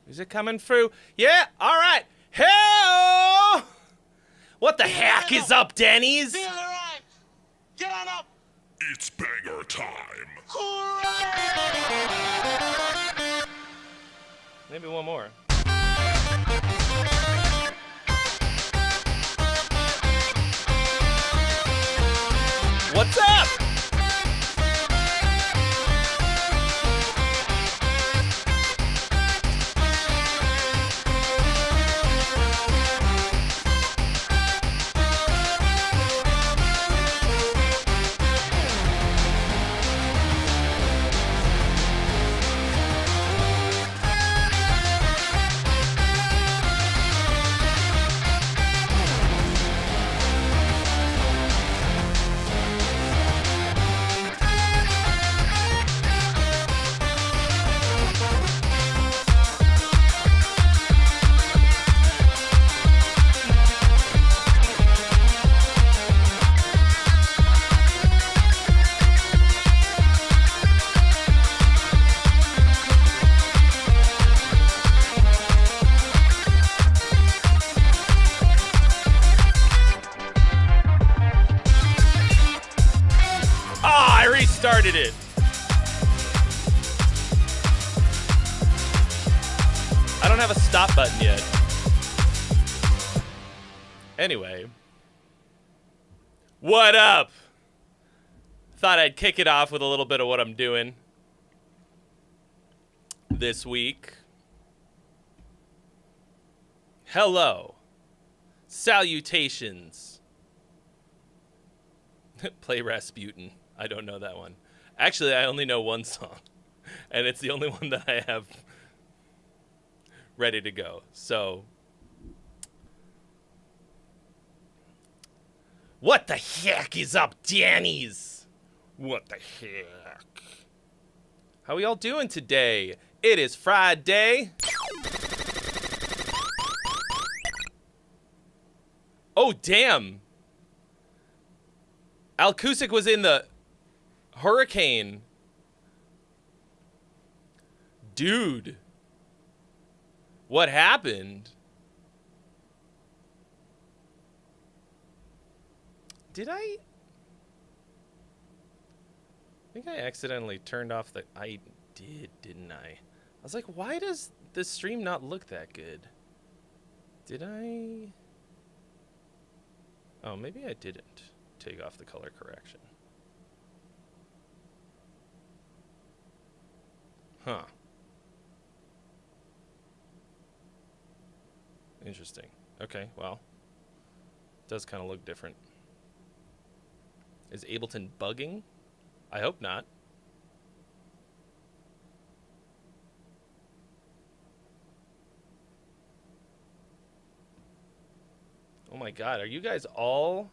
Is it coming through? Yeah, all right. Hey! What the heck is up, Denny's? Feel the right. Get on up. It's banger time. Hooray! Maybe one more. What's up? Started it. I don't have a stop button yet. Anyway. What up? Thought I'd kick it off with a little bit of what I'm doing this week. Hello. Salutations. Play Rasputin. I don't know that one. Actually, I only know one song, and it's the only one that I have ready to go. So, what the heck is up, Danny's? What the heck? How are y'all doing today? It is Friday. Oh, damn. Al Cusick was in the hurricane. Dude. What happened? Did I think I accidentally turned off the... I did, didn't I? I was like, why does the stream not look that good? Did I... Oh, maybe I didn't take off the color correction. Huh. Interesting. Okay, well. Does kind of look different. Is Ableton bugging? I hope not. Oh my god, are you guys all...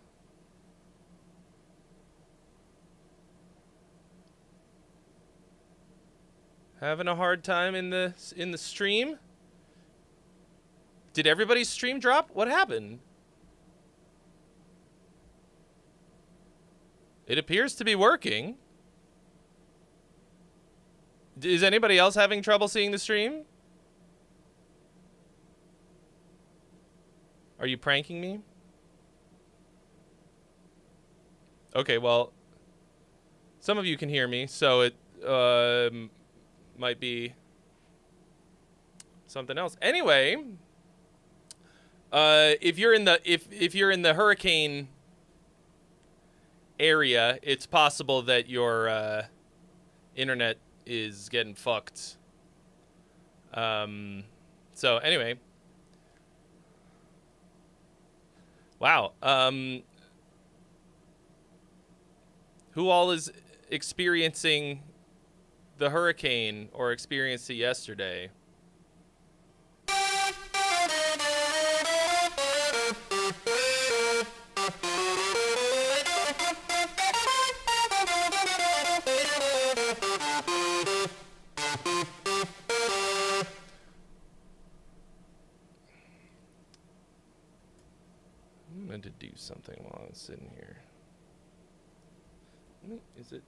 having a hard time in the stream? Did everybody's stream drop? What happened? It appears to be working. Is anybody else having trouble seeing the stream? Are you pranking me? Okay, well, some of you can hear me, so it might be something else. Anyway, if you're in the hurricane area, it's possible that your internet is getting fucked. So anyway, wow. Who all is experiencing the hurricane or experienced it yesterday? I meant to do something while I was sitting here. Is it?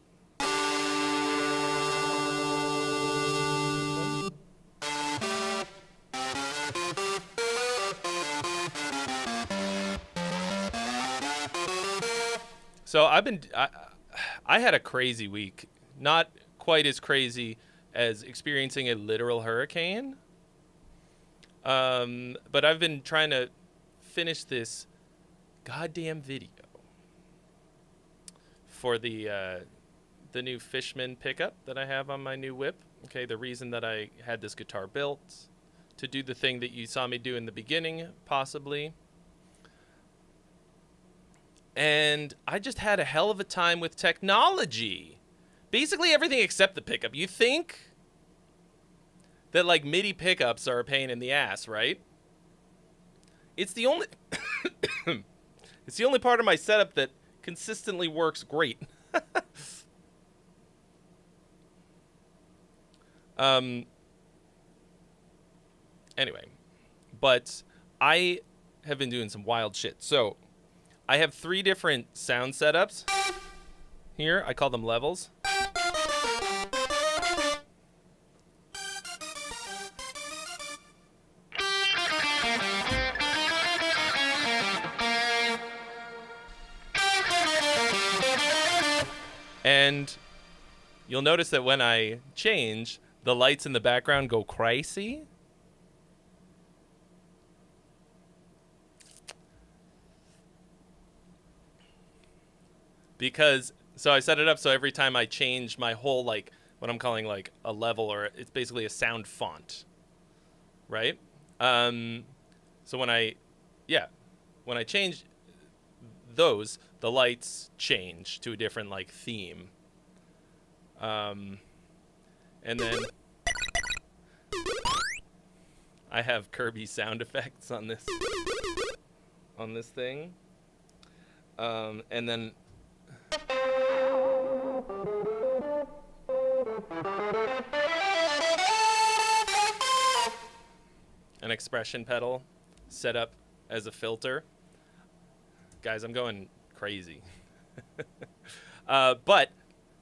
So I had a crazy week. Not quite as crazy as experiencing a literal hurricane. But I've been trying to finish this goddamn video for the new Fishman pickup that I have on my new whip. Okay, the reason that I had this guitar built to do the thing that you saw me do in the beginning, possibly. And I just had a hell of a time with technology. Basically everything except the pickup. You think that like MIDI pickups are a pain in the ass, right? It's the only it's the only part of my setup that consistently works great. Anyway, but I have been doing some wild shit. So I have 3 different sound setups here. I call them levels. And you'll notice that when I change, the lights in the background go crazy. Because, so I set it up so every time I change my whole, like, what I'm calling, like, a level, or it's basically a sound font, right? So when I change those, the lights change to a different, like, theme. And then I have Kirby sound effects on this thing. And then an expression pedal set up as a filter. Guys, I'm going crazy. But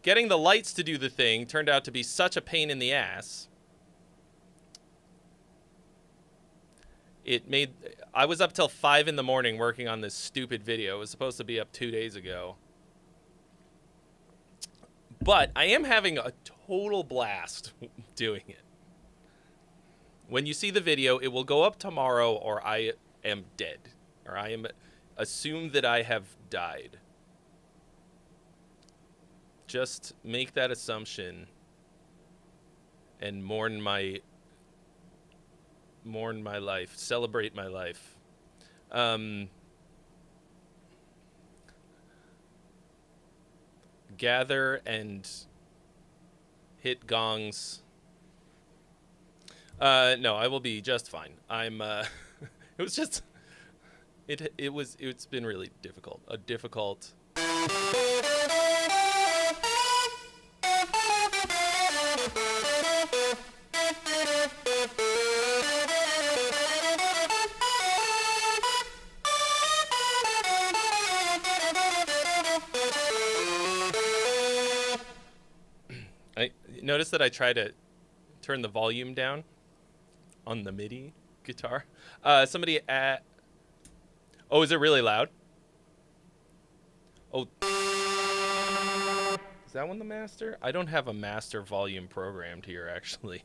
getting the lights to do the thing turned out to be such a pain in the ass. I was up till 5 in the morning working on this stupid video. It was supposed to be up 2 days ago. But I am having a total blast doing it. When you see the video, it will go up tomorrow, or I am dead. Or I am assumed that I have died. Just make that assumption and mourn my life, celebrate my life. Gather and hit gongs. No, I will be just fine. It's been really difficult. A difficult. I notice that I try to turn the volume down on the MIDI guitar. Somebody at... Oh, is it really loud? Oh. Is that one the master? I don't have a master volume programmed here, actually.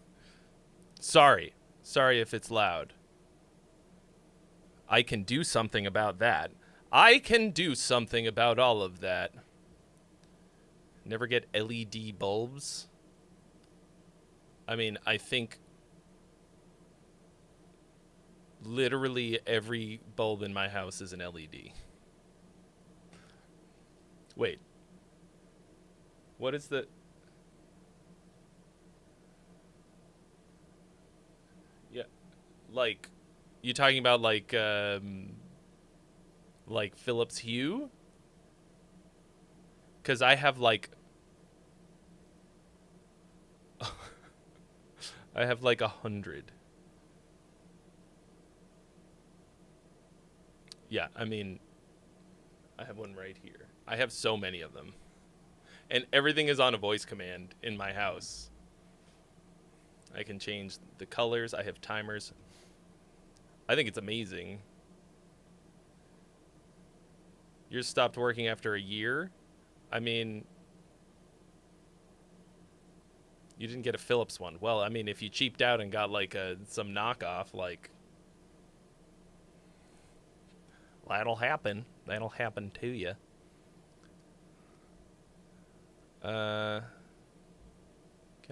Sorry. Sorry if it's loud. I can do something about that. I can do something about all of that. Never get LED bulbs. I mean, I think literally every bulb in my house is an LED. Wait. What is the... Yeah. Like, you talking about like Philips Hue? Because I have like... I have like 100. Yeah, I mean, I have one right here. I have so many of them. And everything is on a voice command in my house. I can change the colors. I have timers. I think it's amazing. Yours stopped working after a year? I mean, you didn't get a Philips one. Well, I mean, if you cheaped out and got like some knockoff, like, that'll happen. That'll happen to you. Can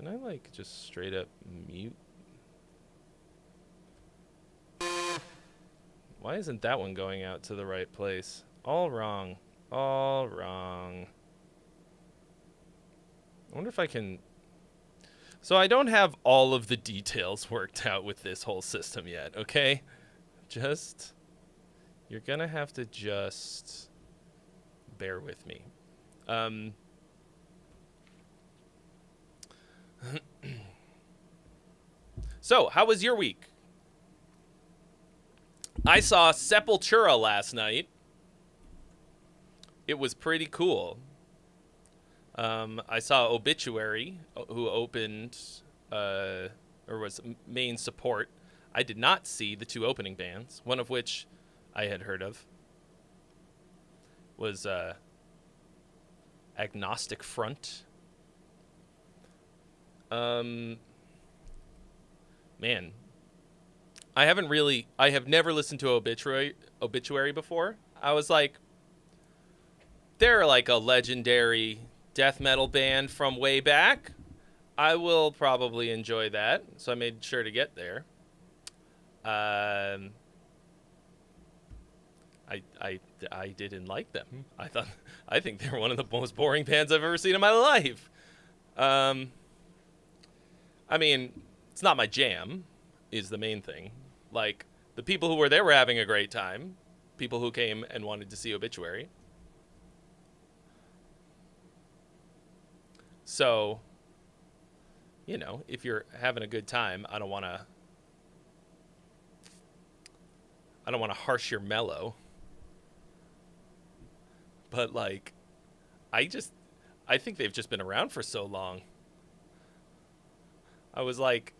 I like just straight up mute? Why isn't that one going out to the right place? All wrong. All wrong. I wonder if I can... So I don't have all of the details worked out with this whole system yet, okay? Just... You're gonna have to just... bear with me. So, how was your week? I saw Sepultura last night. It was pretty cool. I saw Obituary, who opened, or was main support. I did not see the two opening bands, one of which I had heard of. Was Agnostic Front. Man, I have never listened to Obituary before. I was like, they're like a legendary death metal band from way back. I will probably enjoy that. So I made sure to get there. I didn't like them. I think they're one of the most boring bands I've ever seen in my life. I mean, it's not my jam, is the main thing. Like, the people who were there were having a great time. People who came and wanted to see Obituary. So, you know, if you're having a good time, I don't want to harsh your mellow. But, like, I think they've just been around for so long. I was like,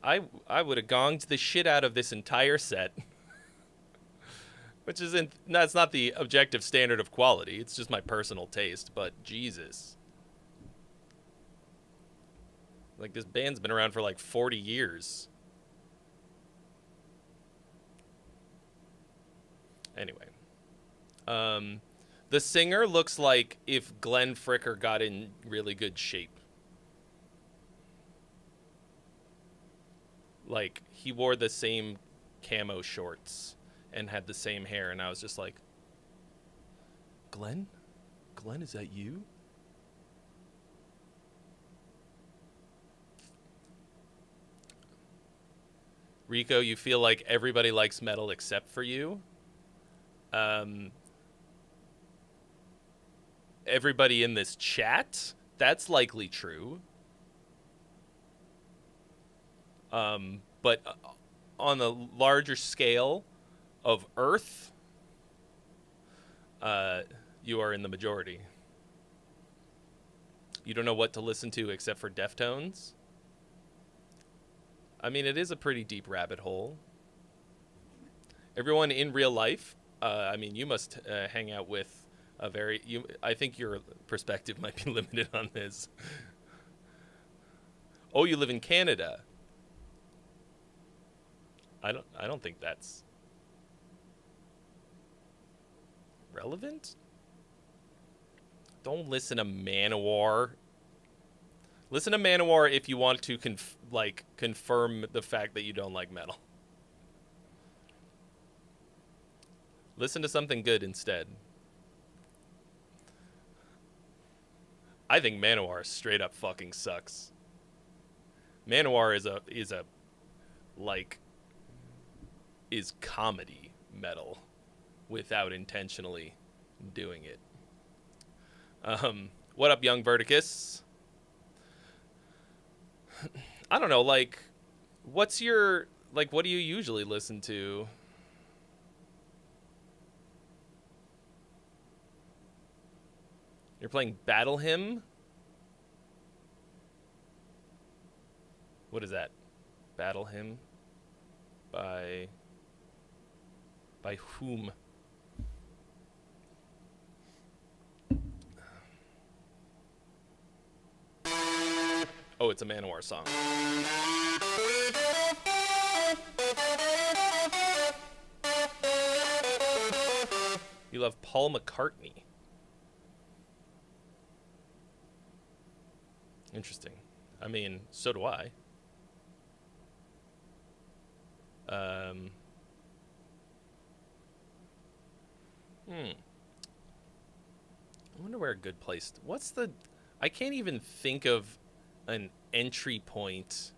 I would have gonged the shit out of this entire set. Which that's not the objective standard of quality. It's just my personal taste, but Jesus. Like, this band's been around for like 40 years. Anyway. The singer looks like if Glenn Fricker got in really good shape. Like, he wore the same camo shorts and had the same hair, and I was just like, Glenn? Glenn, is that you? Rico, you feel like everybody likes metal except for you? Everybody in this chat? That's likely true. But on the larger scale of Earth, you are in the majority. You don't know what to listen to except for Deftones? I mean, it is a pretty deep rabbit hole. Everyone in real life, I mean, you must hang out with I think your perspective might be limited on this. Oh, you live in Canada. I don't think that's relevant. Don't listen to Manowar. Listen to Manowar if you want to confirm the fact that you don't like metal. Listen to something good instead. I think Manowar straight up fucking sucks. Manowar is comedy metal without intentionally doing it. What up, young Verticus? I don't know, like, what do you usually listen to? You're playing Battle Hymn? What is that? Battle Hymn? By whom? Oh, it's a Manowar song. You love Paul McCartney. Interesting. I mean, so do I. I wonder where a good place. What's the? I can't even think of an entry point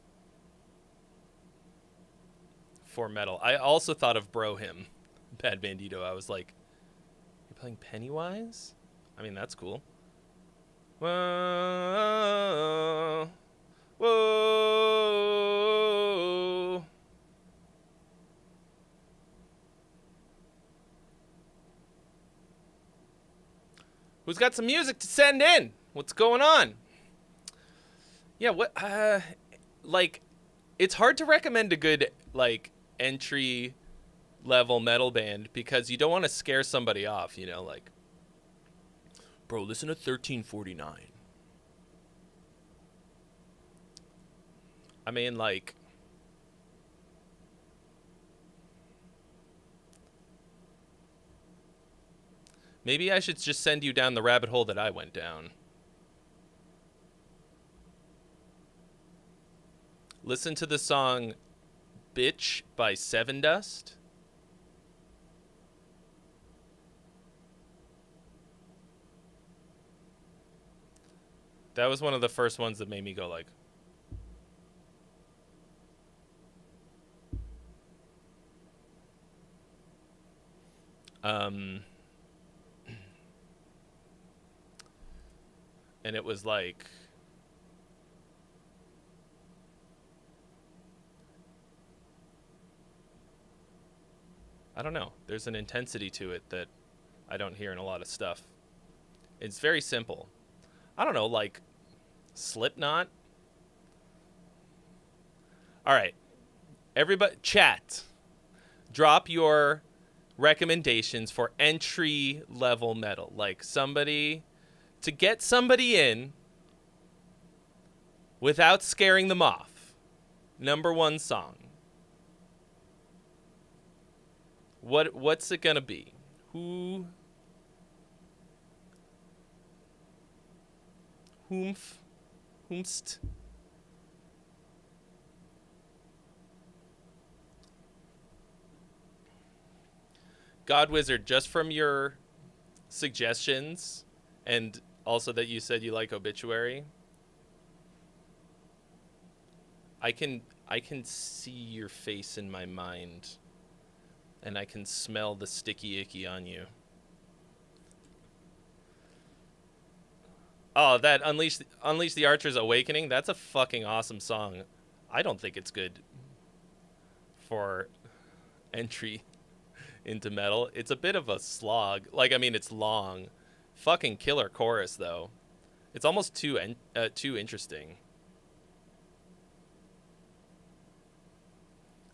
for metal. I also thought of Bro Hymn, Bad Bandito. I was like, you're playing Pennywise? I mean, that's cool. Whoa, whoa. Who's got some music to send in? What's going on? Yeah, what like it's hard to recommend a good like entry level metal band because you don't want to scare somebody off, you know, like bro, listen to 1349. I mean, like maybe I should just send you down the rabbit hole that I went down. Listen to the song Bitch by Seven Dust. That was one of the first ones that made me go like, and it was like, I don't know. There's an intensity to it that I don't hear in a lot of stuff. It's very simple. I don't know, like Slipknot. All right. Everybody, chat. Drop your recommendations for entry level metal. Like somebody to get somebody in without scaring them off. Number one song. What's it gonna be? Whomst? God Wizard, just from your suggestions and also that you said you like Obituary, I can see your face in my mind and I can smell the sticky icky on you. Oh, that Unleash the Archer's Awakening, that's a fucking awesome song. I don't think it's good for entry into metal. It's a bit of a slog. Like, I mean, it's long. Fucking killer chorus, though. It's almost too interesting.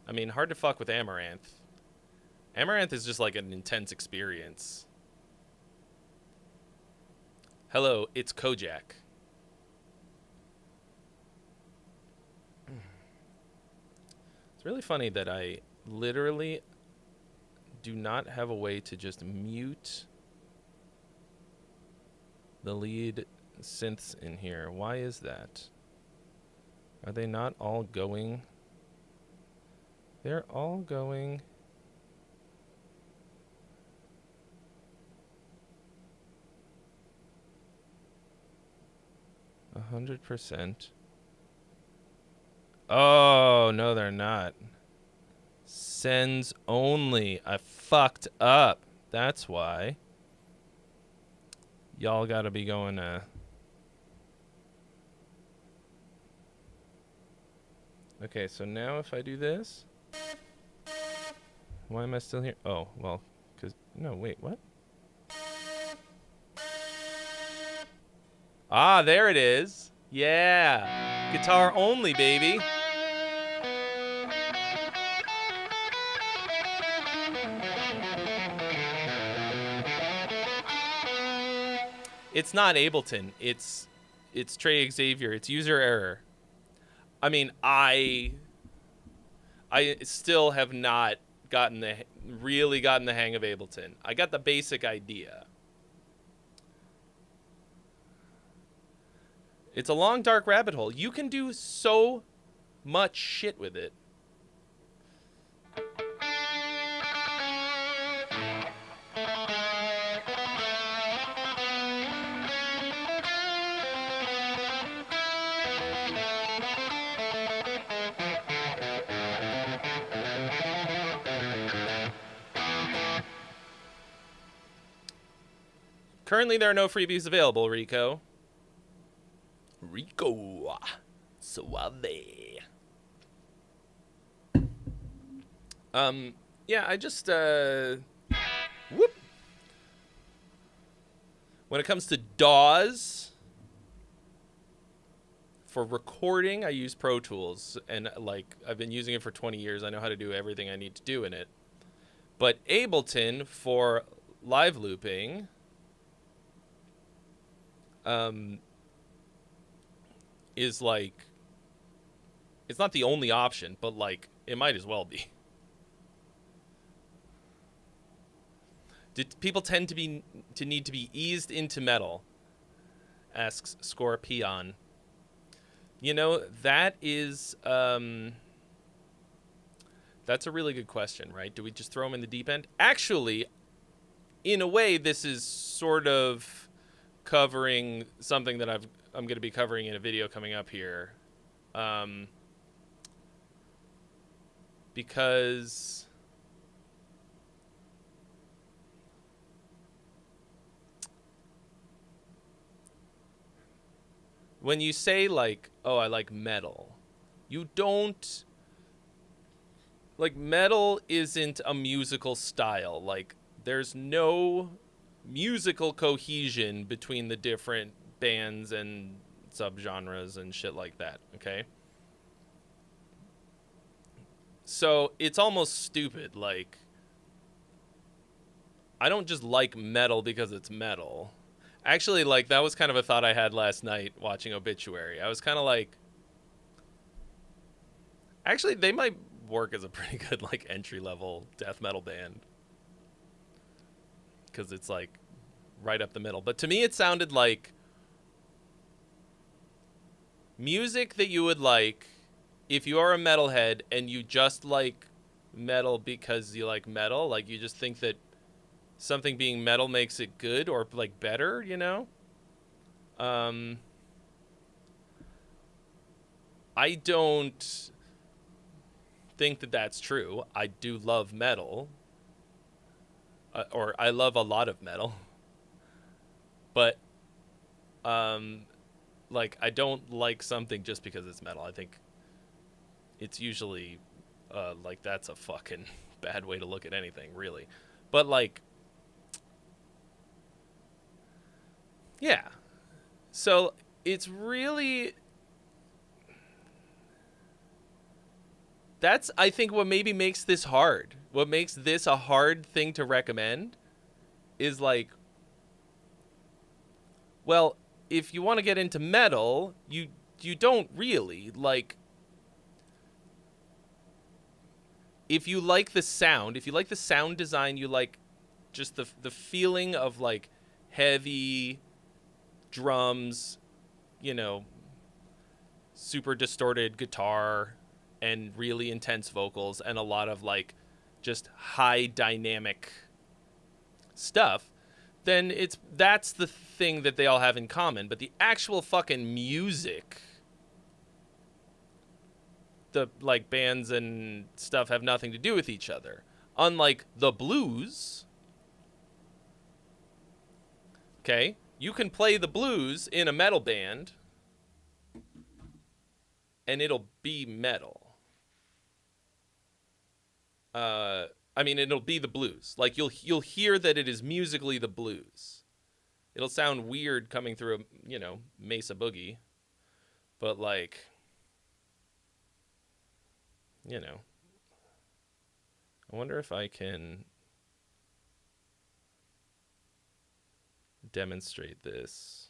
I mean, hard to fuck with Amaranth. Amaranth is just like an intense experience. Hello, it's Kojak. It's really funny that I literally do not have a way to just mute the lead synths in here. Why is that? Are they not all going? They're all going. 100%. Oh, no, they're not. Sends only. I fucked up. That's why. Y'all gotta be going Okay, so now if I do this. Why am I still here? Oh, well, because... No, wait, what? Ah, there it is. Yeah. Guitar only, baby. It's not Ableton. It's Trey Xavier. It's user error. I mean, I still have not really gotten the hang of Ableton. I got the basic idea. It's a long, dark rabbit hole. You can do so much shit with it. Currently, there are no freebies available, Rico. Rico. Suave. Yeah, I just, whoop. When it comes to DAWs, for recording, I use Pro Tools, and like I've been using it for 20 years. I know how to do everything I need to do in it. But Ableton for live looping, is like, it's not the only option, but like it might as well be. Did people tend to need to be eased into metal? Asks Scorpion. You know, that is that's a really good question, right? Do we just throw them in the deep end? Actually, in a way, this is sort of covering something that I'm going to be covering in a video coming up here, because when you say like, oh, I like metal, you don't, like, metal isn't a musical style. Like, there's no musical cohesion between the different bands and subgenres and shit like that, okay? So it's almost stupid. Like, I don't just like metal because it's metal. Actually, like, that was kind of a thought I had last night watching Obituary. I was kind of like, actually, they might work as a pretty good, like, entry-level death metal band, because it's like right up the middle. But to me, it sounded like music that you would like if you are a metalhead and you just like metal because you like metal. Like, you just think that something being metal makes it good or like better, you know? I don't think that that's true. I do love metal, or I love a lot of metal, but like, I don't like something just because it's metal. I think it's usually like, that's a fucking bad way to look at anything, really. But like, yeah. So it's really, that's, I think, what maybe makes this hard. What makes this a hard thing to recommend is like, well, if you want to get into metal, you don't really like, if you like the sound, if you like the sound design, you like just the feeling of like heavy drums, you know, super distorted guitar and really intense vocals and a lot of like just high dynamic stuff, then that's the thing that they all have in common. But the actual fucking music, the like bands and stuff, have nothing to do with each other. Unlike the blues, okay, you can play the blues in a metal band and it'll be metal. I mean, it'll be the blues. Like, you'll hear that it is musically the blues. It'll sound weird coming through a, you know, Mesa Boogie, but like, you know, I wonder if I can demonstrate this.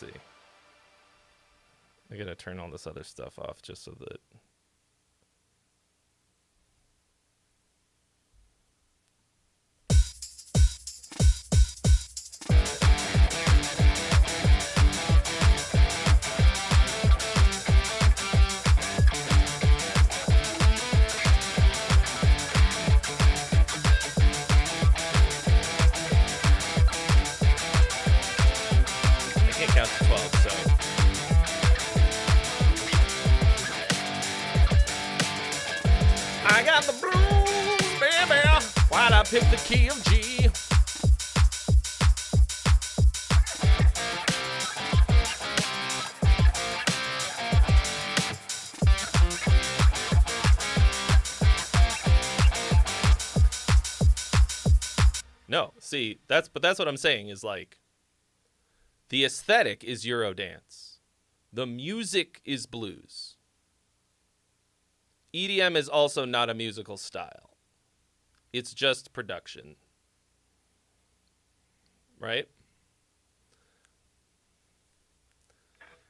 see. I gotta turn all this other stuff off just so that. Pick the key of G. No, see, that's what I'm saying is like the aesthetic is Eurodance. The music is blues. EDM is also not a musical style. It's just production. Right?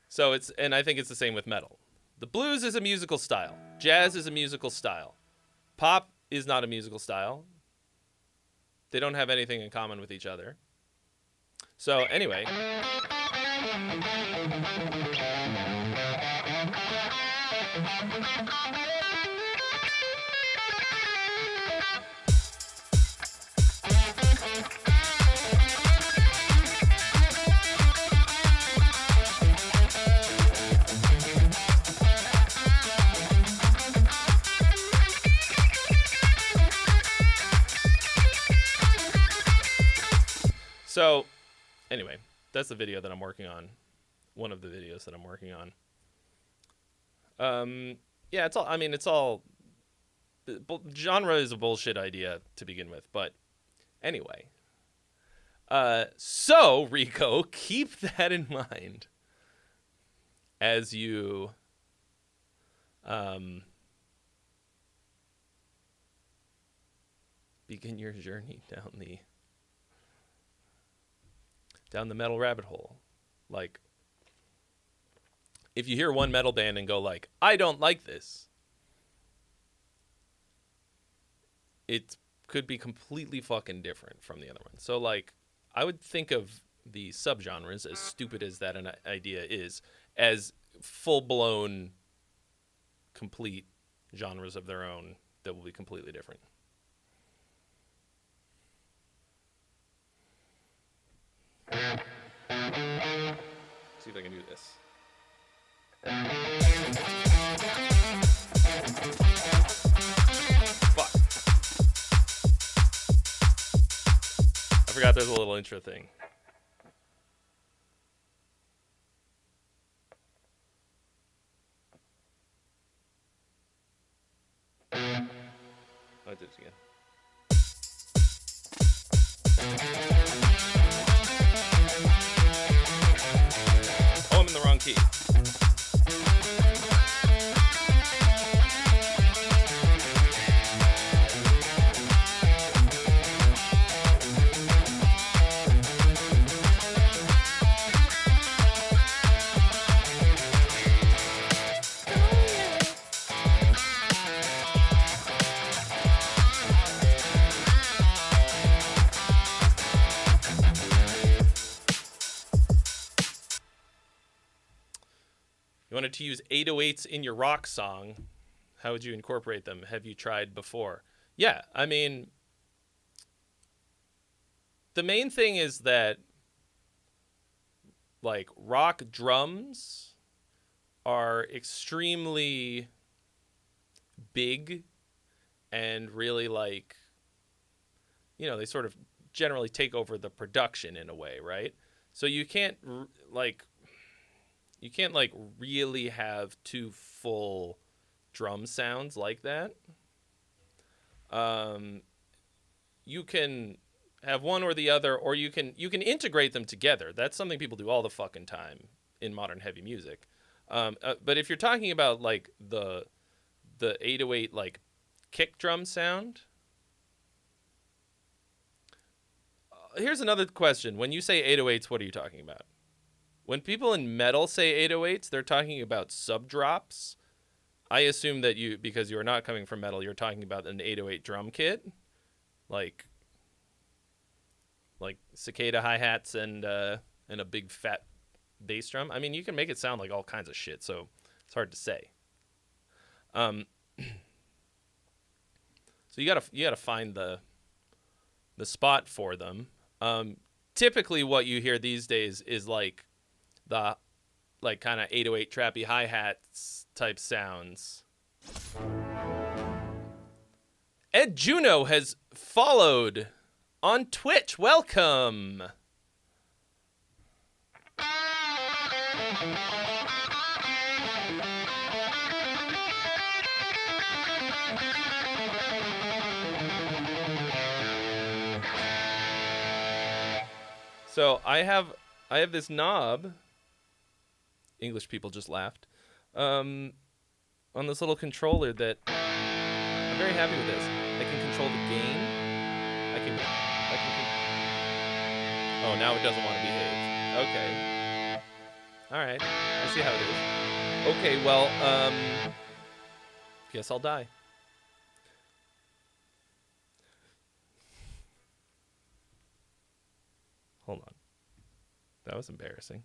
So and I think it's the same with metal. The blues is a musical style. Jazz is a musical style. Pop is not a musical style. They don't have anything in common with each other. So anyway. So, anyway, that's the video that I'm working on. One of the videos that I'm working on. Yeah, it's all. I mean, it's all. Genre is a bullshit idea to begin with, but anyway. So Rico, keep that in mind as you. Begin your journey down the metal rabbit hole. Like, if you hear one metal band and go like, I don't like this, it could be completely fucking different from the other one. So like, I would think of the subgenres, as stupid as that an idea is, as full-blown, complete genres of their own that will be completely different. See if I can do this. Fuck. I forgot there's a little intro thing. I did it again. Oh, I'm in the wrong key. You wanted to use 808s in your rock song. How would you incorporate them? Have you tried before? Yeah, I mean, the main thing is that, like, rock drums are extremely big and really, like, you know, they sort of generally take over the production in a way, right? So you can't, really have two full drum sounds like that. You can have one or the other, or you can integrate them together. That's something people do all the fucking time in modern heavy music. But if you're talking about like the 808 like kick drum sound, here's another question. When you say 808s, what are you talking about? When people in metal say 808s, they're talking about subdrops. I assume that because you are not coming from metal, you're talking about an 808 drum kit, like cicada hi-hats and a big fat bass drum. I mean, you can make it sound like all kinds of shit, so it's hard to say. So you gotta find the spot for them. Typically, what you hear these days is like the kind of 808 trappy hi-hats type sounds. Ed Juno has followed on Twitch. Welcome. So I have this knob. English people just laughed. On this little controller that I'm very happy with this. I can control the gain. Oh, now it doesn't want to behave. Okay. All right. I see how it is. Okay, well, guess I'll die. Hold on. That was embarrassing.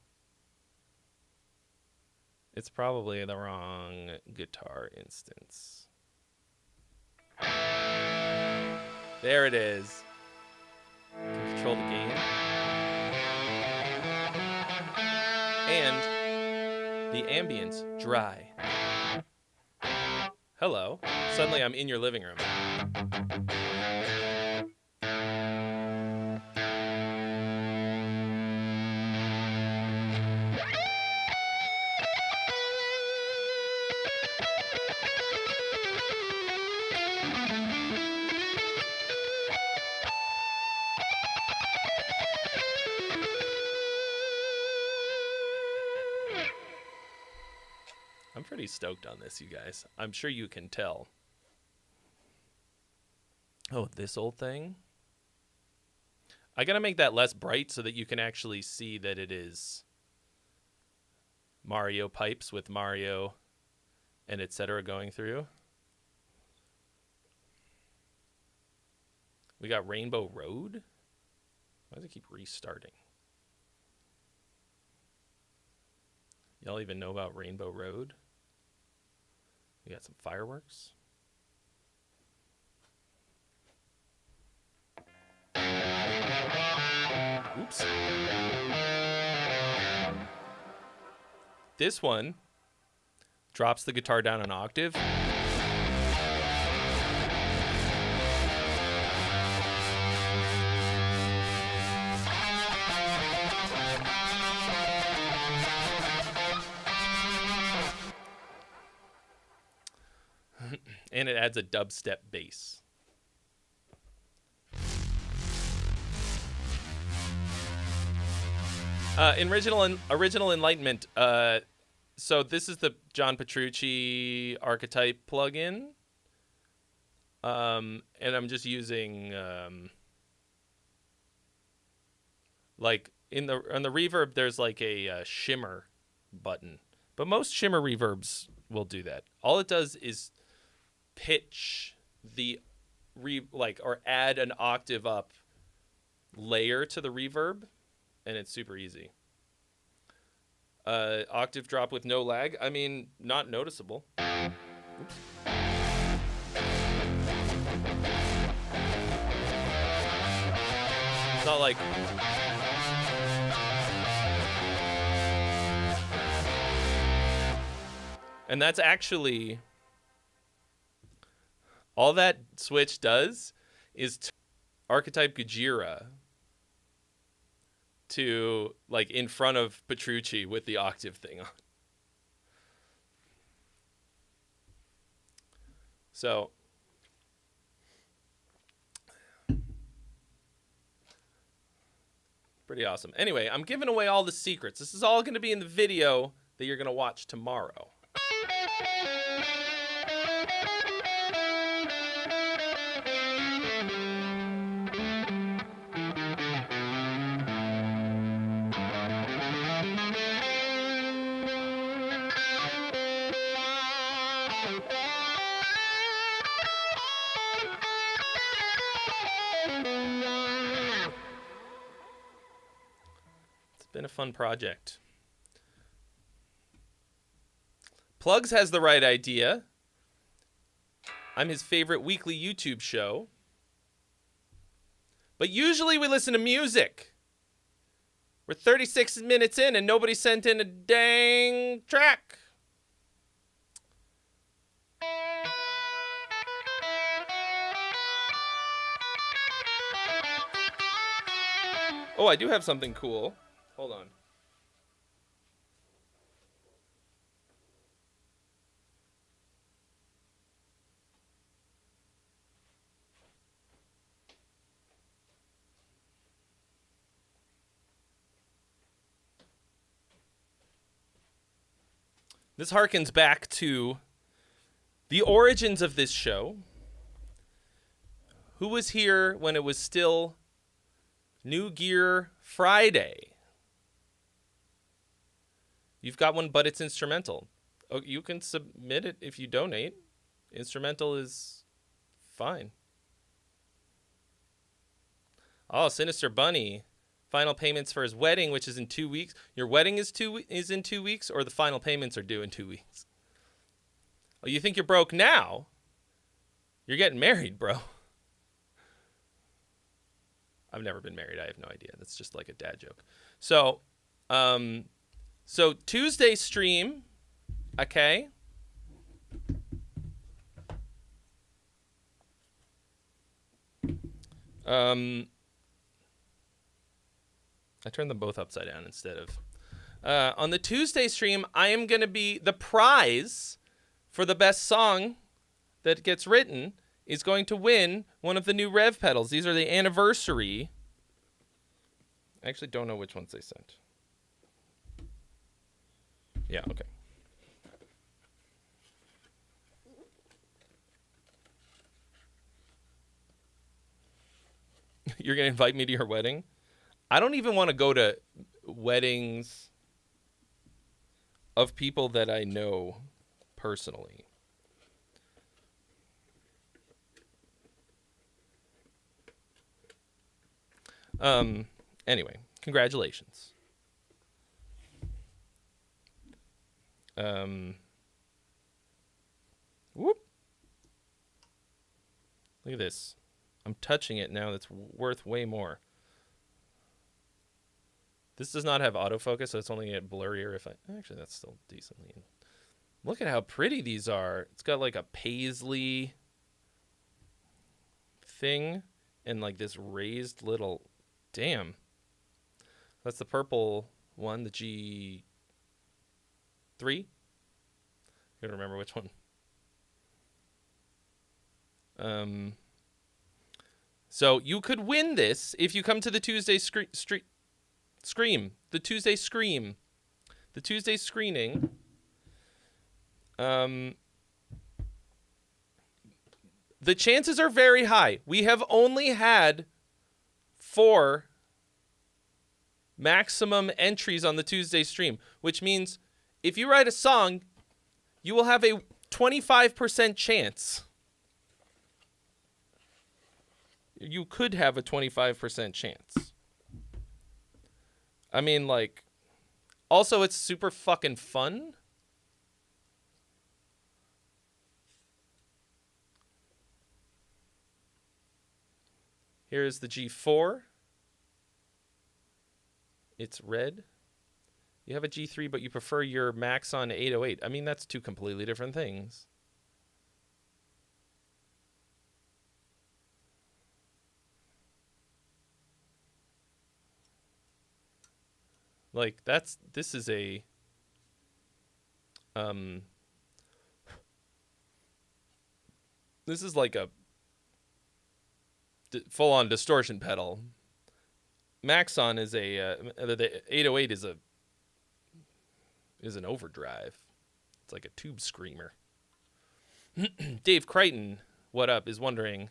It's probably the wrong guitar instance. There it is. Can control the gain. And the ambience, dry. Hello. Suddenly I'm in your living room. I'm pretty stoked on this, you guys. I'm sure you can tell. Oh, this old thing? I gotta make that less bright so that you can actually see that it is Mario pipes with Mario and etc. going through. We got Rainbow Road? Why does it keep restarting? Y'all even know about Rainbow Road? We got some fireworks. Oops. This one drops the guitar down an octave. And it adds a dubstep bass. Original Enlightenment. So this is the John Petrucci archetype plugin. And I'm just using like on the reverb there's like a shimmer button. But most shimmer reverbs will do that. All it does is pitch the or add an octave up layer to the reverb, and it's super easy. Octave drop with no lag. I mean, not noticeable. Oops. It's not like and that's actually all that switch does is archetype Gujira to like in front of Petrucci with the octave thing on. So pretty awesome. Anyway, I'm giving away all the secrets. This is all going to be in the video that you're going to watch tomorrow. been a fun project. Plugs has the right idea. I'm his favorite weekly YouTube show. But usually we listen to music. We're 36 minutes in and nobody sent in a dang track. Oh, I do have something cool. Hold on. This harkens back to the origins of this show. Who was here when it was still New Gear Friday? You've got one, but it's instrumental. Oh, you can submit it if you donate. Instrumental is fine. Oh, Sinister Bunny. Final payments for his wedding, which is in 2 weeks. Your wedding is in 2 weeks, or the final payments are due in 2 weeks? Oh, you think you're broke now? You're getting married, bro. I've never been married. I have no idea. That's just like a dad joke. So Tuesday stream, okay? I turned them both upside down instead of... on the Tuesday stream, I am going to be... The prize for the best song that gets written is going to win one of the new Rev pedals. These are the anniversary. I actually don't know which ones they sent. Yeah, okay. You're going to invite me to your wedding? I don't even want to go to weddings of people that I know personally. Anyway, congratulations. Whoop. Look at this. I'm touching it now. That's worth way more. This does not have autofocus, so it's only get blurrier if I... Actually, that's still decently... Look at how pretty these are. It's got like a paisley thing and like this raised little... Damn. That's the purple one, the G3. I don't remember which one. So you could win this if you come to the Tuesday Scream. The Tuesday Scream. The Tuesday screening. The chances are very high. We have only had 4 maximum entries on the Tuesday stream, which means if you write a song, you will have a 25% chance. You could have a 25% chance. I mean, like, also it's super fucking fun. Here's the G4. It's red. You have a G3, but you prefer your Maxon 808. I mean, that's 2 completely different things. Like, this is a... This is like a full-on distortion pedal. Maxon is the 808 is an overdrive. It's like a tube screamer. Dave Crichton, what up, is wondering,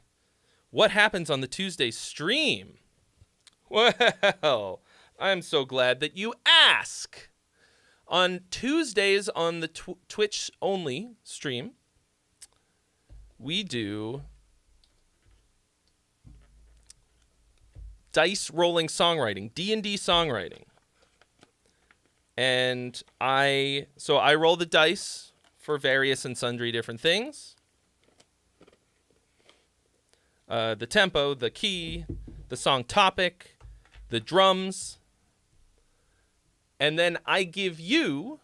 what happens on the Tuesday stream? Well, I'm so glad that you ask. On Tuesdays on the Twitch only stream, we do dice rolling songwriting, D&D songwriting. And I roll the dice for various and sundry different things. The tempo, the key, the song topic, the drums. And then I give you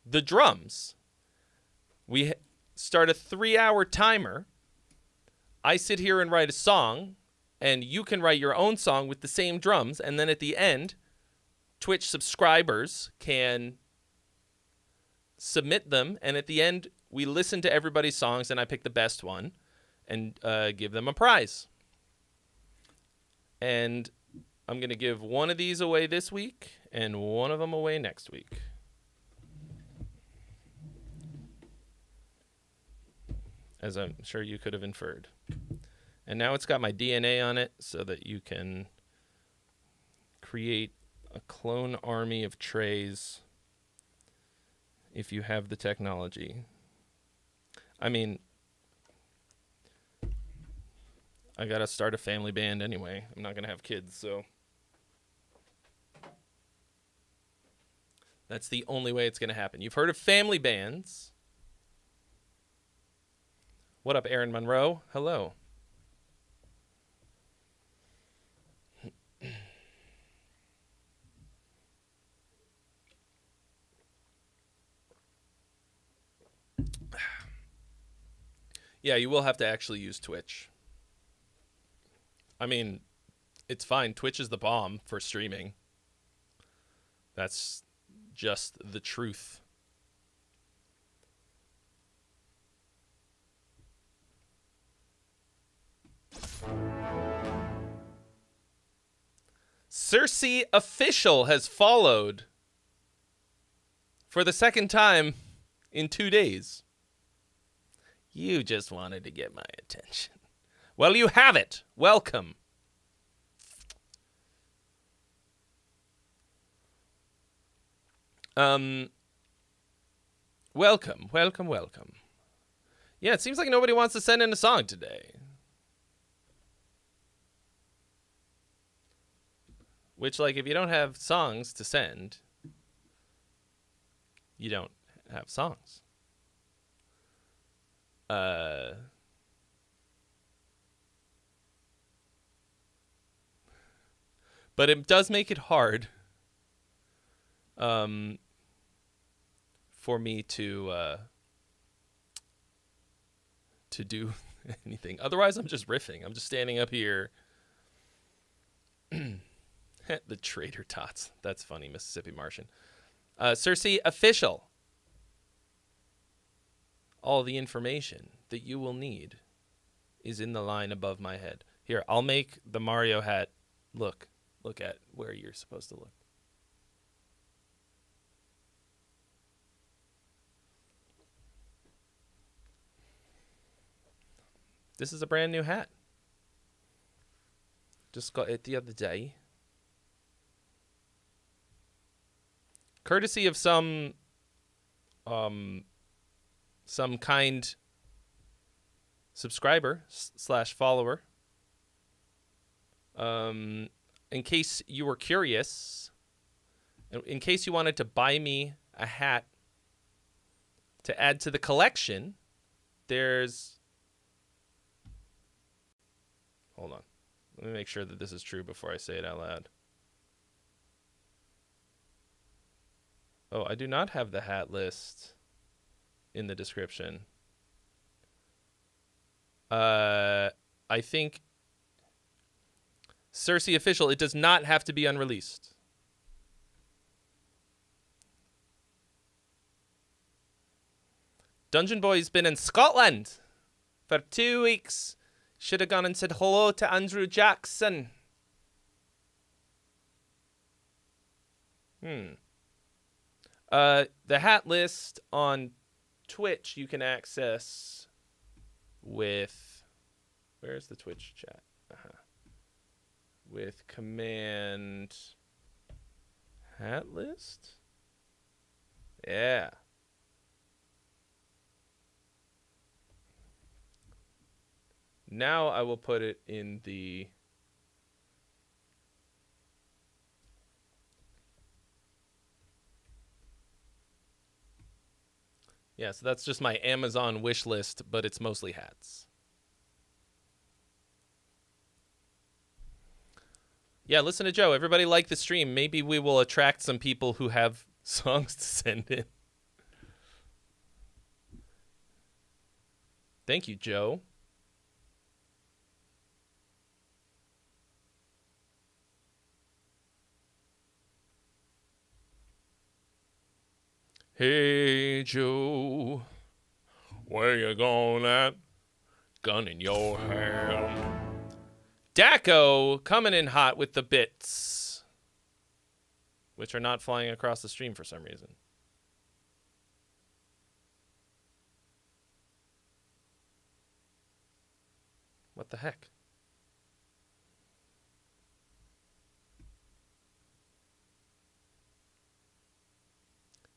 the drums. We start a 3-hour timer. I sit here and write a song, and you can write your own song with the same drums. And then at the end, Twitch subscribers can submit them. And at the end, we listen to everybody's songs, and I pick the best one and give them a prize. And I'm going to give one of these away this week and one of them away next week. As I'm sure you could have inferred. And now it's got my DNA on it so that you can create a clone army of Treys if you have the technology. I mean, I gotta start a family band anyway. I'm not gonna have kids, so that's the only way it's gonna happen. You've heard of family bands. What up, Aaron Monroe? Hello. Yeah, you will have to actually use Twitch. I mean, it's fine. Twitch is the bomb for streaming. That's just the truth. Cersei Official has followed for the second time in 2 days. You just wanted to get my attention. Well, you have it. Welcome. Welcome. Yeah, it seems like nobody wants to send in a song today. Which, like, if you don't have songs to send, you don't have songs. But it does make it hard for me to do anything. Otherwise, I'm just riffing. I'm just standing up here. The traitor tots. That's funny, Mississippi Martian. Cersei Official. All the information that you will need is in the line above my head. Here, I'll make the Mario hat look at where you're supposed to look. This is a brand new hat. Just got it the other day. Courtesy of some kind subscriber / follower. In case you were curious, in case you wanted to buy me a hat to add to the collection, there's... Hold on. Let me make sure that this is true before I say it out loud. Oh, I do not have the hat list in the description. I think Cersei Official, it does not have to be unreleased. Dungeon Boy's been in Scotland for 2 weeks. Should have gone and said hello to Andrew Jackson. The hat list on Twitch you can access with... Where's the Twitch chat? With command... Hat list? Yeah. Now I will put it in the... Yeah, so that's just my Amazon wish list, but it's mostly hats. Yeah, listen to Joe. Everybody like the stream. Maybe we will attract some people who have songs to send in. Thank you, Joe. Hey, Joe, where you going at? Gun in your hand. Daco coming in hot with the bits, which are not flying across the stream for some reason. What the heck?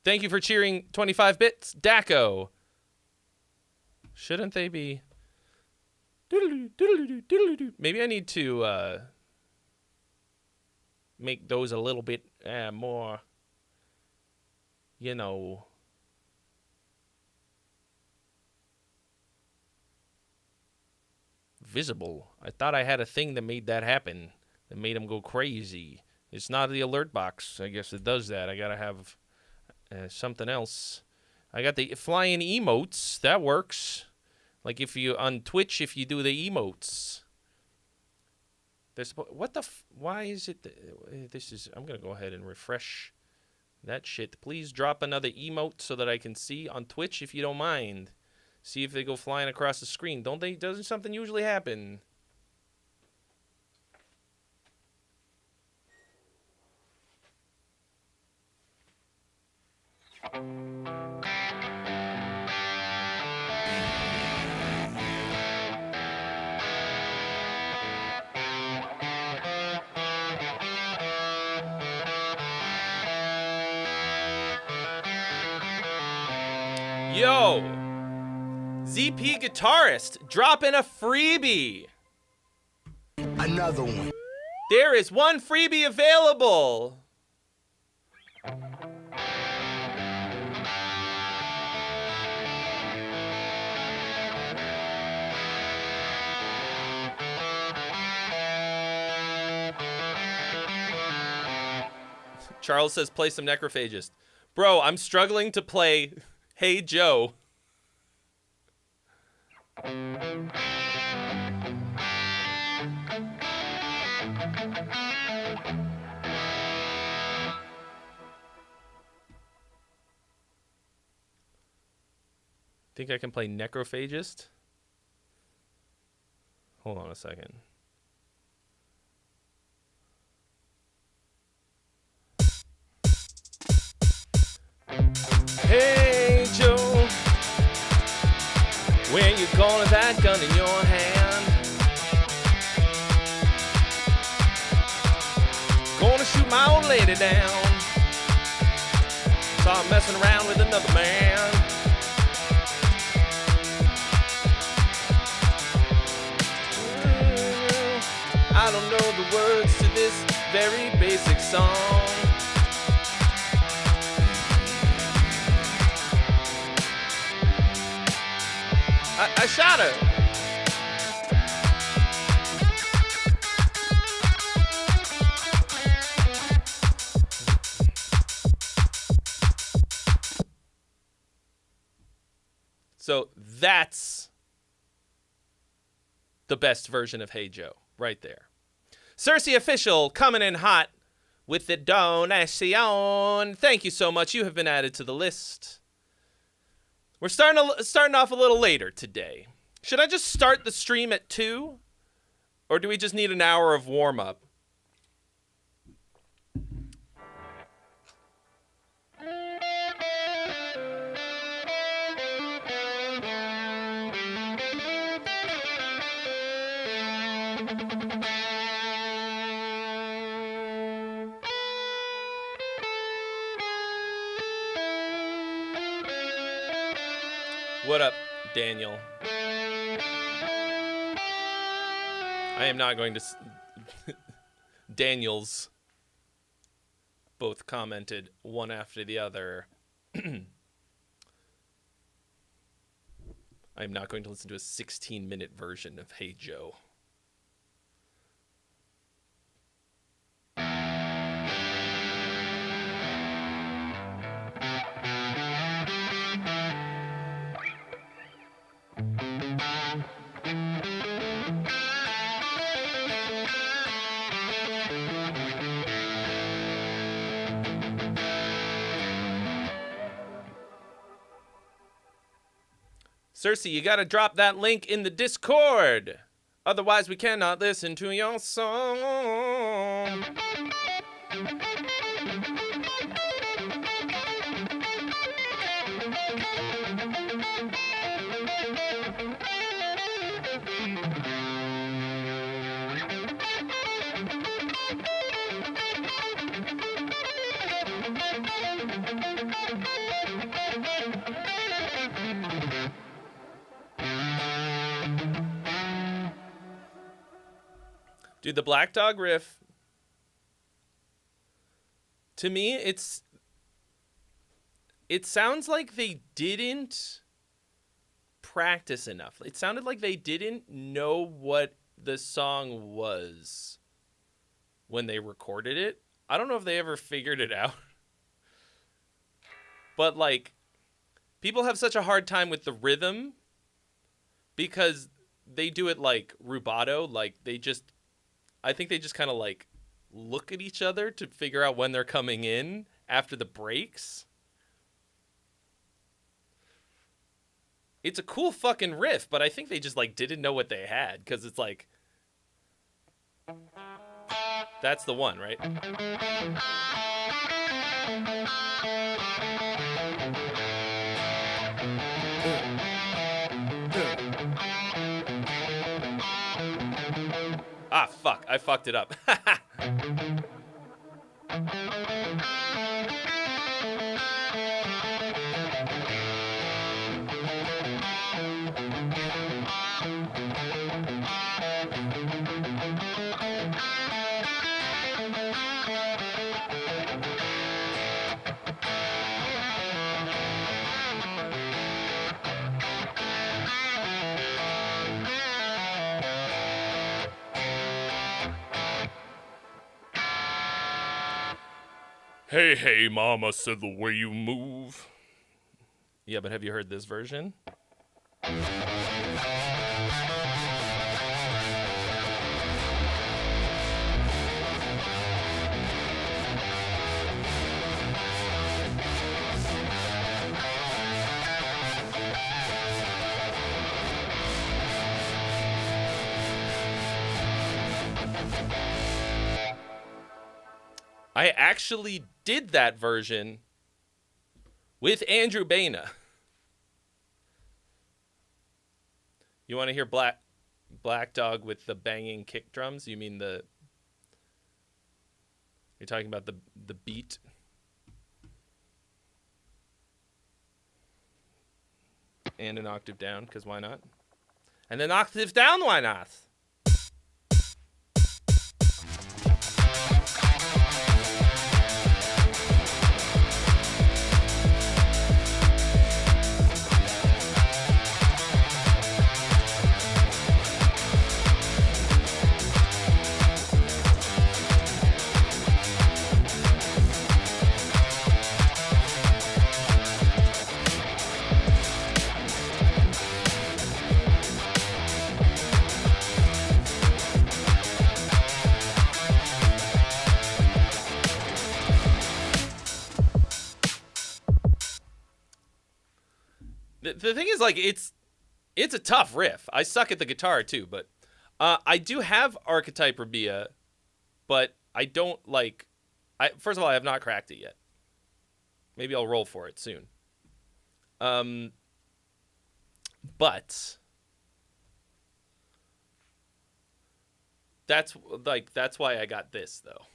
Thank you for cheering 25 bits, Daco. Shouldn't they be? Maybe I need to make those a little bit more, you know, visible. I thought I had a thing that made that happen, that made them go crazy. It's not the alert box. I guess it does that. I gotta have something else. I got the flying emotes. That works. Like if you on Twitch, if you do the emotes. There's what the why is it this is I'm going to go ahead and refresh that shit. Please drop another emote so that I can see on Twitch if you don't mind. See if they go flying across the screen. Don't they? Doesn't something usually happen? Yo, ZP guitarist dropping a freebie. Another one. There is one freebie available. Charles says play some Necrophagist. Bro, I'm struggling to play Hey Joe. Think I can play Necrophagist? Hold on a second. Hey Joe, where you going with that gun in your hand? Gonna shoot my old lady down. Saw her messing around with another man. I don't know the words to this very basic song. I shot her. So that's the best version of Hey Joe right there. Cersei Official coming in hot with the donation. Thank you so much. You have been added to the list. We're starting off a little later today. Should I just start the stream at 2? Or do we just need an hour of warm-up? What up, Daniel? I am not going to... Daniels both commented one after the other. I'm not going to listen to a 16-minute version of Hey Joe. Cersei, you gotta drop that link in the Discord. Otherwise, we cannot listen to your song. Dude, the Black Dog riff, to me, it sounds like they didn't practice enough. It sounded like they didn't know what the song was when they recorded it. I don't know if they ever figured it out. But, like, people have such a hard time with the rhythm because they do it like rubato. Like, I think they just kind of like look at each other to figure out when they're coming in after the breaks. It's a cool fucking riff, but I think they just like didn't know what they had, because it's like, that's the one, right? Ah, fuck. I fucked it up. Hey, hey, mama said the way you move. Yeah, but have you heard this version? I actually did that version with Andrew Baina. You want to hear Black Dog with the banging kick drums? You mean you're talking about the beat? And an octave down, because why not? And an octave down, why not? The thing is, like, it's a tough riff. I suck at the guitar too, but I do have Archetype Rabia, but I don't like. First of all, I have not cracked it yet. Maybe I'll roll for it soon. But that's why I got this though.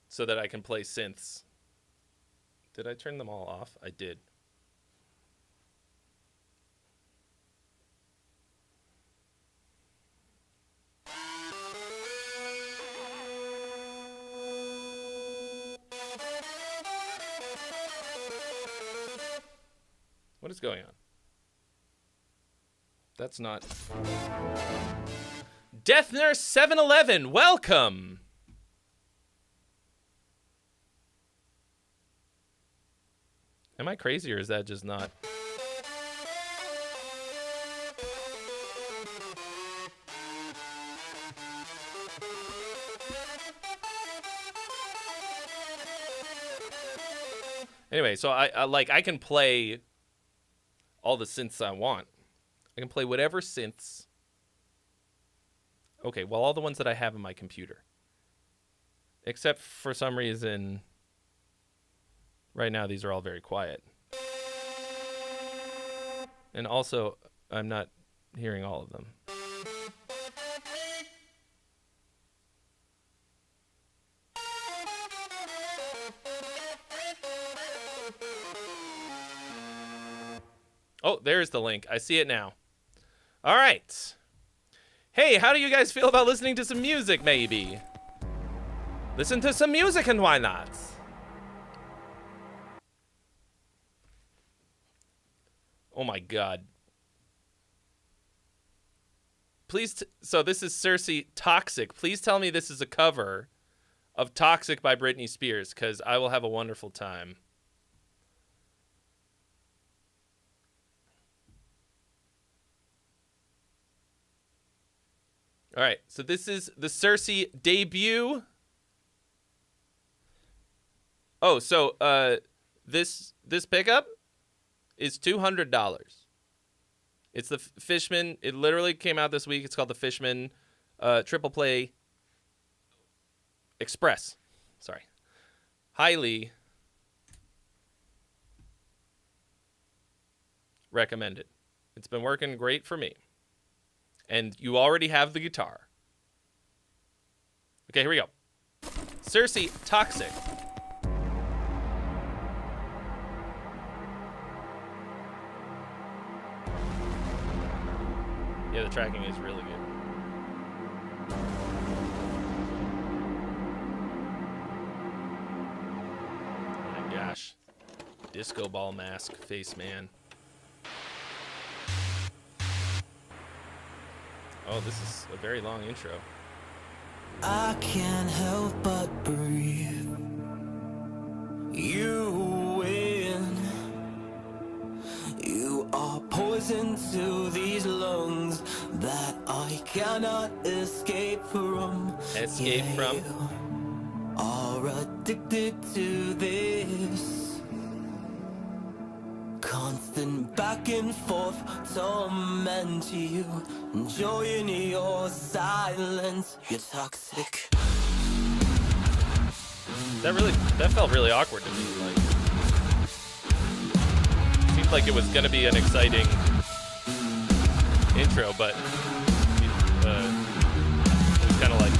So that I can play synths. Did I turn them all off? I did. is going on? That's not... Death Nurse 711, welcome! Am I crazy or is that just not... Anyway, so I can play all the synths I want. I can play whatever synths. Okay, well, all the ones that I have in my computer. Except for some reason, right now these are all very quiet. And also, I'm not hearing all of them. Oh, there's the link. I see it now. All right. Hey, how do you guys feel about listening to some music, maybe? Listen to some music and why not? Oh my God. Please, so this is Cersei Toxic. Please tell me this is a cover of Toxic by Britney Spears, because I will have a wonderful time. All right, so this is the Cersei debut. Oh, so this pickup is $200. It's the Fishman. It literally came out this week. It's called the Fishman Triple Play Express. Sorry. Highly recommended. It's been working great for me. And you already have the guitar. Okay, here we go. Cersei Toxic. Yeah, the tracking is really good. Oh my gosh. Disco ball mask face man. Oh, this is a very long intro. I can't help but breathe. You win. You are poison to these lungs that I cannot escape from. Escape from? You are addicted to this. Constant back and forth torment you. Enjoying your silence. You're toxic. That felt really awkward to me. Like, seemed like it was gonna be an exciting intro, but it was kind of like.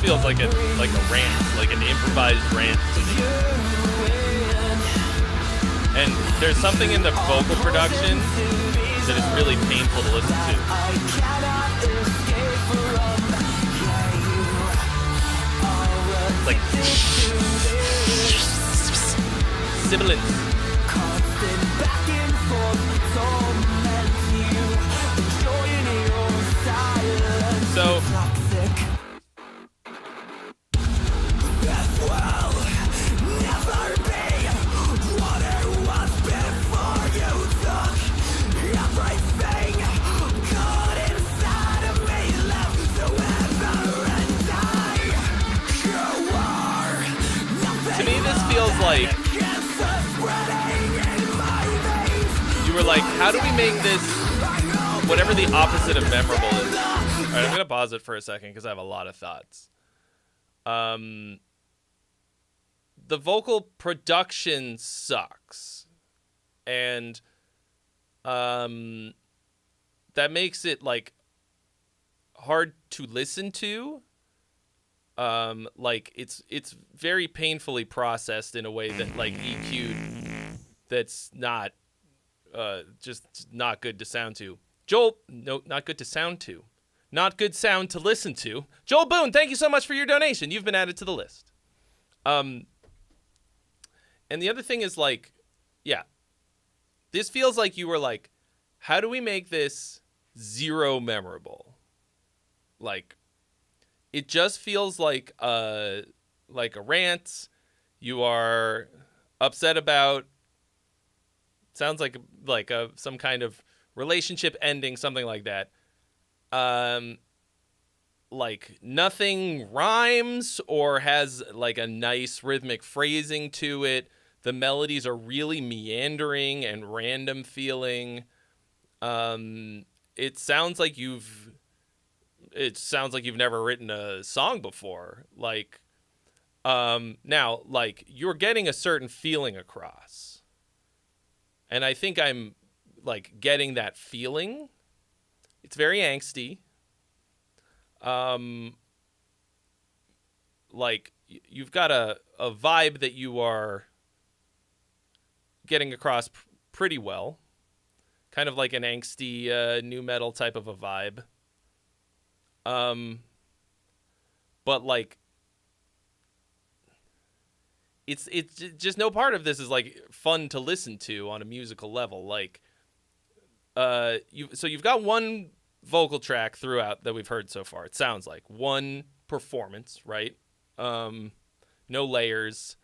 Feels like a rant, like an improvised rant to me. And there's something in the vocal production that is really painful to listen to. Like sibilance. So To me, this feels like you were like, how do we make this whatever the opposite of memorable is? All right, I'm gonna pause it for a second because I have a lot of thoughts. The vocal production sucks, and that makes it like hard to listen to. Like it's very painfully processed in a way that like EQ'd that's not just not good to sound to. Joel, no, not good to sound to. Not good sound to listen to. Joel Boone, thank you so much for your donation. You've been added to the list. And the other thing is like, yeah, this feels like you were like, how do we make this zero memorable? Like, it just feels like a rant. You are upset about. Sounds like some kind of relationship ending, something like that. Like nothing rhymes or has like a nice rhythmic phrasing to it. The melodies are really meandering and random feeling. It sounds like you've never written a song before. Like, now, like you're getting a certain feeling across. And I think I'm like getting that feeling. It's very angsty. Like you've got a vibe that you are getting across pretty well. Kind of like an angsty new metal type of a vibe. But like it's just no part of this is like fun to listen to on a musical level. Like you've got one vocal track throughout that we've heard so far. It sounds like one performance, right? No layers.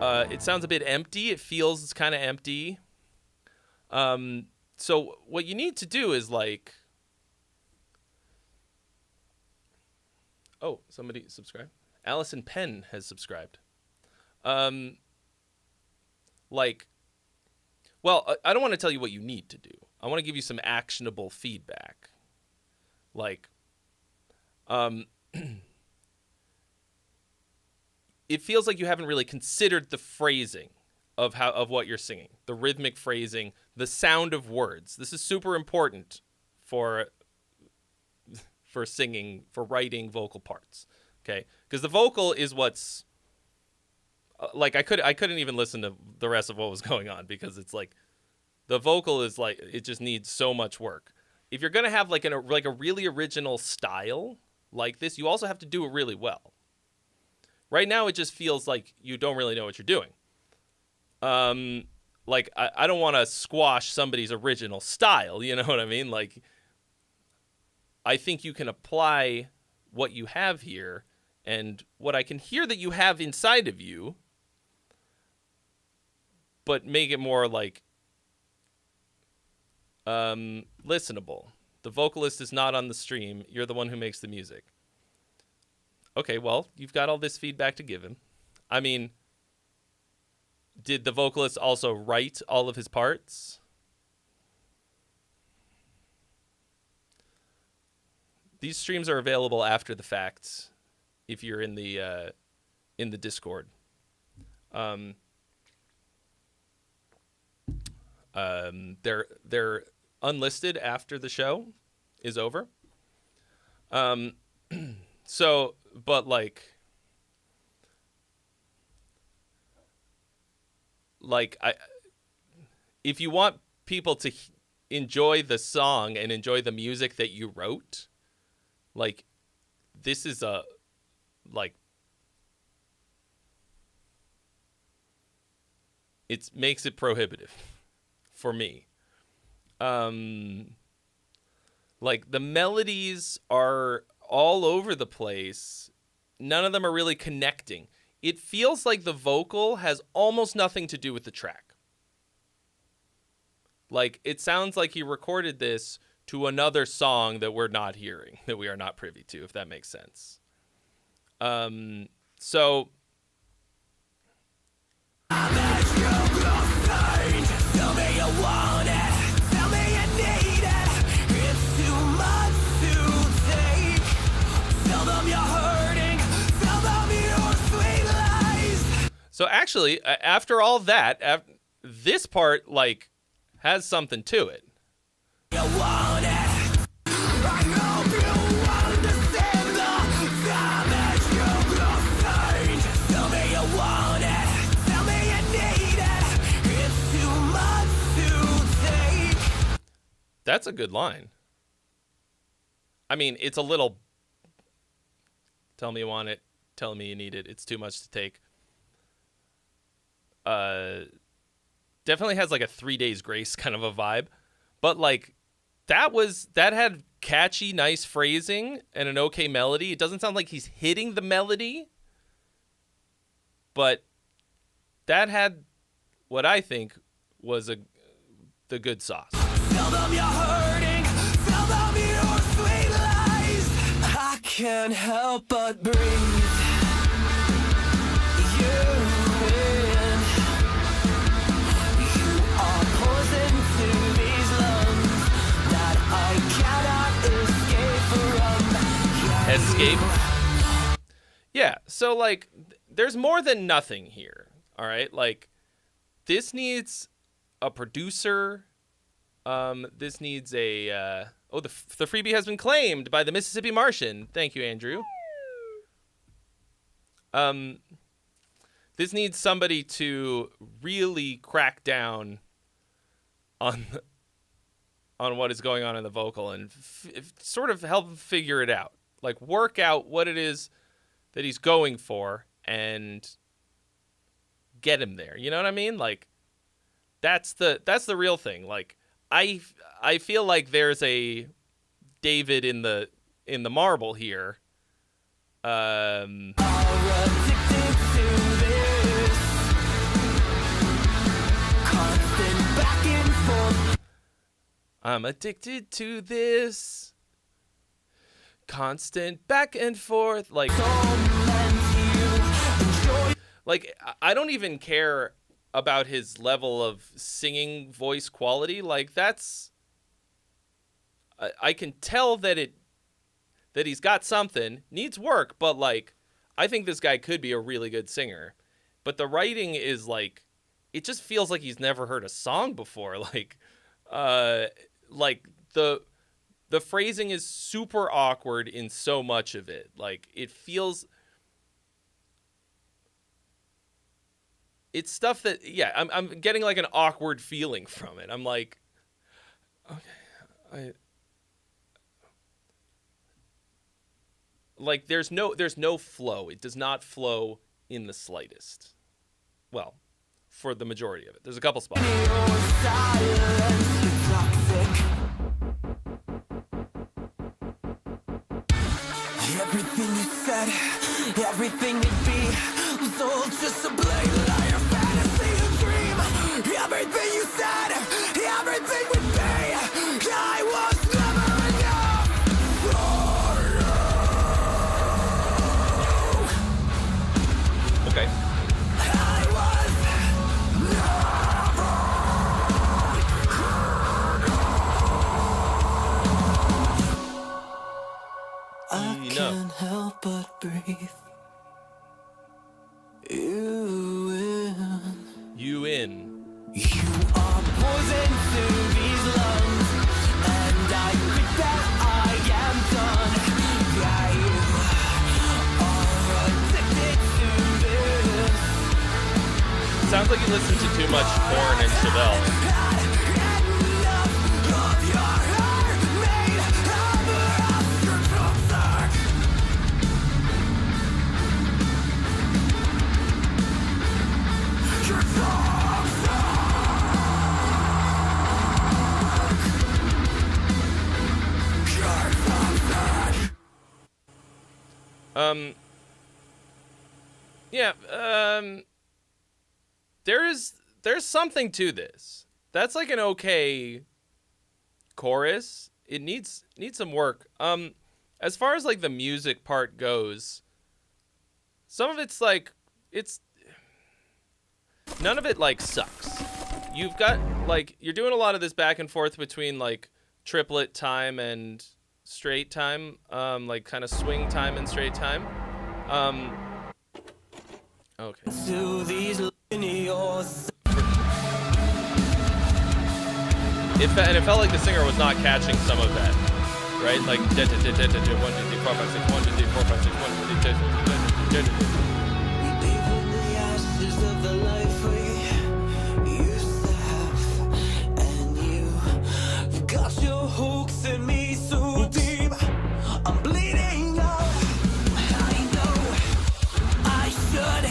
It sounds a bit empty. It feels kind of empty. So what you need to do is like, oh, somebody subscribed. Allison Penn has subscribed. Like, well, I don't want to tell you what you need to do. I want to give you some actionable feedback. Like, it feels like you haven't really considered the phrasing of what you're singing, the rhythmic phrasing, the sound of words. This is super important for singing, for writing vocal parts. Okay, because the vocal is what's like I couldn't even listen to the rest of what was going on because it's like the vocal is like it just needs so much work. If you're gonna have like a really original style like this, you also have to do it really well. Right now, it just feels like you don't really know what you're doing. Like I don't want to squash somebody's original style. You know what I mean? Like, I think you can apply what you have here and what I can hear that you have inside of you, but make it more like listenable. The vocalist is not on the stream. You're the one who makes the music. Okay, well, you've got all this feedback to give him. I mean, did the vocalist also write all of his parts? These streams are available after the fact if you're in the Discord. They're unlisted after the show is over. So, but like if you want people to enjoy the song and enjoy the music that you wrote, like this is it makes it prohibitive for me. Like the melodies are all over the place. None of them are really connecting. It feels like the vocal has almost nothing to do with the track. Like it sounds like he recorded this to another song that we're not hearing, that we are not privy to, if that makes sense. So So actually, after all that, this part like has something to it. You want it. I hope you understand the damage you've sustained. Tell me you want it. Tell me you need it. It's too much to take. That's a good line. I mean, it's a little. Tell me you want it. Tell me you need it. It's too much to take. Definitely has like a 3 Days Grace kind of a vibe, but like that had catchy, nice phrasing and an okay melody. It doesn't sound like he's hitting the melody, but that had what I think was the good sauce. Tell them you're hurting. Tell them your sweet lies. I can't help but breathe. You win. You are poison to these lungs that I cannot escape from. Escape. Yeah, so like there's more than nothing here. All right, like this needs a producer. This needs a the freebie has been claimed by the Mississippi Martian. Thank you, Andrew. This needs somebody to really crack down on what is going on in the vocal and sort of help figure it out. Like work out what it is that he's going for and get him there. You know what I mean? Like that's the real thing. Like I feel like there's a David in the marble here. I'm addicted to this constant back and forth. Like I don't even care about his level of singing voice quality. Like that's, I can tell that he's got something, needs work, but like, I think this guy could be a really good singer. But the writing is like, it just feels like he's never heard a song before. Like the phrasing is super awkward in so much of it. Like it feels, it's stuff that, yeah, I'm getting like an awkward feeling from it. I'm like, okay, like there's no flow. It does not flow in the slightest. Well, for the majority of it. There's a couple spots. Everything you said, everything you'd be, was all just a plain liar, fantasy, a dream. Everything you said, everything would be, I was never enough for you. Okay. I can't help but breathe. You in. You are poison to these lungs, and I think that I am done. Yeah, you are addicted to this. Sounds like you listen to too much Korn and Chevelle. There's something to this. That's like an okay chorus. It needs some work. As far as like the music part goes, some of it's like none of it like sucks. You've got like you're doing a lot of this back and forth between like triplet time and straight time, like kind of swing time and straight time. Okay. To these linear And it felt like the singer was not catching some of that, right? Like 1, 2, 3, 4, 5, 6, 1, 2, 3, 4, 5, 6, 1, 2, 3, 4, 5, 6. We bathe in the ashes of the life we used to have, and you've got your hooks in me so deep. I'm bleeding out. I know I should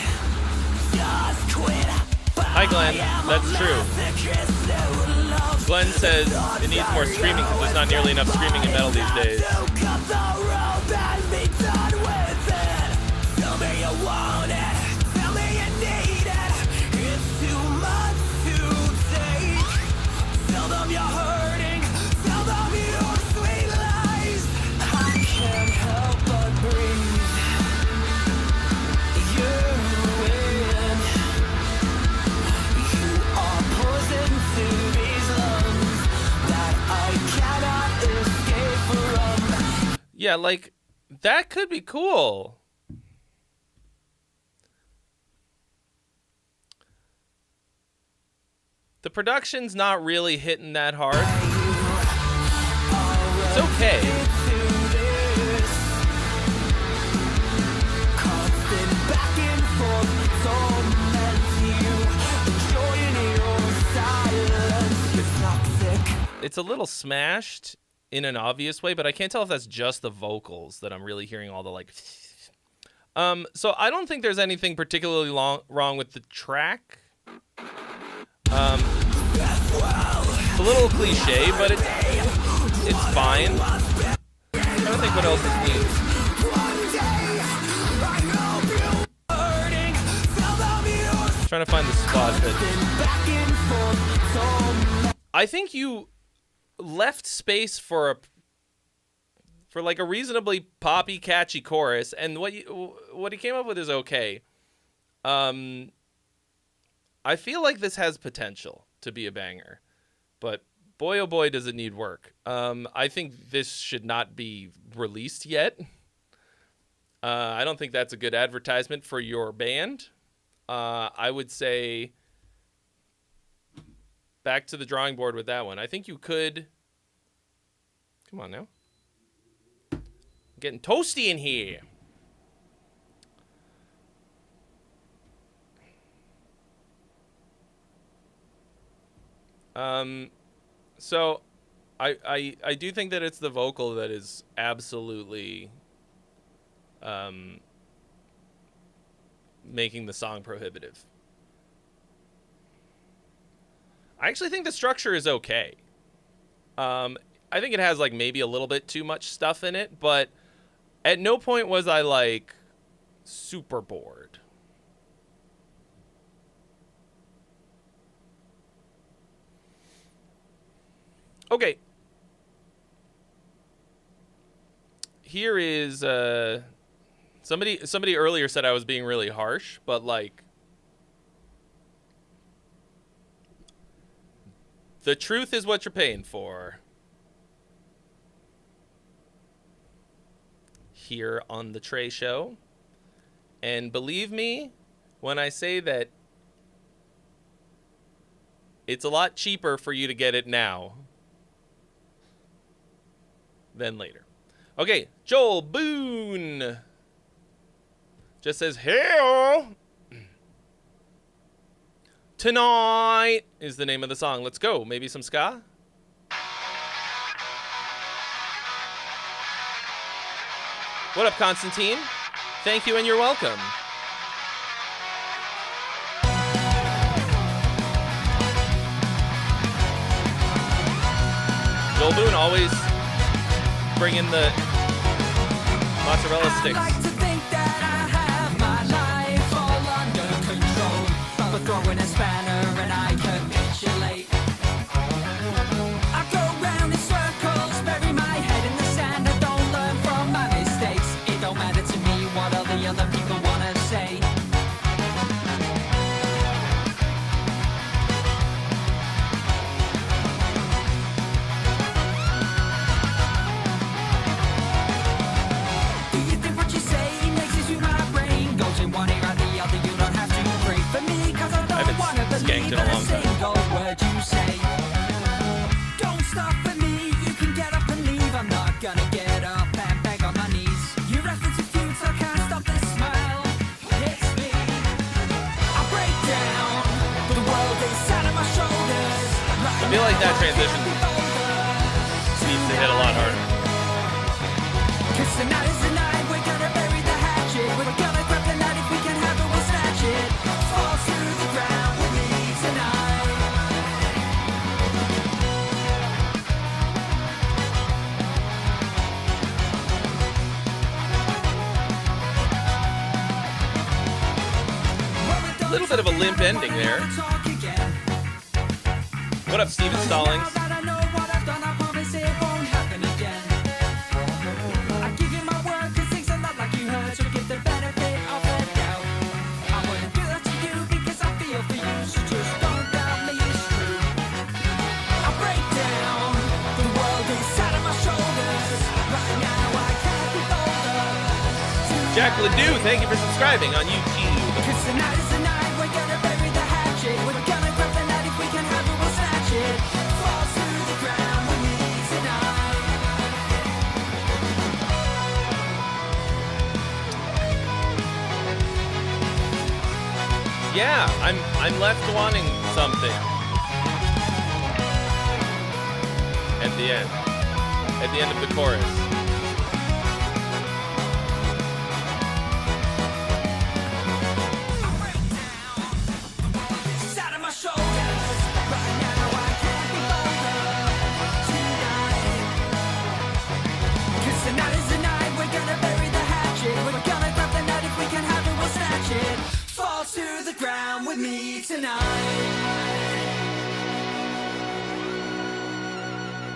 just quit. Hi, Glenn. That's true. Glenn says it needs more screaming because there's not nearly enough screaming in metal these days. Tell me you want it, tell me you need it. It's too much to take. Tell them you're hurting, tell them your sweet lies. I can't help but breathe. You're in. You are poison to these lungs that I cannot escape from. Yeah, like, that could be cool. The production's not really hitting that hard. It's okay. It's a little smashed in an obvious way, but I can't tell if that's just the vocals that I'm really hearing all the like. So I don't think there's anything particularly wrong with the track. It's a little cliche, but it's fine. I don't think what else is needed. Trying to find the spot that I think you left space for like a reasonably poppy, catchy chorus, and what he came up with is okay. I feel like this has potential to be a banger, but boy oh boy does it need work. I think this should not be released yet. I don't think that's a good advertisement for your band. I would say back to the drawing board with that one. I think you could. Come on now. I'm getting toasty in here. So I do think that it's the vocal that is absolutely making the song prohibitive. I actually think the structure is okay. I think it has like maybe a little bit too much stuff in it, but at no point was I like super bored. Okay. Here is somebody earlier said I was being really harsh, but like the truth is what you're paying for. Here on the Trey Show. And believe me when I say that it's a lot cheaper for you to get it now than later. Okay, Joel Boone just says, "Hey, Tonight" is the name of the song. Let's go. Maybe some ska? What up, Constantine? Thank you and you're welcome. Joel Boone always bringing the mozzarella sticks. I like to think that I have my life all under control, but throwing a spanner and I capitulate. I go round in circles, bury my head in the sand. I don't learn from my mistakes. It don't matter to me what all the other people wanna say. Do you think what you say mixes you my brain? Goes in one ear out the other, you don't have skanked in a long time. Don't stop for me, you can get up and leave. I'm not gonna get up and beg on my knees. Your efforts are futile, can't stop this smile. It's me. I break down, the world is sat on my shoulders. I feel like that transition needs to hit a lot harder. 'Cause tonight is the night, we're gonna bury the hatchet. We're gonna grab the night, if we can have it, we'll snatch it. Fall to the ground with me tonight. A little bit of a limp ending there. What up, Steven Stallings? Jack Ledoux, thank you for subscribing on YouTube. Tonight is the night, we're gonna bury the hatchet. We're gonna grab the night, if we can have it, we'll snatch it. Fall to the ground with me tonight. Yeah, I'm left wanting something. At the end of the chorus.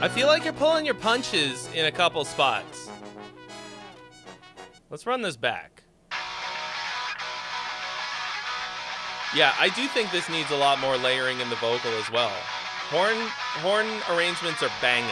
I feel like you're pulling your punches in a couple spots. Let's run this back. Yeah, I do think this needs a lot more layering in the vocal as well. Horn arrangements are banging.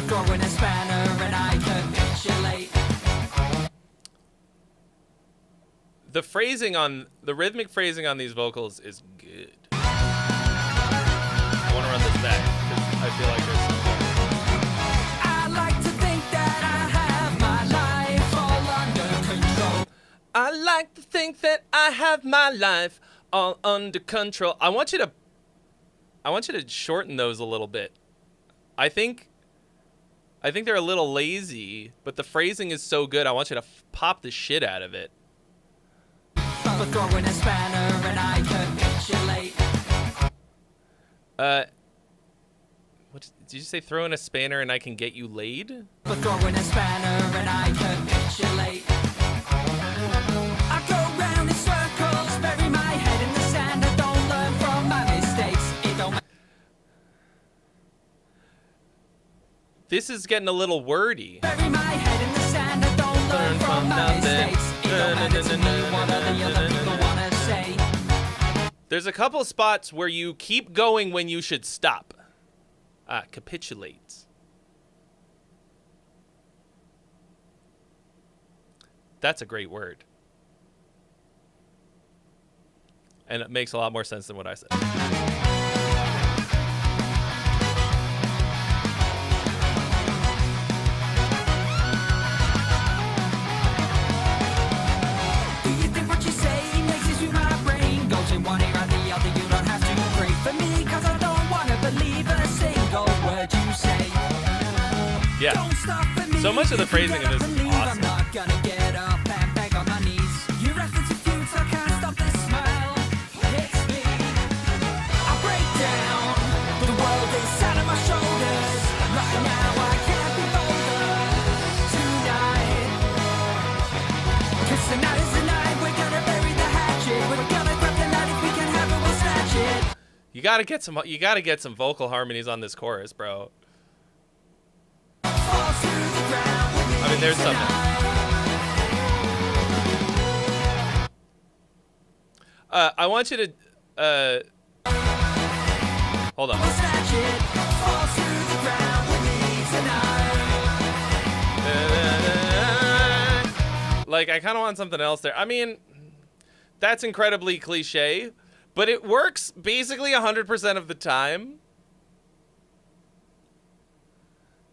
Throwing a spanner and I capitulate. The rhythmic phrasing on these vocals is good. I want to run this back because I feel like there's something. I like to think that I have my life all under control. I like to think that I have my life all under control. I want you to shorten those a little bit. I think they're a little lazy, but the phrasing is so good. I want you to pop the shit out of it. But throwing a spanner and I capitulate. What did you say? Throw in a spanner and I can get you laid? But throwing a spanner and I capitulate. I go round in circles, bury my head in the sand. I don't learn from my mistakes. It don't. This is getting a little wordy. Bury my head in the sand. I don't learn from my mistakes. It don't matter to me what the other people wanna say. There's a couple spots where you keep going when you should stop. Capitulates. That's a great word. And it makes a lot more sense than what I said. Yeah. So much of the phrasing of this is awesome. I'm not gonna get up and beg on my knees. Your efforts are futile, can't stop this smile. It's me. I break down. The world is sat on my shoulders. Right now I can't be bolder. Tonight. 'Cause tonight is the night. We're gonna bury the hatchet. We're gonna grab the night, if we can have it, we'll snatch it. You gotta get some vocal harmonies on this chorus, bro. I mean, there's something. I want you to hold on. Like, I kind of want something else there. I mean, that's incredibly cliche, but it works basically 100% of the time.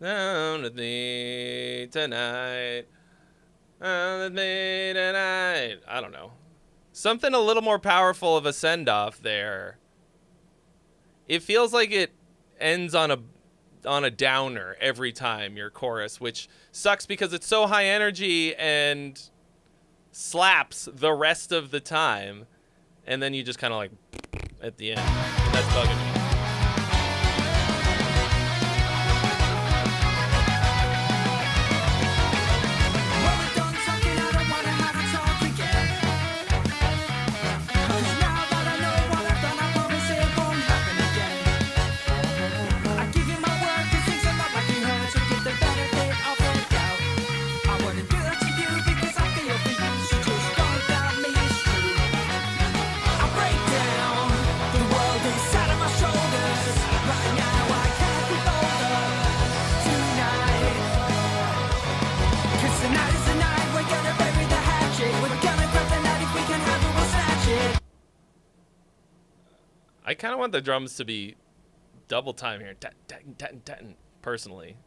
Down with me tonight. Down with me tonight. I don't know. Something a little more powerful of a send-off there. It feels like it ends on a downer every time, your chorus, which sucks because it's so high energy and slaps the rest of the time, and then you just kind of like at the end. And that's bugging me. I kind of want the drums to be double time here, personally.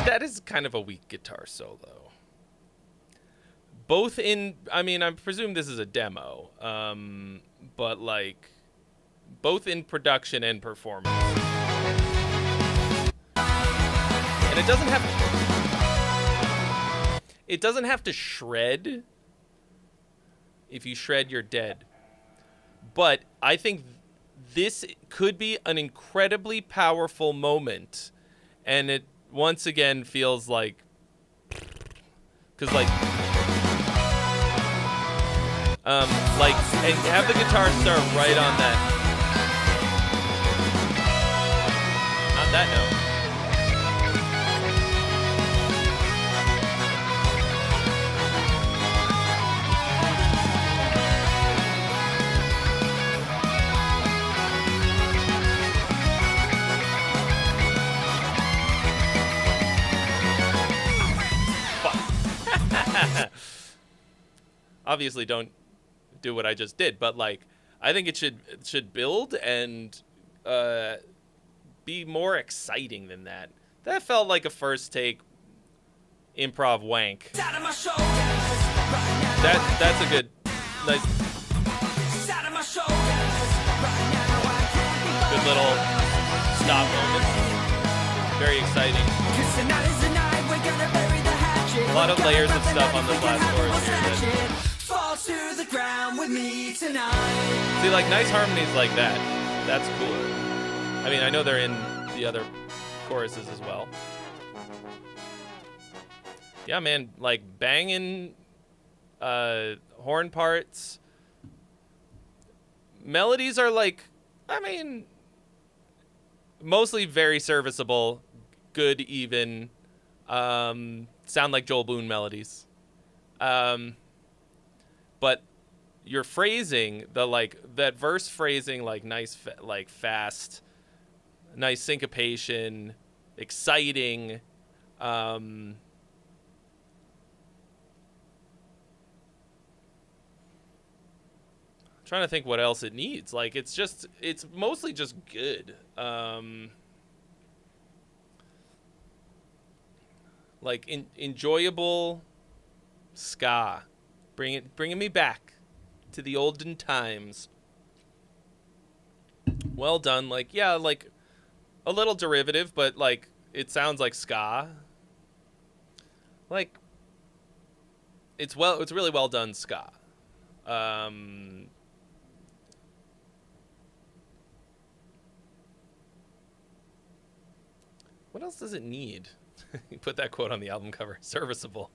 That is kind of a weak guitar solo. Both in, I mean, I presume this is a demo, but like, both in production and performance. And it doesn't have to shred. If you shred, you're dead. But I think this could be an incredibly powerful moment, and it once again feels like, because like and have the guitar start right on that, not that note. Obviously don't do what I just did, but like I think it should build and be more exciting than that. That felt like a first take improv wank. That's a good nice good little stop moment. Very exciting. A lot of layers of stuff on this last chorus here. Fall to the ground with me tonight. See, like nice harmonies like that. That's cool. I mean, I know they're in the other choruses as well. Yeah, man, like banging horn parts. Melodies are like, I mean, mostly very serviceable, good even. Sound like Joel Boone melodies. But your phrasing, the like that verse phrasing, like nice, like fast, nice syncopation, exciting. Trying to think what else it needs. Like it's mostly just good. Like enjoyable ska, bringing me back to the olden times. Well done. Like yeah, like a little derivative, but like it sounds like ska. Like it's really well done ska. What else does it need? You put that quote on the album cover. Serviceable.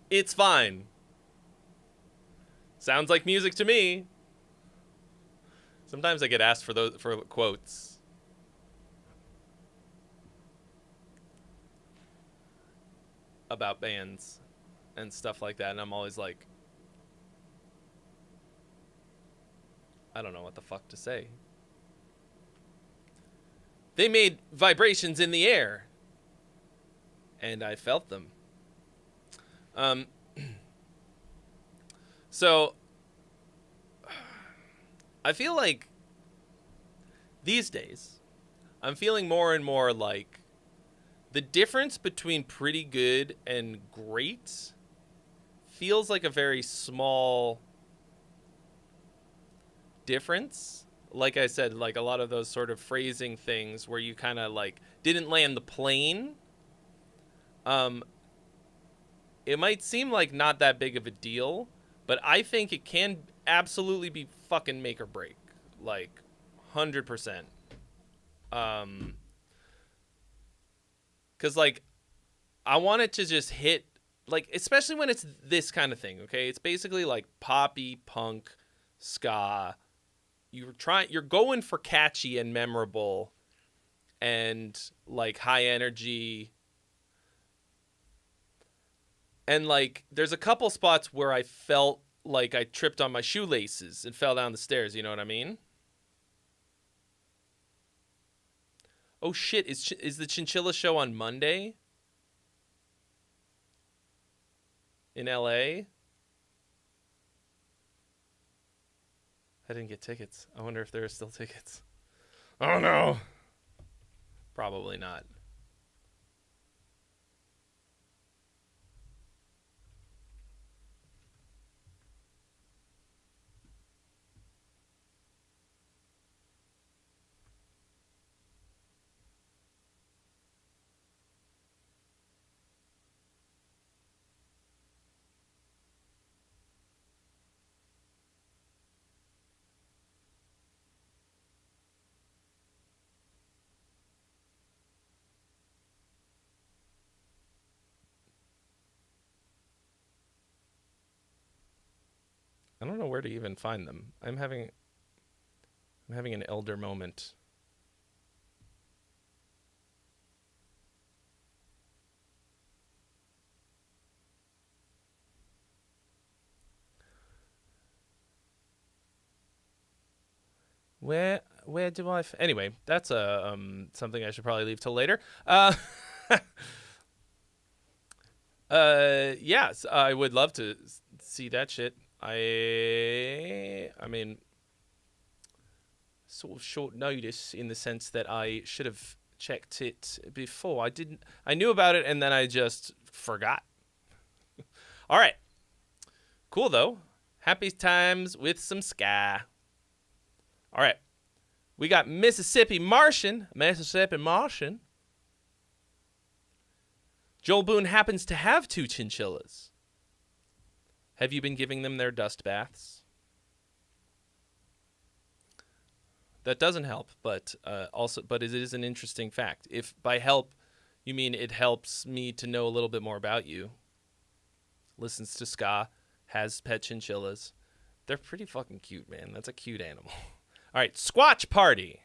It's fine. Sounds like music to me. Sometimes I get asked for quotes. About bands and stuff like that, and I'm always like, I don't know what the fuck to say. They made vibrations in the air, and I felt them. So I feel like these days I'm feeling more and more like the difference between pretty good and great feels like a very small difference. Like I said, like a lot of those sort of phrasing things where you kind of like didn't land the plane. It might seem like not that big of a deal, but I think it can absolutely be fucking make or break. Like 100%. Cause like I want it to just hit, like, especially when it's this kind of thing. Okay. It's basically like poppy, punk, ska. You're going for catchy and memorable and like high energy. And like there's a couple spots where I felt like I tripped on my shoelaces and fell down the stairs, you know what I mean? Oh shit, is the Chinchilla show on Monday in LA? I didn't get tickets. I wonder if there are still tickets. Oh no. Probably not. I don't know where to even find them. I'm having an elder moment. Where do I anyway, that's something I should probably leave till later. Yes, I would love to see that shit. I mean, sort of short notice in the sense that I should have checked it before. I knew about it and then I just forgot. All right. Cool though. Happy times with some ska. All right. We got Mississippi Martian. Joel Boone happens to have 2 chinchillas. Have you been giving them their dust baths? That doesn't help, but it is an interesting fact. If by help you mean it helps me to know a little bit more about you. Listens to ska, has pet chinchillas. They're pretty fucking cute, man. That's a cute animal. All right, Squatch Party.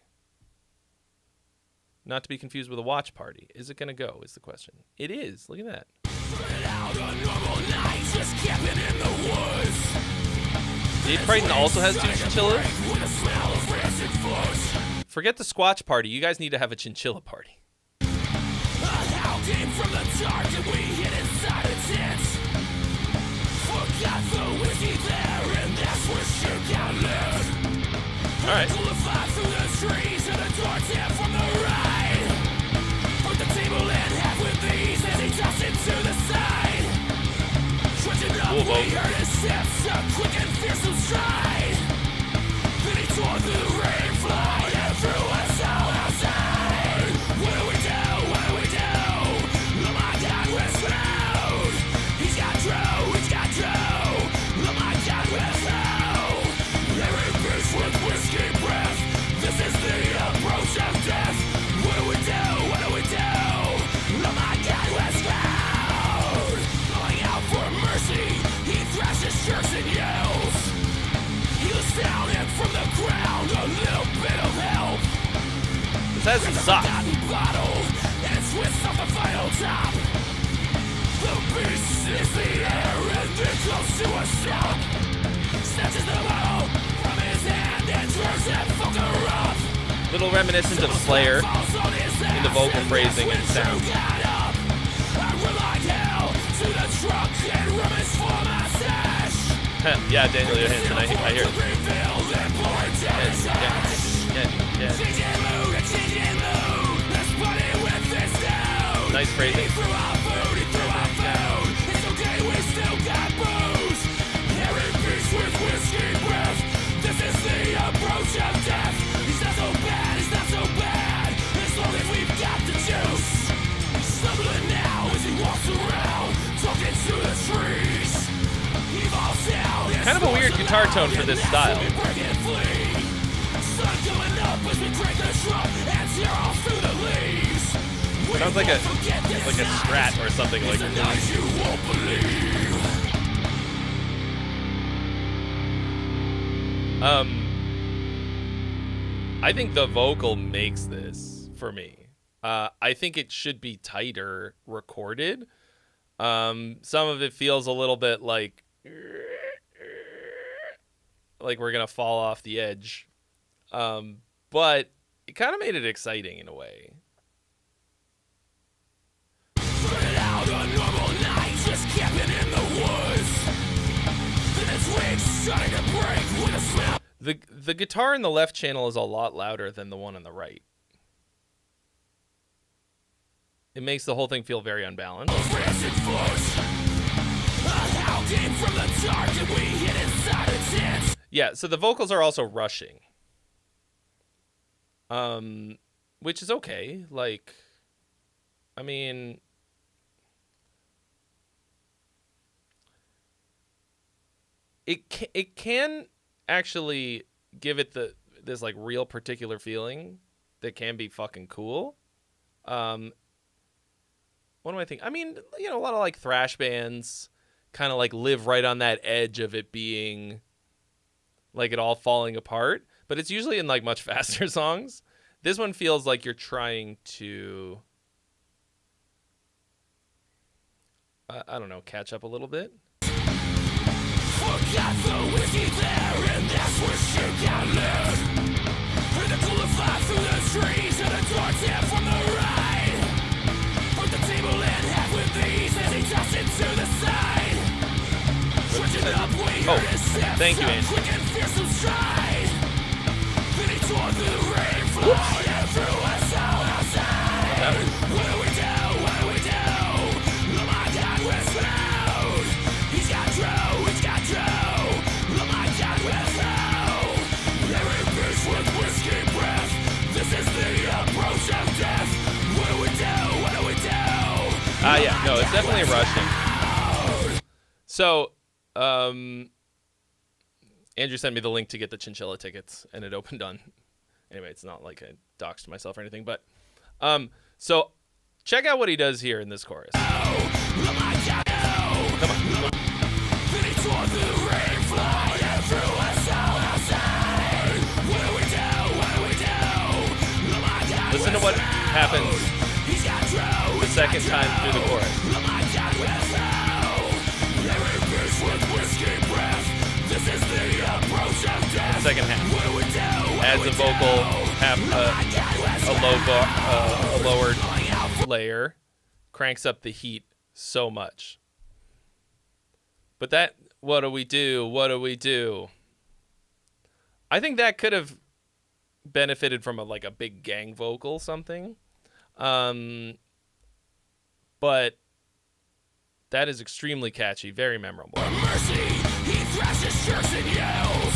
Not to be confused with a watch party. Is it going to go, is the question. It is. Look at that. Dave Crichton also has 2 chinchillas? Forget the Squatch Party. You guys need to have a chinchilla party. All right. Cool vote. This says suck. Little reminiscent of Slayer in the vocal phrasing and sound. Yeah, Daniel Johansson, I hear it. Nice phrasing. Kind of a weird guitar tone for this style. Sounds like a Strat or something like that. I think the vocal makes this for me. I think it should be tighter recorded. Some of it feels a little bit like we're gonna fall off the edge, but it kind of made it exciting in a way. The guitar in the left channel is a lot louder than the one on the right. It makes the whole thing feel very unbalanced. Yeah, so the vocals are also rushing. Which is okay. Like, I mean, it can actually give it this like real particular feeling that can be fucking cool. What do I think? I mean, you know, a lot of like thrash bands kind of like live right on that edge of it being like it all falling apart, but it's usually in like much faster songs. This one feels like you're trying to, I don't know, catch up a little bit. Forgot the whiskey there, and that's where shit got loose. Heard the cooler fly through the trees, and the door tap from the right. Put the table in half with these as he tossed it to the side. Switching up, we heard his steps. Thank you, Andy. Quick and fearsome stride. Then he tore through the rain, flying and threw us all outside. What do we do? What do we do? Oh my God, we're screwed. He's got Drew. He's got Drew. Oh my God, we're through. Every bitch with whiskey breath. This is the approach of death. What do we do? What do we do? Yeah, no, it's definitely rushing. So, Andrew sent me the link to get the Chinchilla tickets, and it opened on. Anyway, it's not like I doxed myself or anything, but so check out what he does here in this chorus. Come on. Listen to what happens the second time through the chorus. The second half adds a vocal, a lowered layer, cranks up the heat so much. But that, what do we do? What do we do? I think that could have benefited from a big gang vocal something. But that is extremely catchy, very memorable. Mercy, he thrashes shirts and yells.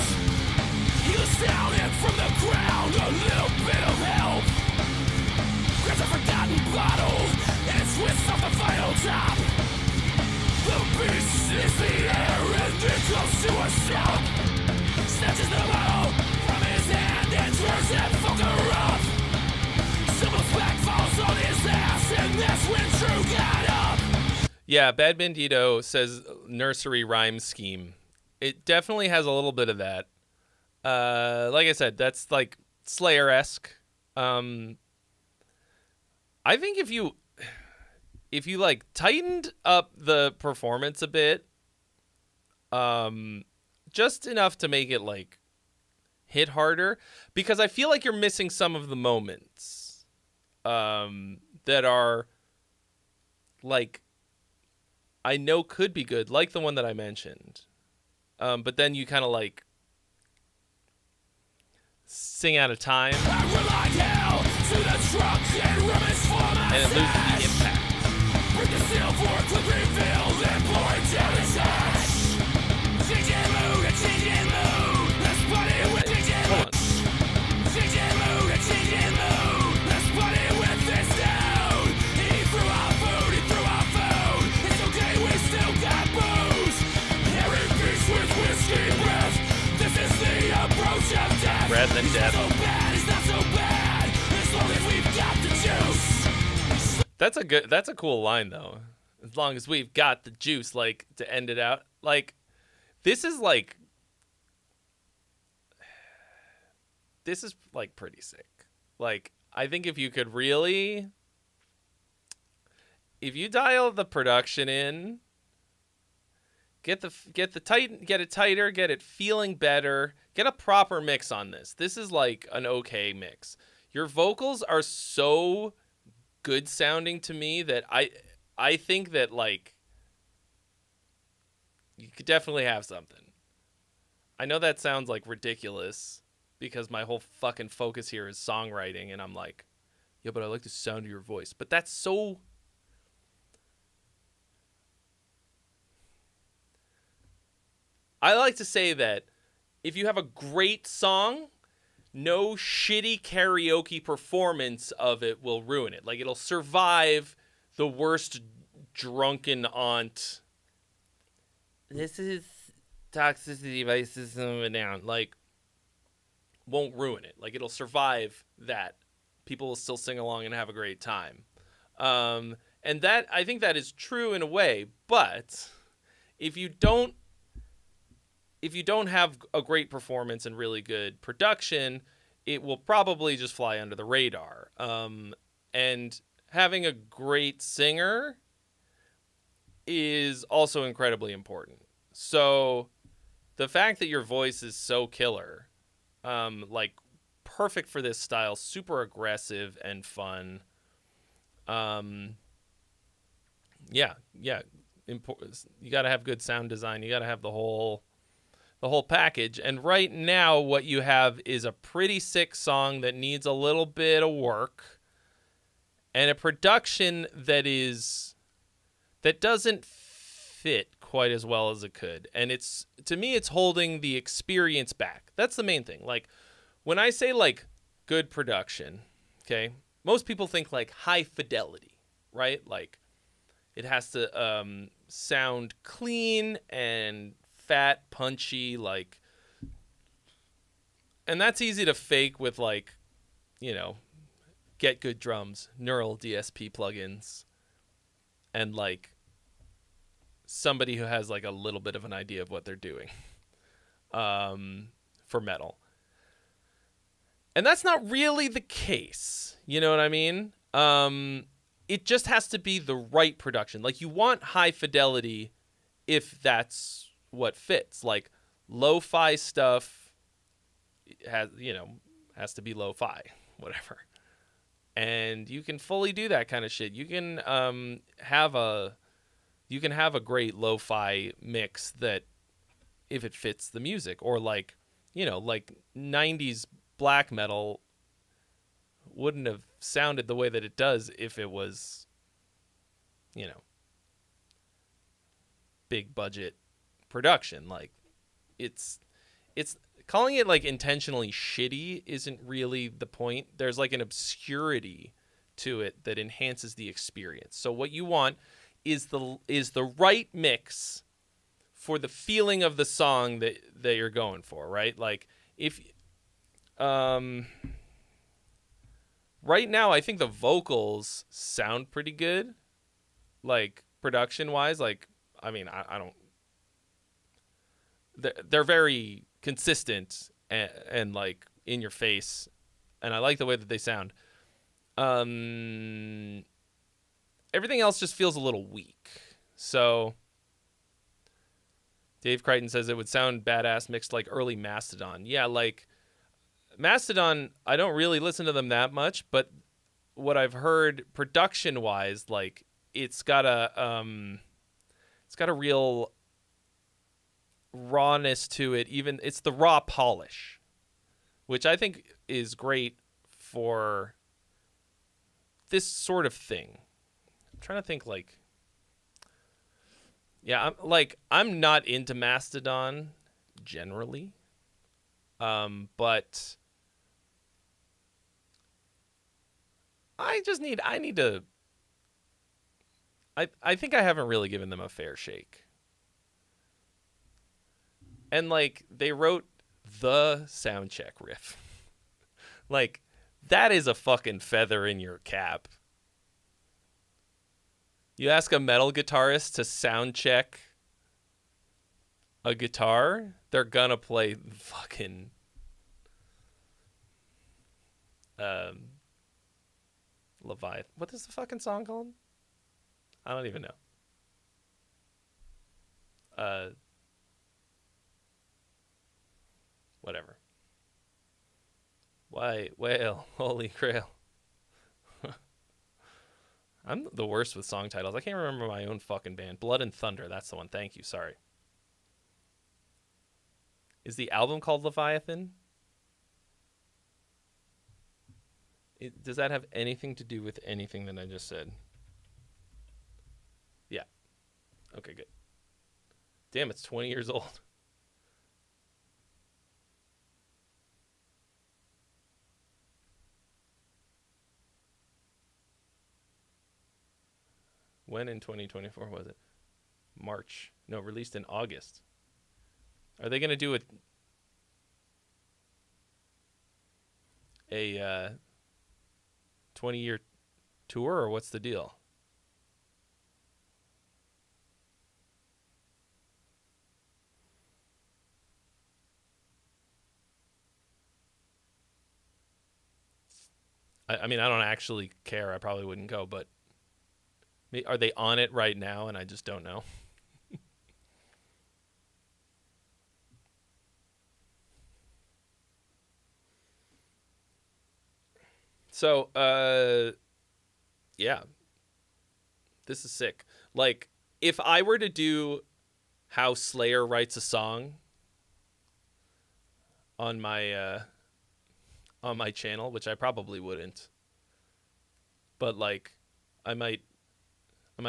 He looks down and from the ground a little bit of help. Grabs a forgotten bottle and twists off the final top. The beast is the air and it comes to a stop. Snatches the bottle from his hand and turns that fucker off. Someone's back falls on his ass and that's when Drew got up. Yeah, Bad Bandito says nursery rhyme scheme. It definitely has a little bit of that. Like I said, that's like Slayer-esque. I think if you like tightened up the performance a bit, just enough to make it like hit harder, because I feel like you're missing some of the moments that are like I know could be good, like the one that I mentioned. But then you kind of like sing out of time, and it loses the impact. Hold on. Breath and death. That's a cool line though. As long as we've got the juice, like, to end it out. Like, this is like pretty sick. Like, I think if you dial the production in, get it tighter, get it feeling better, get a proper mix on this. This is like an okay mix. Your vocals are so good sounding to me that I think that, like, you could definitely have something. I know that sounds like ridiculous because my whole fucking focus here is songwriting, and I'm like, yeah, but I like the sound of your voice. But that's so... I like to say that if you have a great song, no shitty karaoke performance of it will ruin it. Like, it'll survive the worst drunken aunt. This is toxicity by system down. Like, won't ruin it. Like, it'll survive that. People will still sing along and have a great time. And that, I think that is true in a way. But if you don't have a great performance and really good production, it will probably just fly under the radar. And having a great singer is also incredibly important. So the fact that your voice is so killer, like perfect for this style, super aggressive and fun. Yeah. You got to have good sound design. You got to have the whole package. And right now what you have is a pretty sick song that needs a little bit of work and a production that doesn't fit quite as well as it could. And to me, it's holding the experience back. That's the main thing. Like, when I say like good production, okay, most people think like high fidelity, right? Like, it has to sound clean and fat, punchy, like, and that's easy to fake with, like, you know, Get Good Drums, neural DSP plugins, and like somebody who has like a little bit of an idea of what they're doing for metal. And that's not really the case. You know what I mean? It just has to be the right production. Like, you want high fidelity if that's what fits. Like, lo-fi stuff has to be lo-fi, whatever. And you can fully do that kind of shit. You can have a great lo-fi mix that, if it fits the music, or like 90s black metal wouldn't have sounded the way that it does if it was, big budget production. Like, it's calling it like intentionally shitty isn't really the point. There's like an obscurity to it that enhances the experience. So what you want is the right mix for the feeling of the song that you're going for, right? Like, if right now I think the vocals sound pretty good, like, production wise. Like, I mean, I don't, they're very consistent and like in your face, and I like the way that they sound. Everything else just feels a little weak. So Dave Crichton says it would sound badass mixed like early Mastodon. Yeah, like Mastodon, I don't really listen to them that much, but what I've heard production-wise, like it's got a real rawness to it. Even it's the raw polish, which I think is great for this sort of thing. I'm trying to think like, yeah, I'm not into Mastodon generally, but I think I haven't really given them a fair shake. And like they wrote the soundcheck riff. Like that is a fucking feather in your cap. You ask a metal guitarist to sound check a guitar, they're gonna play fucking Leviathan. What is the fucking song called? I don't even know. Whatever. White whale, holy grail. I'm the worst with song titles. I can't remember my own fucking band. Blood and Thunder, that's the one. Thank you, sorry. Is the album called Leviathan? Does that have anything to do with anything that I just said? Yeah. Okay, good. Damn, it's 20 years old. When in 2024 was it? March. No, released in August. Are they going to do a 20-year tour, or what's the deal? I mean, I don't actually care. I probably wouldn't go, but are they on it right now and I just don't know? So, yeah. This is sick. Like, if I were to do how Slayer writes a song on my channel, which I probably wouldn't, but like, I might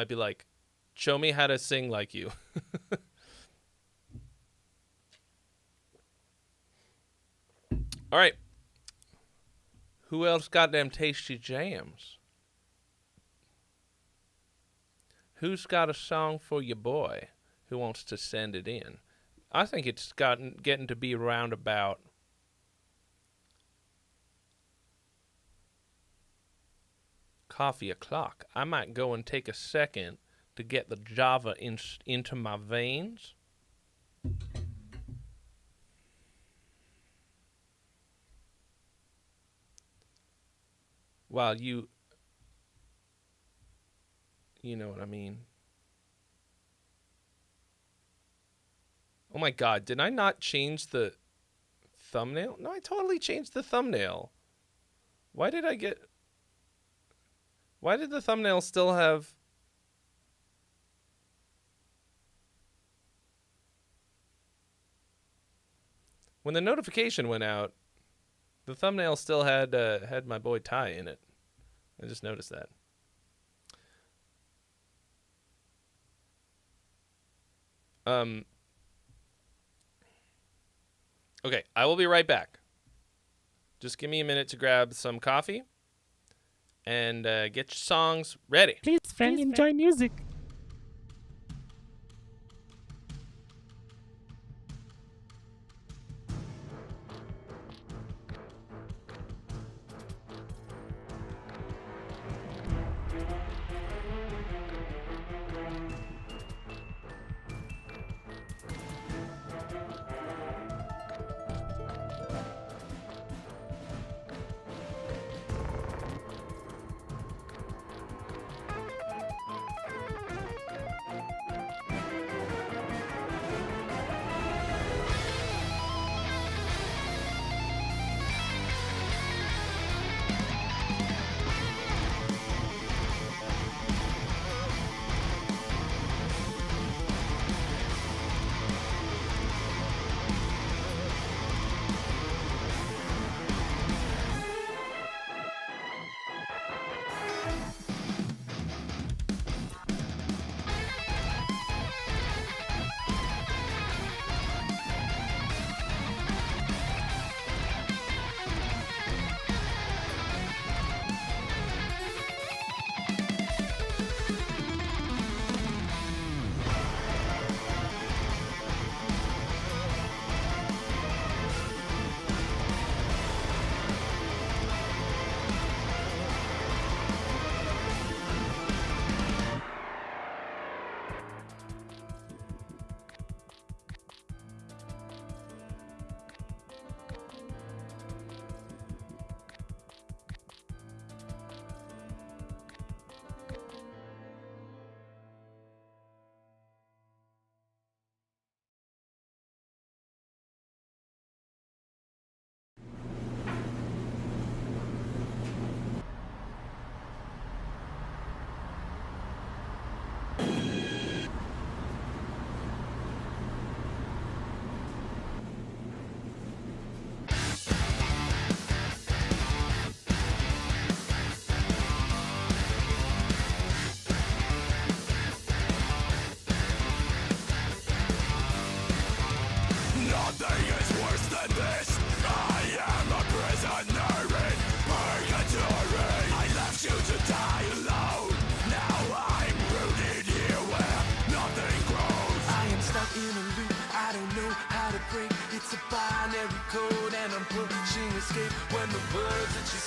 be like, show me how to sing like you. All right. Who else got them tasty jams? Who's got a song for your boy who wants to send it in? I think it's getting to be around about coffee o'clock. I might go and take a second to get the Java into my veins. While you know what I mean. Oh my God, did I not change the thumbnail? No, I totally changed the thumbnail. Why did the thumbnail still have... When the notification went out, the thumbnail still had my boy Ty in it. I just noticed that. Okay, I will be right back. Just give me a minute to grab some coffee and get your songs ready. Please, friend, enjoy music.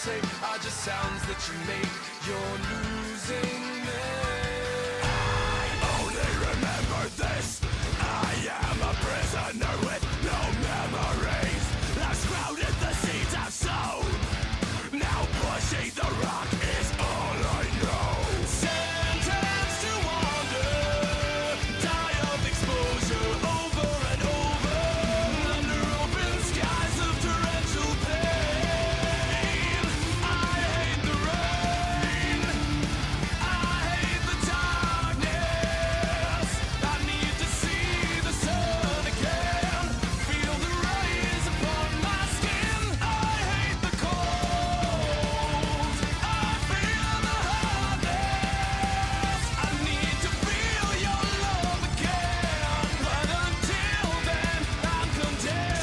say are just sounds that you make. You're losing me. I only remember this. I am a prisoner with no memories. I've sprouted the seeds I've sown. Now pushing the rock is all I know. Sentenced to wander, die of exposure over and over, under open skies of torrential pain. I hate the rain, I hate the darkness. I need to see the sun again, feel the rays upon my skin. I hate the cold, I feel the hardness. I need to feel your love again, but until then I'm condemned.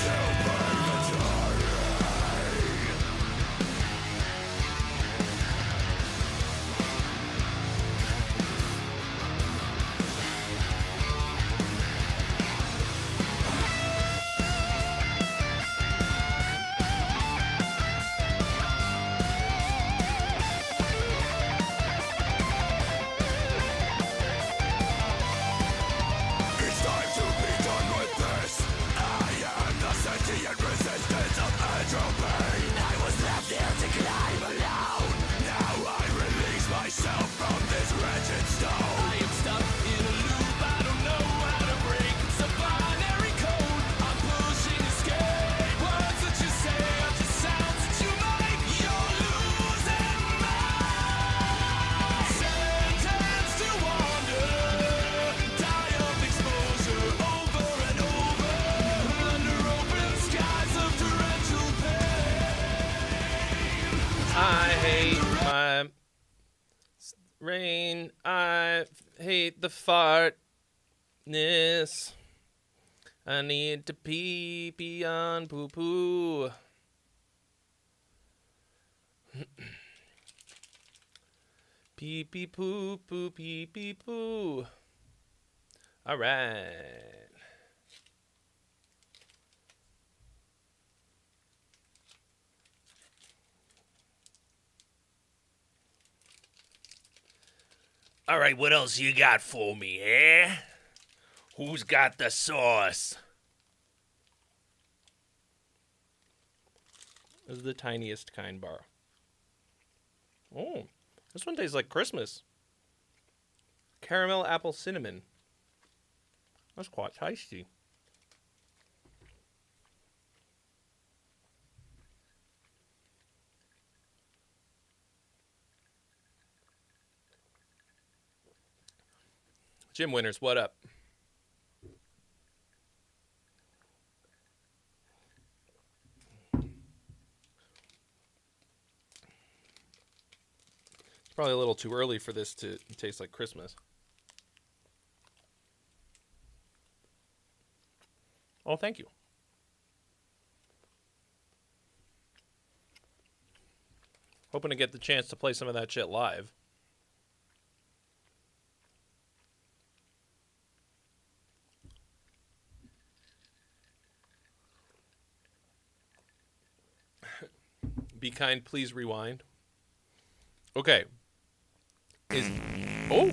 It's time to be done with this. I am the sentient resistance of entropy. I was left here to climb alone. Now I release myself from this wretched stone. I am stuck in a loop, I don't know how to break. It's a binary code, I'm pushing escape. Words that you say are just sounds that you make. You're losing me. Sentenced to wander, die of exposure over and over, under open skies of torrential pain. I hate my rain. I hate the fartness. I need to pee beyond poo poo. Pee pee poo poo pee pee poo. All right. All right, what else you got for me, eh? Who's got the sauce? This is the tiniest kind bar. Oh, this one tastes like Christmas. Caramel apple cinnamon. That's quite tasty. Jim Winters, what up? It's probably a little too early for this to taste like Christmas. Oh, thank you. Hoping to get the chance to play some of that shit live. Be kind, please rewind. Okay. Oh.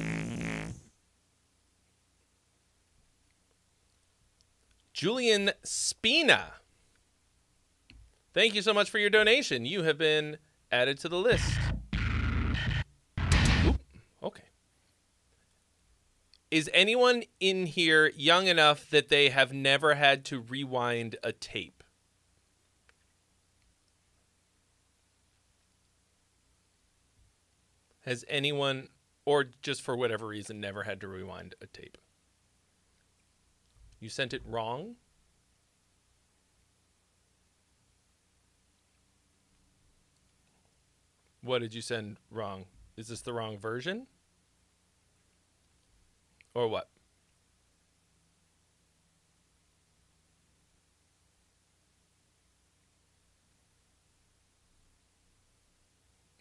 Julian Spina. Thank you so much for your donation. You have been added to the list. Oop. Okay. Is anyone in here young enough that they have never had to rewind a tape? Has anyone, or just for whatever reason, never had to rewind a tape? You sent it wrong? What did you send wrong? Is this the wrong version? Or what?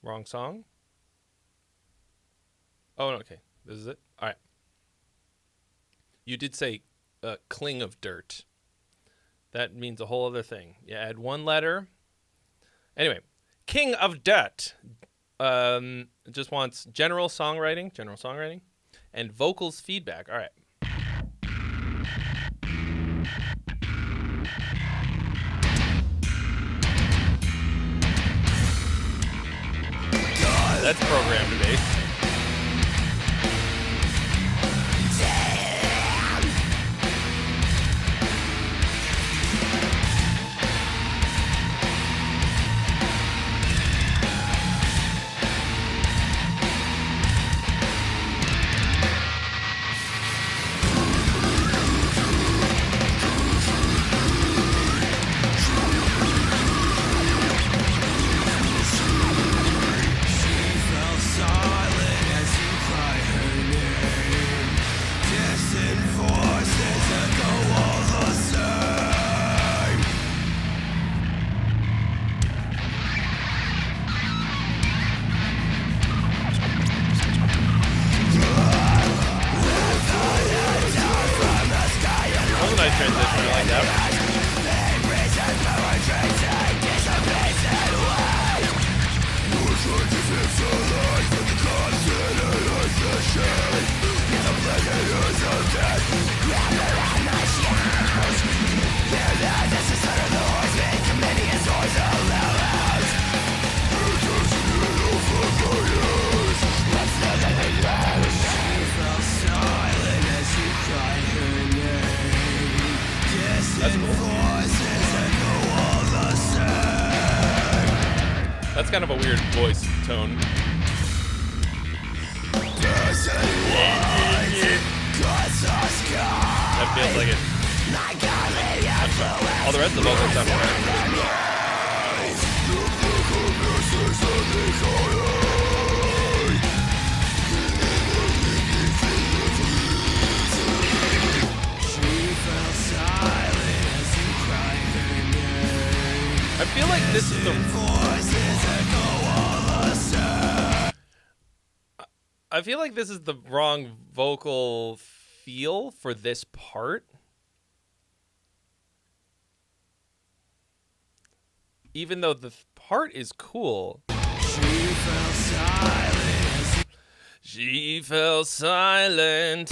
Wrong song? Oh, okay. This is it? All right. You did say cling of dirt. That means a whole other thing. You add one letter. Anyway, King of Dirt. Just wants general songwriting, and vocals feedback. All right. That's programmed bass. That's kind of a weird voice tone. That feels like it. All the rest of the vocals sound right. I feel like this is the. I feel like this is the wrong vocal feel for this part. Even though the part is cool. She fell silent.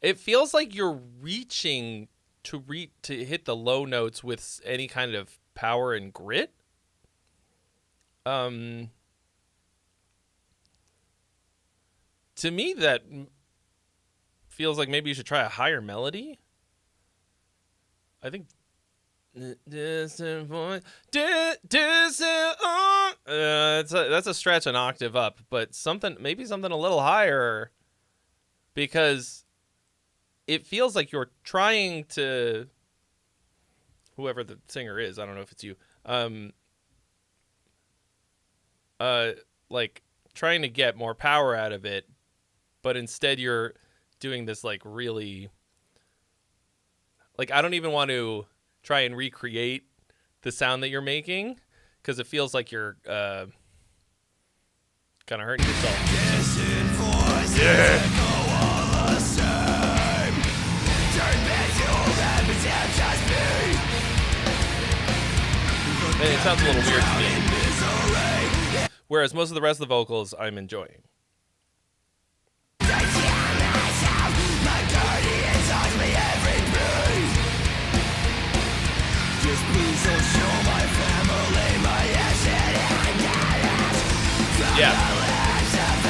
It feels like you're reaching to hit the low notes with any kind of power and grit. To me, that feels like maybe you should try a higher melody. I think. That's a stretch an octave up, but maybe something a little higher, because it feels like you're trying to. Whoever the singer is, I don't know if it's you. Like trying to get more power out of it, but instead you're doing this like really, like, I don't even want to try and recreate the sound that you're making, because it feels like you're kind of hurting yourself. Yeah. And it sounds a little weird to me. Whereas most of the rest of the vocals I'm enjoying. Yeah.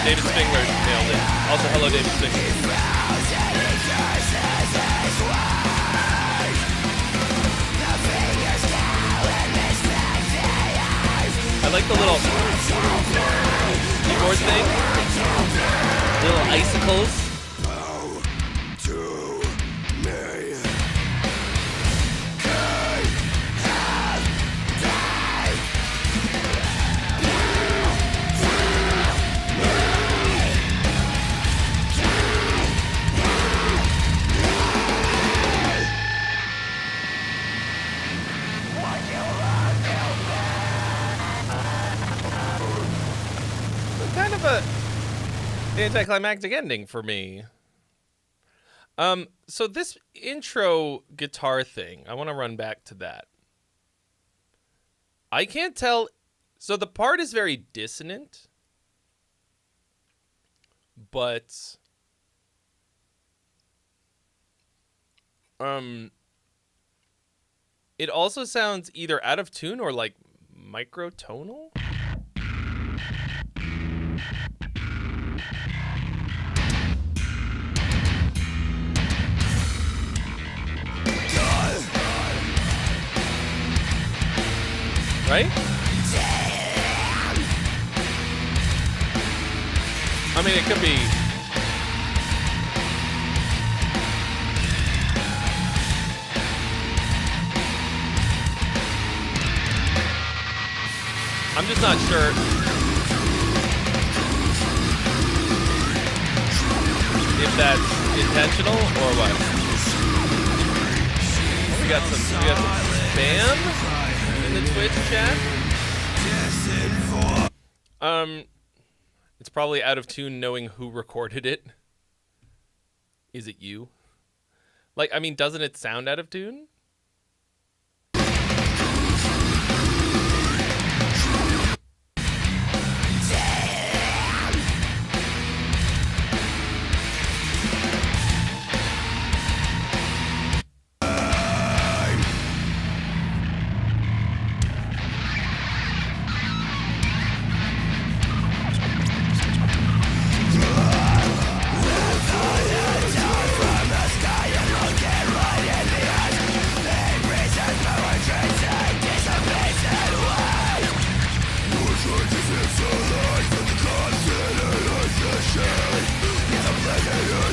David Spingler nailed it. Also, hello, David Spingler. I like the little keyboard thing. Little icicles. Kind of a anticlimactic ending for me. So this intro guitar thing, I want to run back to that. I can't tell. So the part is very dissonant, but it also sounds either out of tune or like microtonal. Right? I mean, it could be. I'm just not sure. If that's intentional or what. Oh, we got some spam in the Twitch chat. It's probably out of tune knowing who recorded it. Is it you? Like, I mean, doesn't it sound out of tune?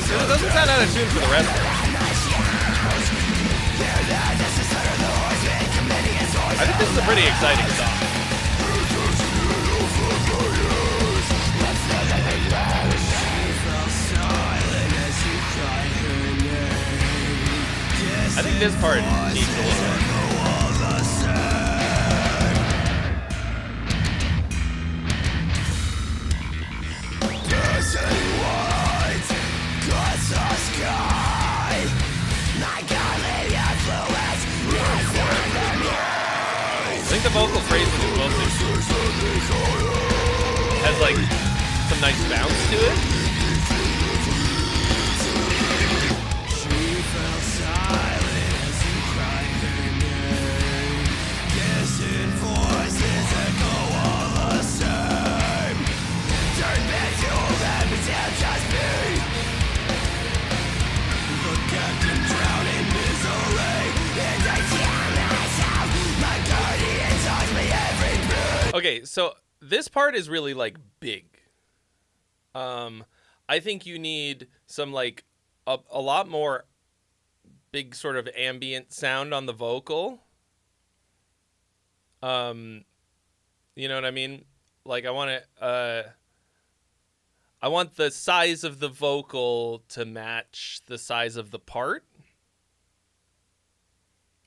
It doesn't sound out of tune for the rest of it. I think this is a pretty exciting song. I think this part needs a little bit. I think the vocal phrasing is mostly has like some nice bounce to it. She fell silent as you cried her name. Distant voices echo all the same. Turn back to that pretend just be. The captain drowned in misery, and I tell myself my guardian taught me every breath. Okay, so this part is really like big. I think you need some like a lot more big sort of ambient sound on the vocal. You know what I mean? Like I want the size of the vocal to match the size of the part.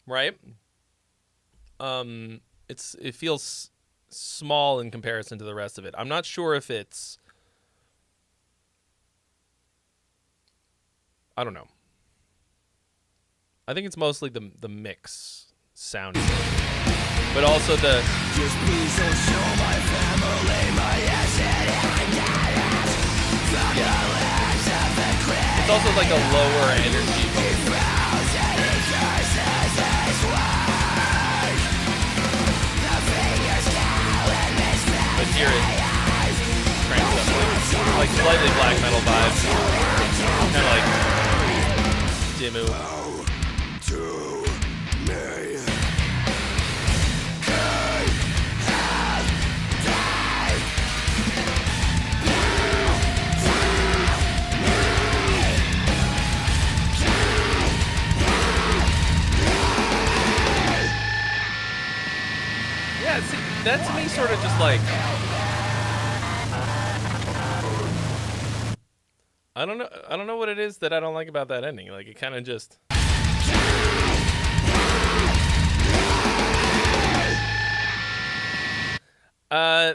Right? It feels small in comparison to the rest of it. I'm not sure if it's, I don't know. I think it's mostly the mix sound, but also the. Just please don't show my family my yeah. It's also like a lower energy vocal. But here it cranks up like slightly black metal vibes, kind of like Dimmu. Yeah, see, that to me sort of just like, I don't know what it is that I don't like about that ending. Like it kind of just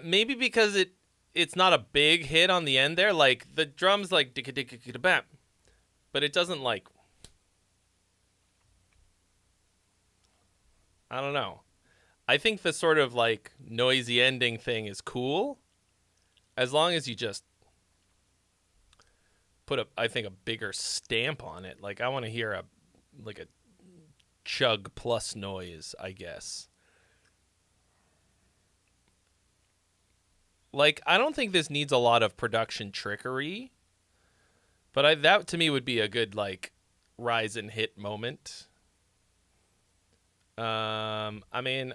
maybe because it's not a big hit on the end there. Like the drums like dicka dicka dicka bam, but it doesn't like, I don't know. I think the sort of like noisy ending thing is cool, as long as you just put I think a bigger stamp on it. Like I want to hear a chug plus noise, I guess. Like I don't think this needs a lot of production trickery, but that to me would be a good like rise and hit moment. I mean,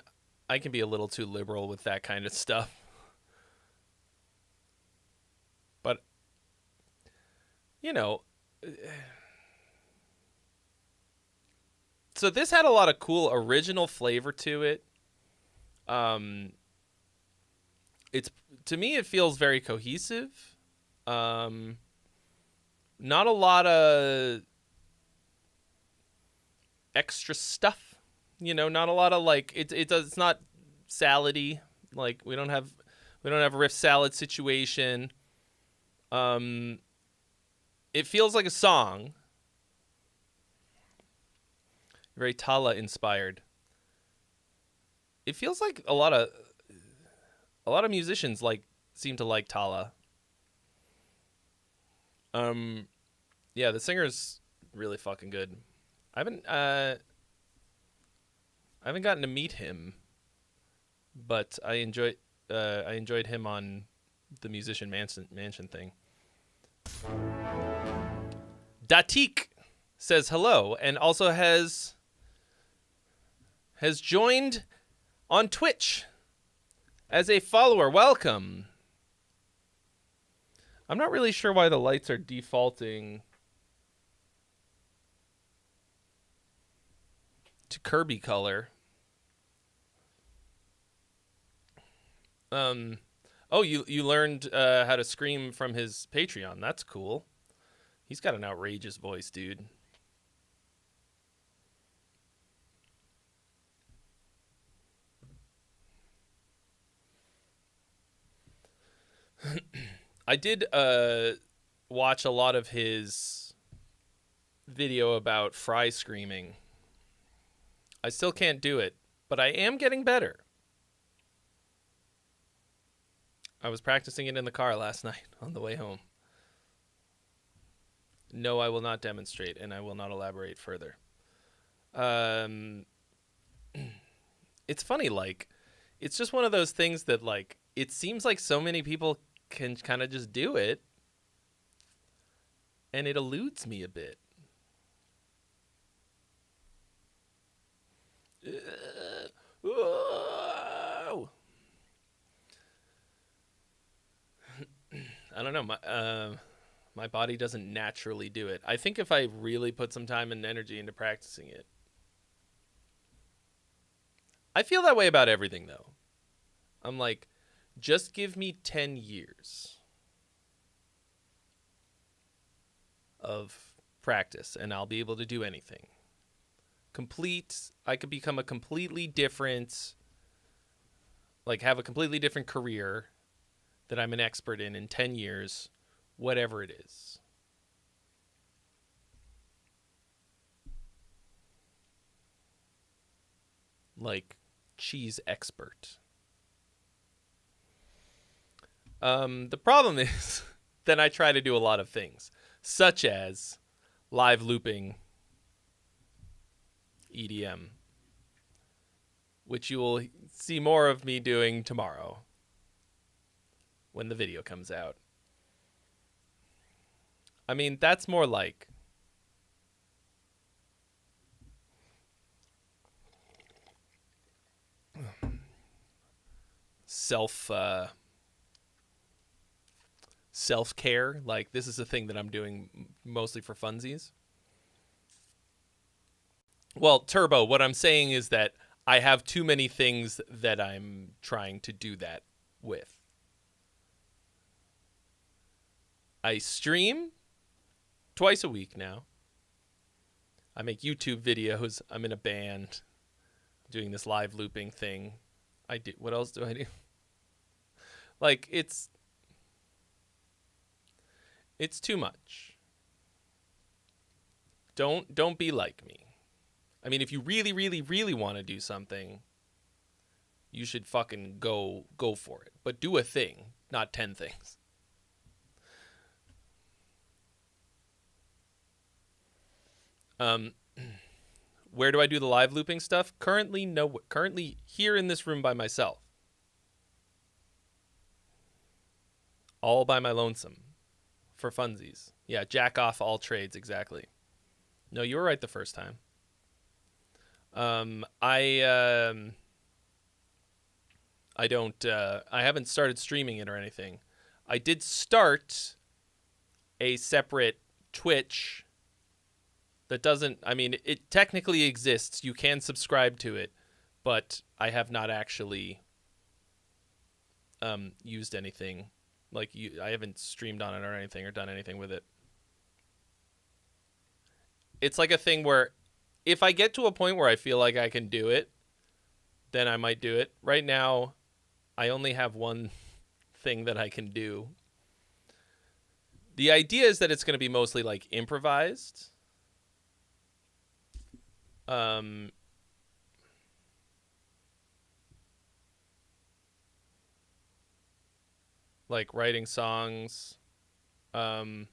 I can be a little too liberal with that kind of stuff. But, you know, so this had a lot of cool original flavor to it. It's, to me, it feels very cohesive. Not a lot of extra stuff. You know, not a lot of like it's not salady. Like we don't have a riff salad situation. It feels like a song. Very Tala inspired. It feels like a lot of musicians like seem to like Tala. Yeah, the singer's really fucking good. I haven't gotten to meet him, but I enjoyed him on the Musician Mansion thing. Datik says hello and also has joined on Twitch as a follower. Welcome. I'm not really sure why the lights are defaulting to Kirby color. Oh, you learned how to scream from his Patreon. That's cool. He's got an outrageous voice, dude. I did watch a lot of his video about fry screaming. I still can't do it, but I am getting better. I was practicing it in the car last night on the way home. No, I will not demonstrate, and I will not elaborate further. It's funny, like, it's just one of those things that, like, it seems like so many people can kind of just do it, and it eludes me a bit. Whoa. I don't know. My body doesn't naturally do it. I think if I really put some time and energy into practicing it. I feel that way about everything, though. I'm like, just give me 10 years of practice, and I'll be able to do anything. I could become a completely different, like have a completely different career that I'm an expert in 10 years, whatever it is. Like cheese expert. The problem is then I try to do a lot of things, such as live looping EDM, which you will see more of me doing tomorrow when the video comes out. I mean, that's more like self-care. Like, this is a thing that I'm doing mostly for funsies. Well, Turbo, what I'm saying is that I have too many things that I'm trying to do that with. I stream twice a week now. I make YouTube videos. I'm in a band. I'm doing this live looping thing. What else do I do? Like, it's too much. Don't be like me. I mean, if you really, really, really want to do something, you should fucking go for it. But do a thing, not 10 things. Where do I do the live looping stuff? Currently here in this room by myself. All by my lonesome. For funsies. Yeah, jack off all trades, exactly. No, you were right the first time. I haven't started streaming it or anything. I did start a separate Twitch that doesn't, I mean, it technically exists. You can subscribe to it, but I have not actually used anything. Like, I haven't streamed on it or anything or done anything with it. It's like a thing where if I get to a point where I feel like I can do it, then I might do it. Right now, I only have one thing that I can do. The idea is that it's going to be mostly like improvised. Like writing songs on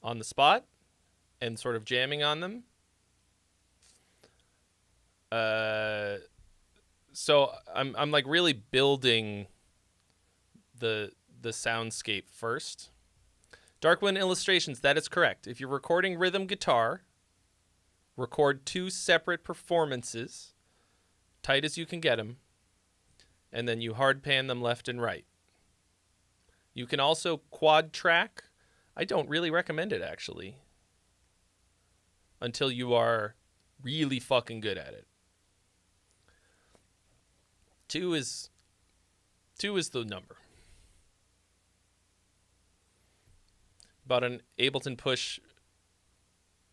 the spot and sort of jamming on them. So I'm like really building the soundscape first. Darkwind Illustrations, that is correct. If you're recording rhythm guitar, record 2 separate performances, tight as you can get them, and then you hard pan them left and right. You can also quad track. I don't really recommend it, actually, until you are really fucking good at it. 2 is the number. About an Ableton Push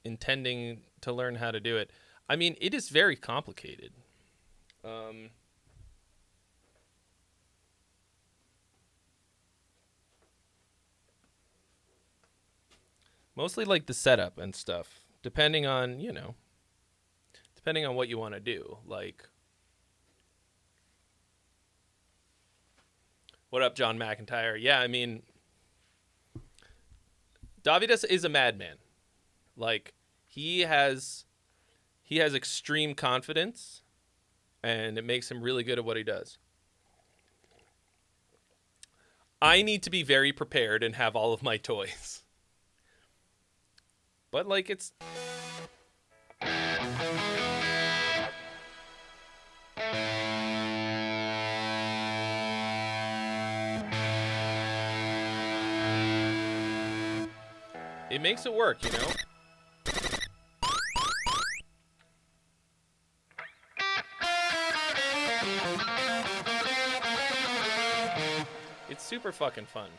intending to learn how to do it. I mean, it is very complicated. Mostly like the setup and stuff, depending on what you want to do. Like, what up, John McIntyre? Yeah, I mean, Davidas is a madman. Like, he has extreme confidence, and it makes him really good at what he does. I need to be very prepared and have all of my toys. But, like, it's... It makes it work, you know? It's super fucking fun.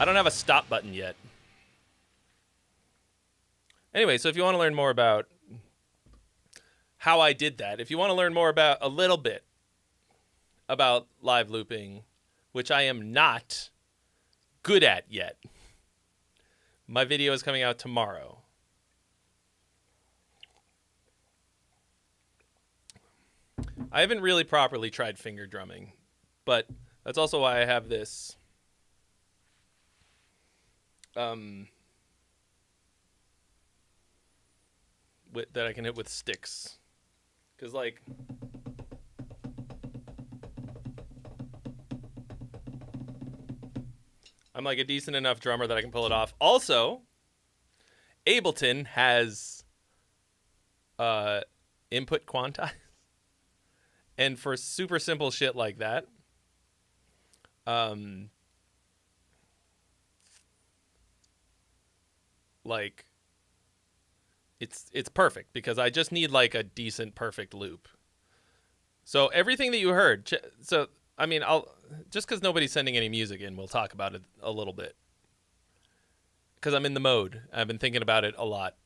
I don't have a stop button yet. Anyway, so if you want to learn more about how I did that. If you want to learn more about a little bit about live looping, which I am not good at yet, my video is coming out tomorrow. I haven't really properly tried finger drumming, but that's also why I have this that I can hit with sticks. Because, like, I'm like a decent enough drummer that I can pull it off. Also, Ableton has input quantize. And for super simple shit like that, like, it's perfect because I just need like a decent perfect loop. So everything that you heard, so I mean, I'll just because nobody's sending any music in, we'll talk about it a little bit because I'm in the mode. I've been thinking about it a lot.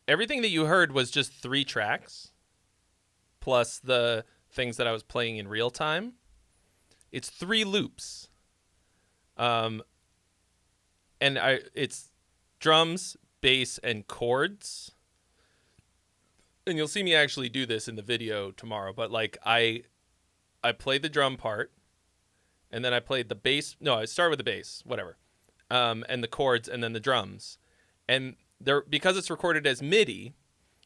Everything that you heard was just 3 tracks plus the things that I was playing in real time. It's 3 loops. And it's drums, bass, and chords. And you'll see me actually do this in the video tomorrow, but like I played the drum part and then I played the bass. No, I start with the bass, whatever. And the chords and then the drums. And there, because it's recorded as MIDI,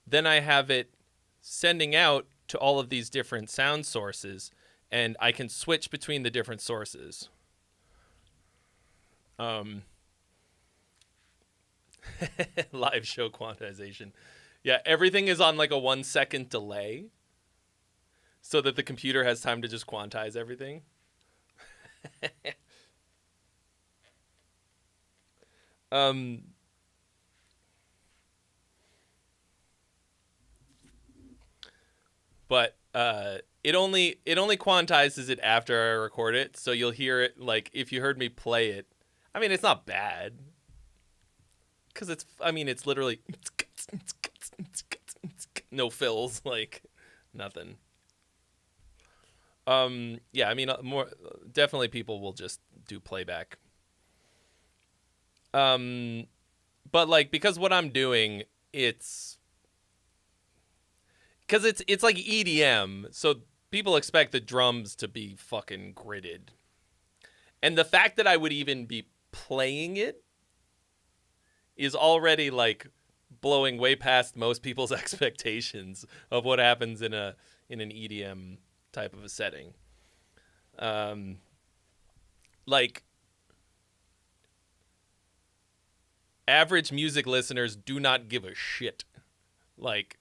then I have it sending out to all of these different sound sources, and I can switch between the different sources. Live show quantization. Yeah, everything is on like a 1-second delay so that the computer has time to just quantize everything. But it only quantizes it after I record it, so you'll hear it like if you heard me play it. I mean, it's not bad because it's literally no fills, like nothing. Yeah, I mean, more definitely people will just do playback. But like because what I'm doing, it's like EDM, so people expect the drums to be fucking gridded. And the fact that I would even be playing it is already like blowing way past most people's expectations of what happens in an EDM type of a setting. Like average music listeners do not give a shit. Like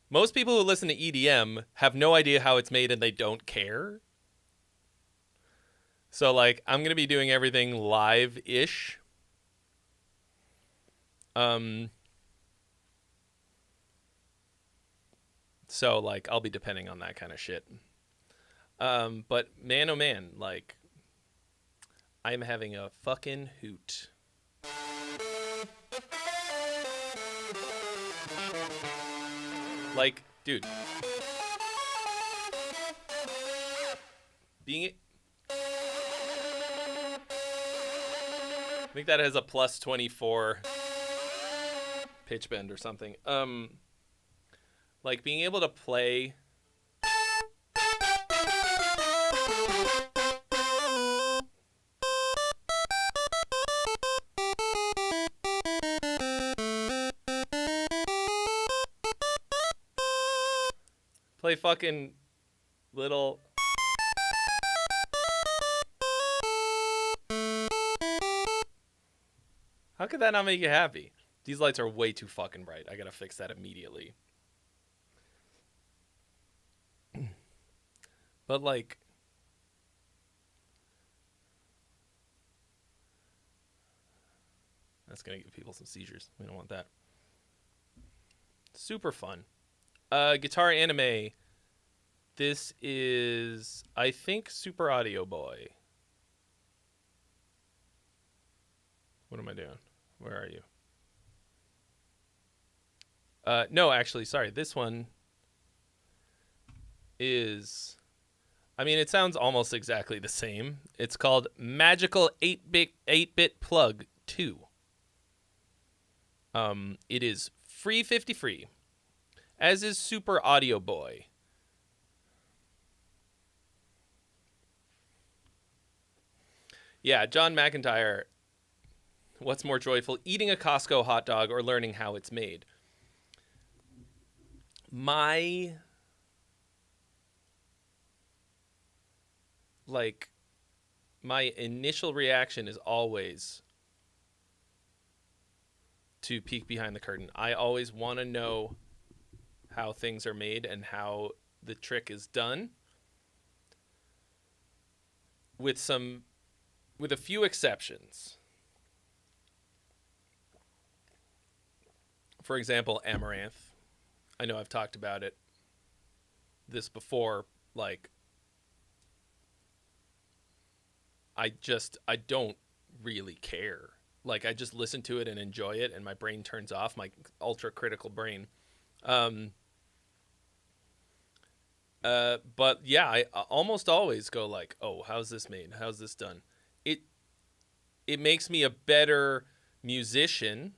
most people who listen to EDM have no idea how it's made and they don't care. So like I'm going to be doing everything live-ish. So like I'll be depending on that kind of shit. But man oh man, like I'm having a fucking hoot. Like, dude. I think that has a plus 24 pitch bend or something. Like being able to play fucking little how could that not make you happy? These lights are way too fucking bright. I gotta fix that immediately. But like that's gonna give people some seizures. We don't want that. Super fun. Guitar Anime. This is, I think, Super Audio Boy. What am I doing? Where are you? No, actually, sorry. This one is... I mean, it sounds almost exactly the same. It's called Magical 8-Bit Plug 2. It is free 50 free, as is Super Audio Boy. Yeah, John McIntyre. What's more joyful, eating a Costco hot dog or learning how it's made? My initial reaction is always to peek behind the curtain. I always want to know how things are made and how the trick is done. With a few exceptions. For example, amaranth. I know I've talked about this before, like, I don't really care. Like, I just listen to it and enjoy it, and my brain turns off, my ultra critical brain. But yeah, I almost always go like, oh, how's this made? How's this done? It makes me a better musician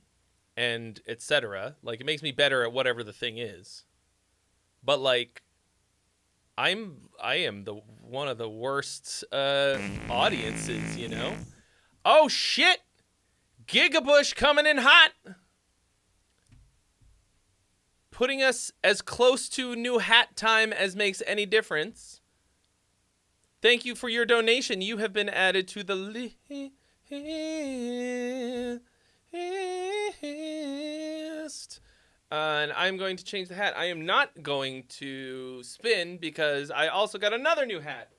and etc. Like, it makes me better at whatever the thing is. But like, I am the one of the worst audiences, you know? Oh shit! Gigabush coming in hot! Putting us as close to new hat time as makes any difference. Thank you for your donation. You have been added to the list. And I'm going to change the hat. I am not going to spin because I also got another new hat.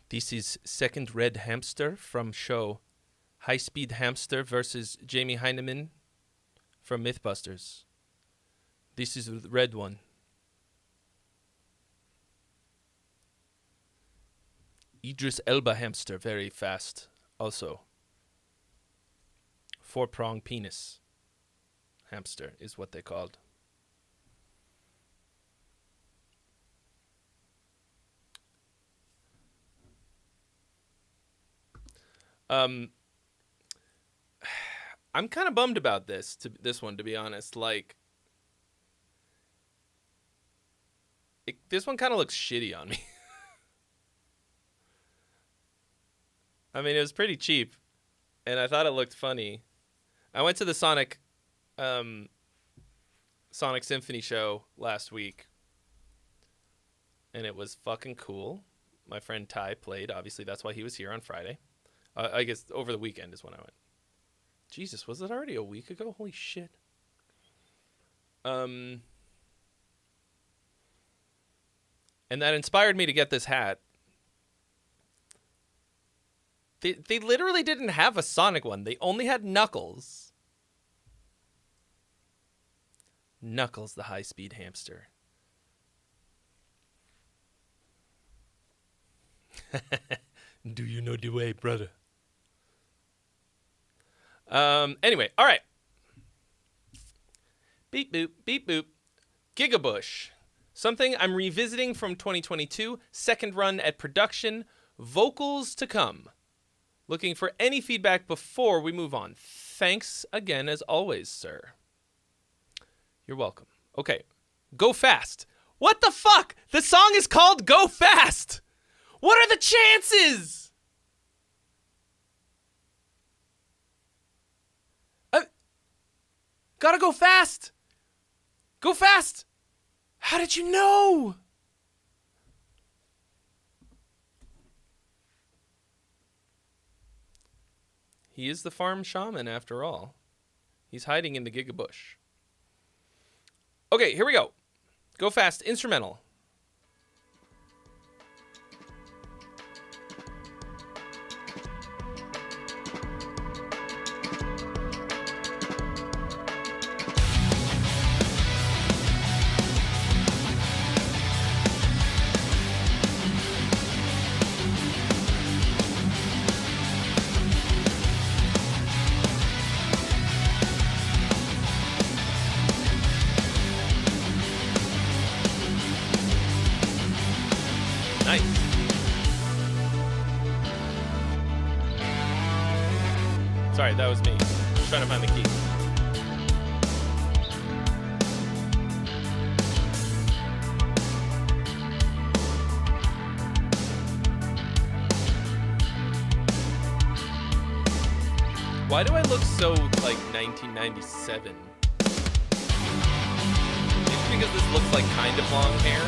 This is second red hamster from show High Speed Hamster versus Jamie Heineman from Mythbusters. This is the red one. Idris Elba hamster, very fast also. 4-prong penis hamster is what they called. I'm kind of bummed about this one, to be honest. Like, this one kind of looks shitty on me. I mean, it was pretty cheap, and I thought it looked funny. I went to the Sonic Symphony show last week, and it was fucking cool. My friend Ty played. Obviously, that's why he was here on Friday. I guess over the weekend is when I went. Jesus, was it already a week ago? Holy shit. And that inspired me to get this hat. They literally didn't have a Sonic one. They only had Knuckles. Knuckles, the high-speed hamster. Do you know the way, brother? Anyway, all right. Beep boop, beep boop. Gigabush. Something I'm revisiting from 2022. Second run at production. Vocals to come. Looking for any feedback before we move on. Thanks again, as always, sir. You're welcome. Okay. Go Fast. What the fuck? The song is called Go Fast. What are the chances? Gotta go fast. Go fast. How did you know? He is the farm shaman after all. He's hiding in the gigabush. Okay, here we go. Go Fast, instrumental. Sorry, that was me. Trying to find the key. Why do I look so like 1997? Maybe because this looks like kind of long hair.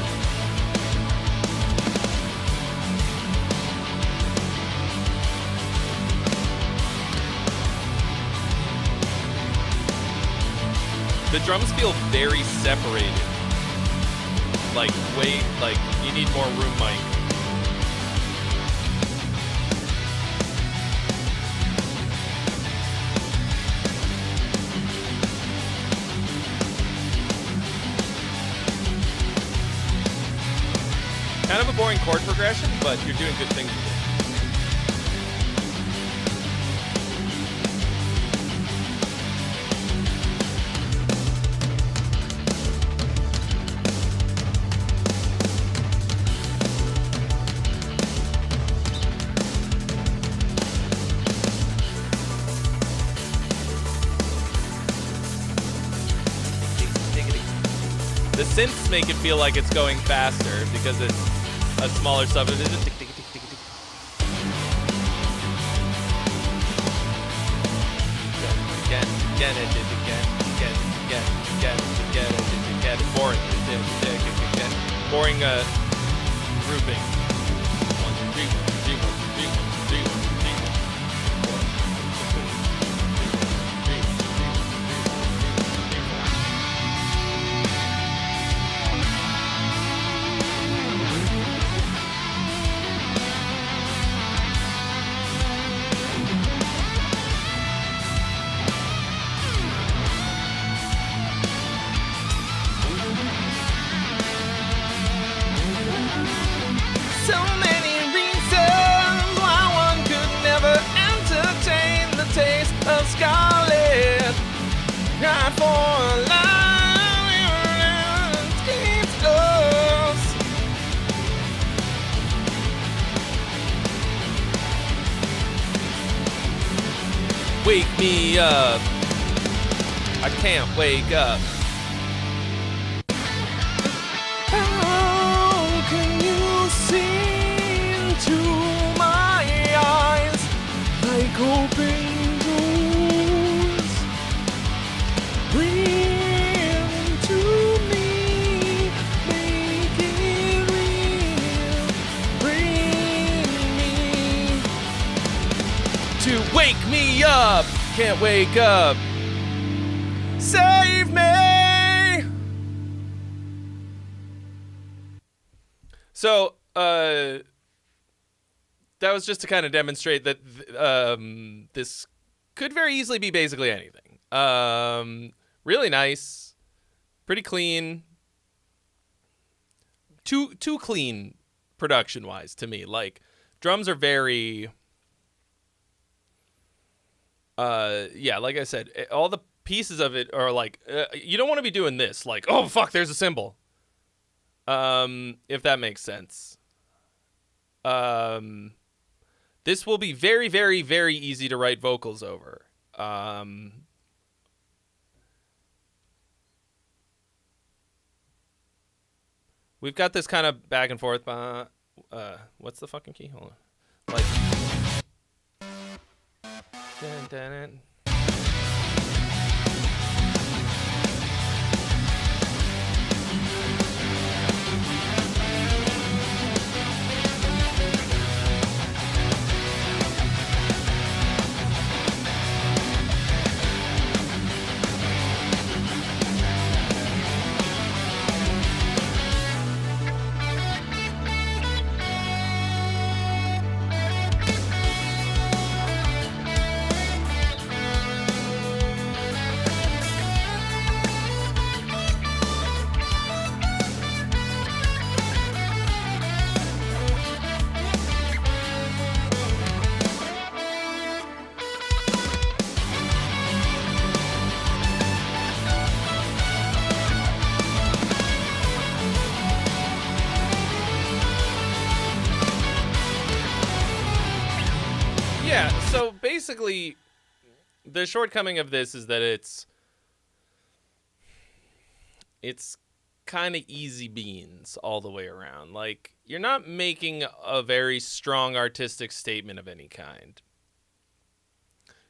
The drums feel very separated. Like, way, like, you need more room mic. Kind of a boring chord progression, but you're doing good things with it. The synths make it feel like it's going faster because it's a smaller subdivision. Boring. Boring grouping. 1, 2, 3, 1, 2, 3, 1, 2, 3, 1, 2, 3, 1, 2, 3, 1, So many reasons why one could never entertain the taste of scarlet. Not for a life keeps us. Wake me up. I can't wake up. How can you see into my eyes like open doors? Breathe into me, make it real. Bring me To wake me up. Can't wake up. save me. So, that was just to kind of demonstrate that this could very easily be basically anything. Really nice, pretty clean, too clean production-wise to me. Like, drums are very, yeah, like I said, all the pieces of it are like, you don't want to be doing this. Like, oh fuck, there's a cymbal. If that makes sense. This will be very, very, very easy to write vocals over. We've got this kind of back and forth. What's the fucking key? Hold on. Like. Dun, dun, dun. Yeah, so basically, the shortcoming of this is that it's kind of easy beans all the way around. Like, you're not making a very strong artistic statement of any kind.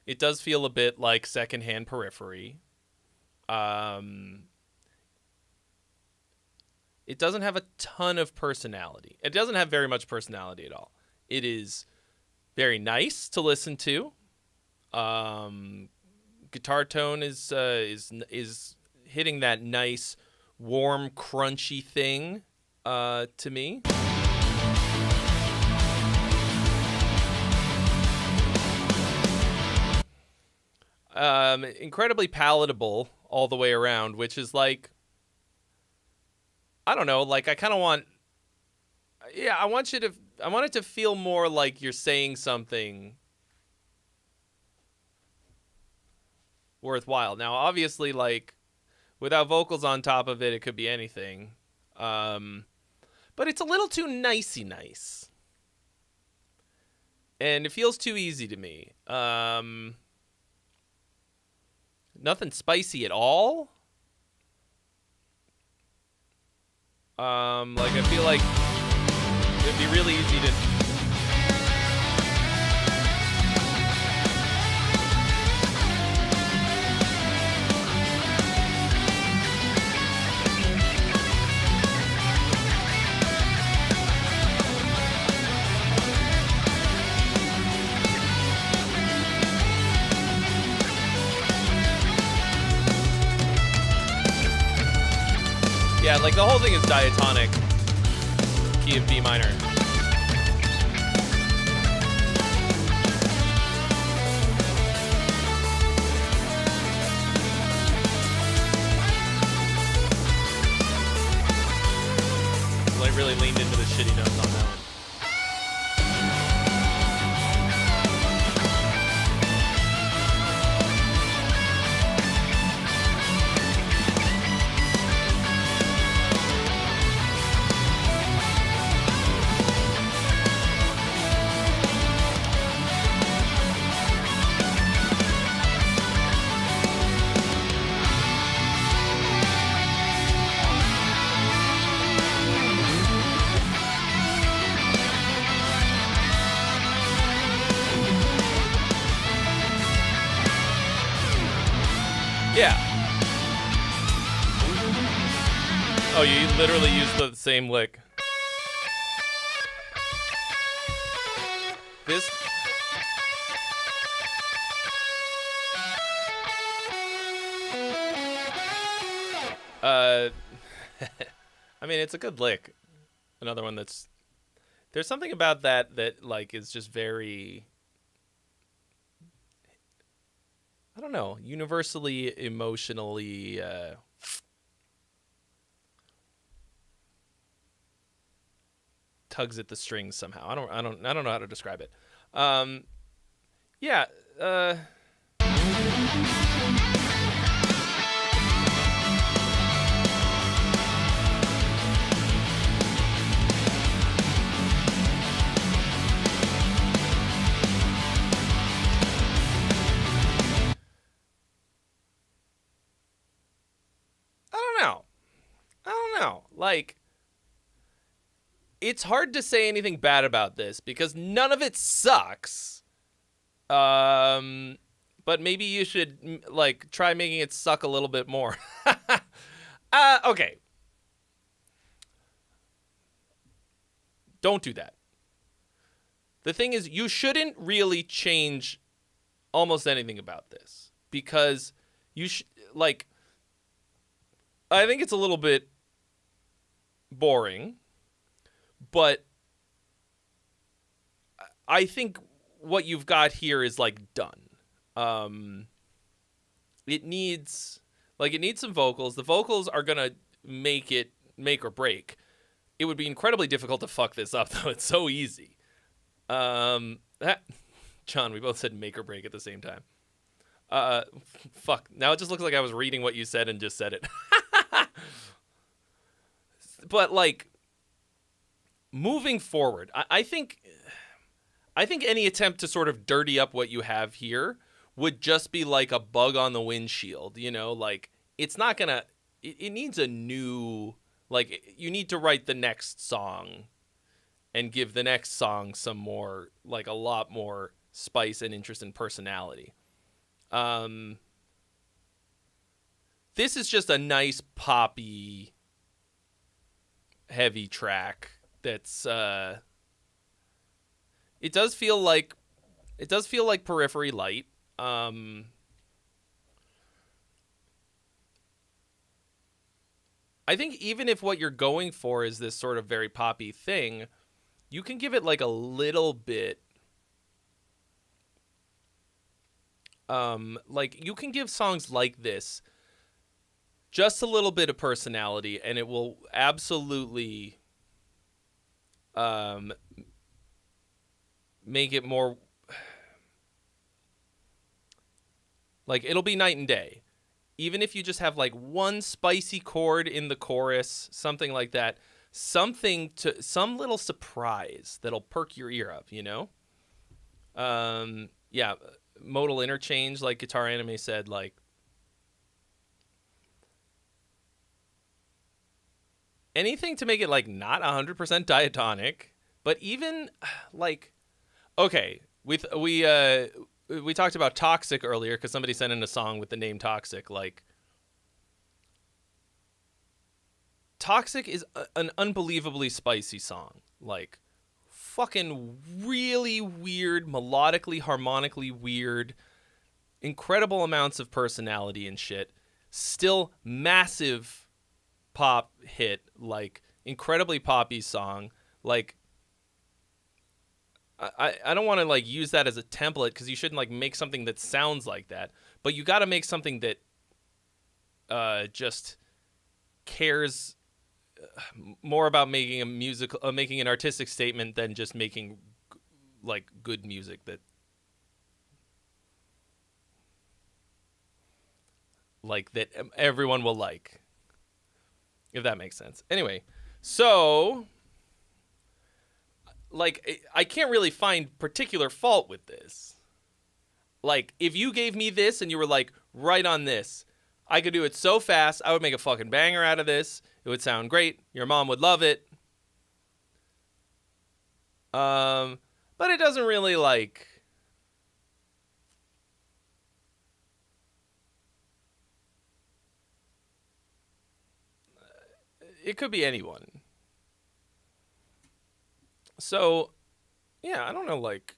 It does feel a bit like secondhand Periphery. It doesn't have a ton of personality. It doesn't have very much personality at all. It is very nice to listen to. Guitar tone is hitting that nice, warm, crunchy thing to me. Incredibly palatable all the way around, which is like, I don't know, like I kind of want, I want it to feel more like you're saying something worthwhile. Now, obviously, like, without vocals on top of it, it could be anything. But it's a little too nicey nice. And it feels too easy to me. Nothing spicy at all. Like, I feel like it'd be really easy to... Yeah, like the whole thing is diatonic, key of B minor. Like really leaned into the shitty notes on that one. Yeah. Oh, you literally used the same lick. This... I mean, it's a good lick. Another one that's... There's something about that like, is just very... I don't know, universally emotionally tugs at the strings somehow. I don't know how to describe it. Yeah. Like, it's hard to say anything bad about this because none of it sucks. But maybe you should, like, try making it suck a little bit more. Okay. Don't do that. The thing is, you shouldn't really change almost anything about this because you like, I think it's a little bit boring, but I think what you've got here is like done. It needs some vocals. The vocals are gonna make or break. It would be incredibly difficult to fuck this up though. It's so easy. John, we both said make or break at the same time. Fuck. Now it just looks like I was reading what you said and just said it. But, like, moving forward, I think any attempt to sort of dirty up what you have here would just be like a bug on the windshield, you know, like it's not gonna, it needs a new, like you need to write the next song and give the next song some more, like a lot more spice and interest and personality. This is just a nice poppy heavy track that's it does feel like Periphery light. I think even if what you're going for is this sort of very poppy thing, you can give it like a little bit like you can give songs like this just a little bit of personality, and it will absolutely make it more like it'll be night and day. Even if you just have like one spicy chord in the chorus, something like that, some little surprise that'll perk your ear up, you know? Yeah, modal interchange, like Guitar Anime said, like anything to make it like not 100% diatonic, but even like, okay, we talked about Toxic earlier because somebody sent in a song with the name Toxic. Like, Toxic is an unbelievably spicy song. Like, fucking really weird, melodically, harmonically weird, incredible amounts of personality and shit. Still massive pop hit, like, incredibly poppy song. Like, I don't want to like use that as a template because you shouldn't like make something that sounds like that, but you got to make something that just cares more about making a musical, making an artistic statement than just making like good music that everyone will like, if that makes sense. Anyway, so like, I can't really find particular fault with this. Like, if you gave me this and you were like, right on this, I could do it so fast, I would make a fucking banger out of this. It would sound great. Your mom would love it. But it doesn't really, like... It could be anyone. So, yeah, I don't know, like...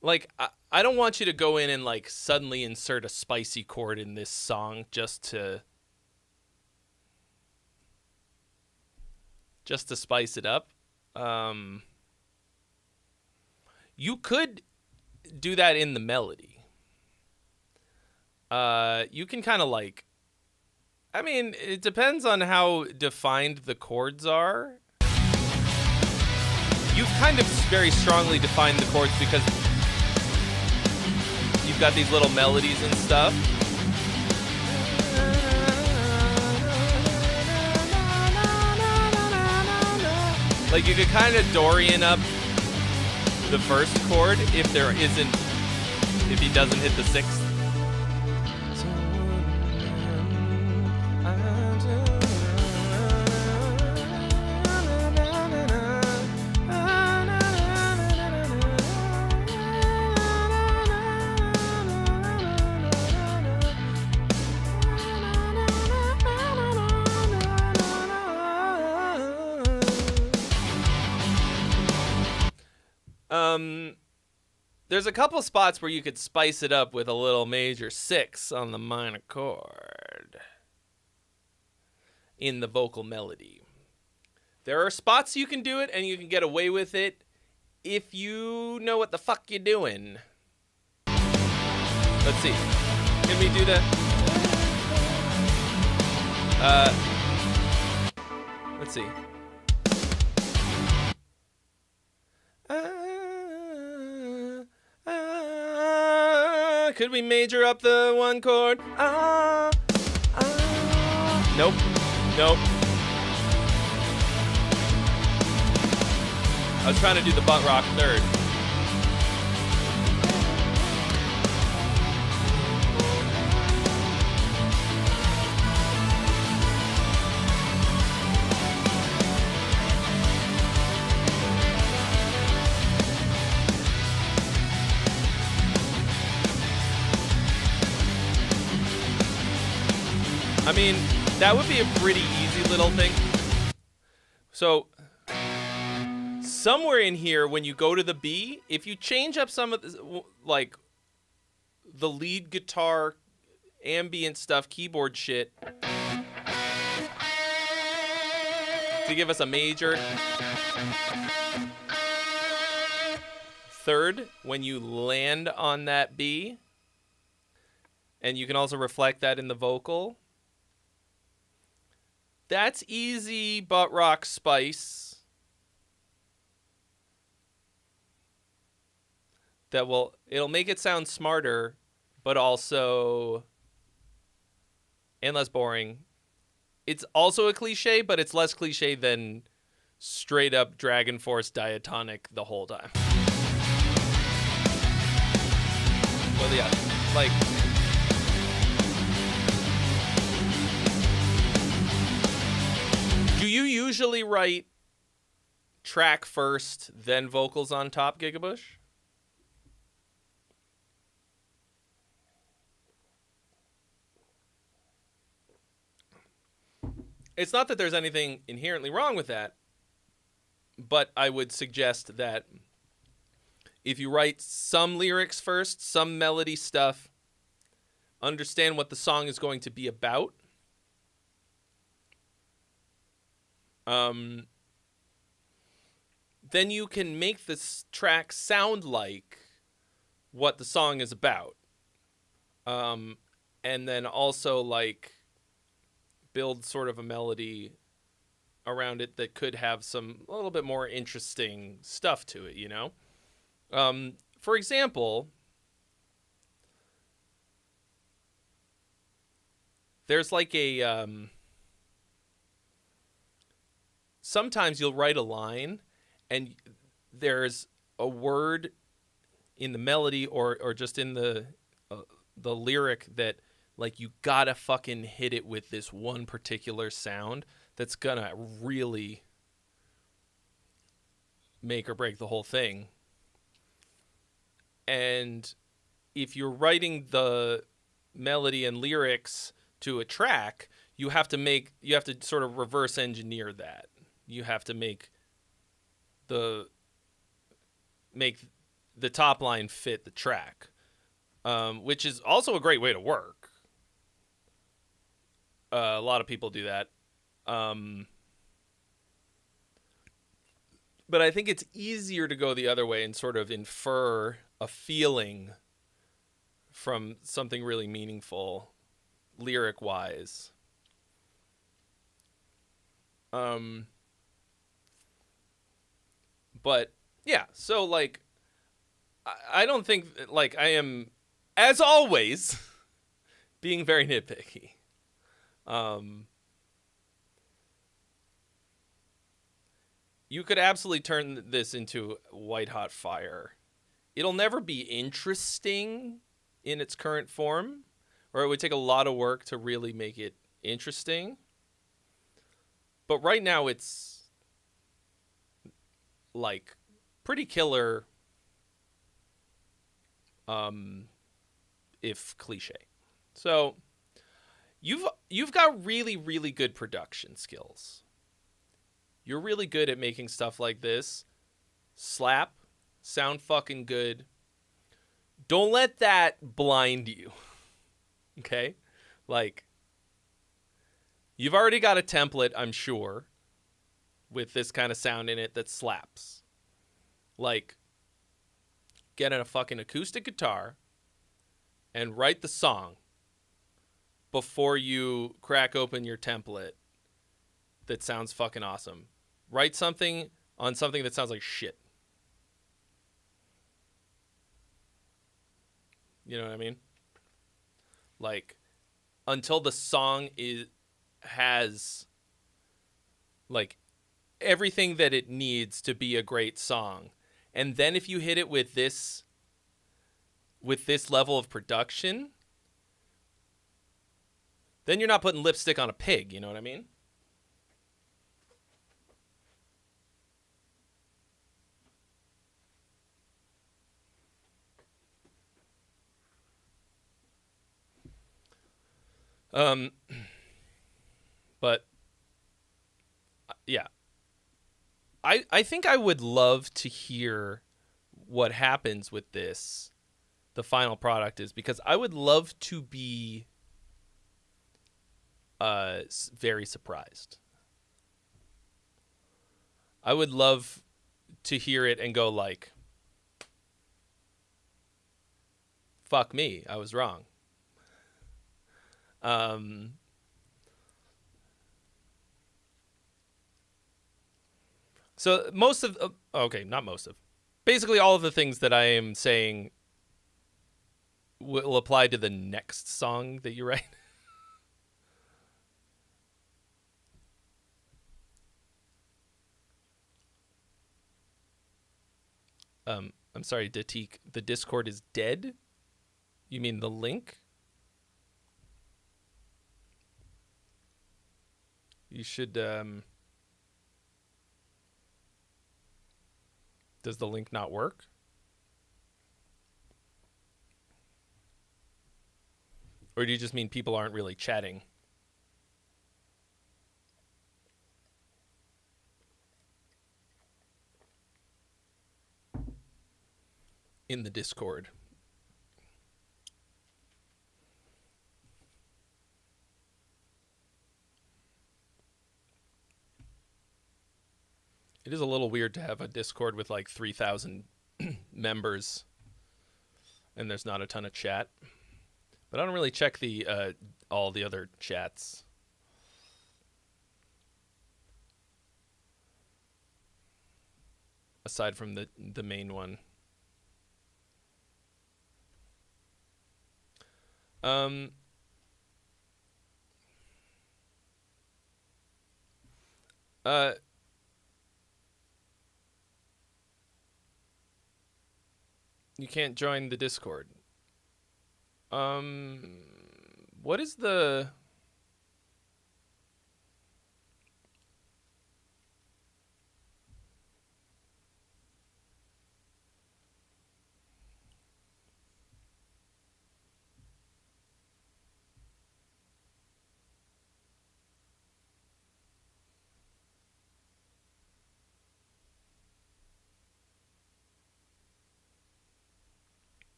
Like, I don't want you to go in and, like, suddenly insert a spicy chord in this song just to spice it up. You could do that in the melody. You can kind of, like... I mean, it depends on how defined the chords are. You've kind of very strongly defined the chords because you've got these little melodies and stuff. Like, you could kind of Dorian up the first chord if he doesn't hit the sixth. There's a couple spots where you could spice it up with a little major 6 on the minor chord in the vocal melody. There are spots you can do it and you can get away with it if you know what the fuck you're doing. Let's see. Can we do that? Let's see. Could we major up the one chord? Nope. I was trying to do the butt rock third. I mean, that would be a pretty easy little thing. So, somewhere in here, when you go to the B, if you change up some of the, like, the lead guitar, ambient stuff, keyboard shit, to give us a major third, when you land on that B, and you can also reflect that in the vocal, that's easy butt rock spice. It'll make it sound smarter, but also, and less boring. It's also a cliche, but it's less cliche than straight up Dragon Force diatonic the whole time. Well, yeah, like, do you usually write track first, then vocals on top, Gigabush? It's not that there's anything inherently wrong with that, but I would suggest that if you write some lyrics first, some melody stuff, understand what the song is going to be about, then you can make this track sound like what the song is about. And then also, like, build sort of a melody around it that could have a little bit more interesting stuff to it, you know? For example, there's like a, sometimes you'll write a line and there's a word in the melody or just in the lyric that, like, you gotta fucking hit it with this one particular sound that's gonna really make or break the whole thing. And if you're writing the melody and lyrics to a track, you have to sort of reverse engineer that. You have to make the top line fit the track, which is also a great way to work. A lot of people do that. But I think it's easier to go the other way and sort of infer a feeling from something really meaningful, lyric-wise. But, yeah, so, like, I don't think, like, I am, as always, being very nitpicky. You could absolutely turn this into white hot fire. It'll never be interesting in its current form, or it would take a lot of work to really make it interesting. But right now it's like pretty killer, if cliche. So you've got really, really good production skills. You're really good at making stuff like this slap, sound fucking good. Don't let that blind you. Okay? Like, you've already got a template, I'm sure, with this kind of sound in it that slaps. Like, get a fucking acoustic guitar and write the song before you crack open your template that sounds fucking awesome. Write something on something that sounds like shit. You know what I mean? Like, until the song has like everything that it needs to be a great song. And then if you hit it with this level of production, then you're not putting lipstick on a pig, you know what I mean? But yeah, I think I would love to hear what happens with this, the final product is, because I would love to be very surprised. I would love to hear it and go like, fuck me, I was wrong. So most of, okay, not most of, basically all of the things that I am saying will apply to the next song that you write. I'm sorry, Datik, the Discord is dead? You mean the link? You should, does the link not work? Or do you just mean people aren't really chatting? In the Discord. It is a little weird to have a Discord with like 3,000 members and there's not a ton of chat. But I don't really check the all the other chats. Aside from the main one. You can't join the Discord. What is the...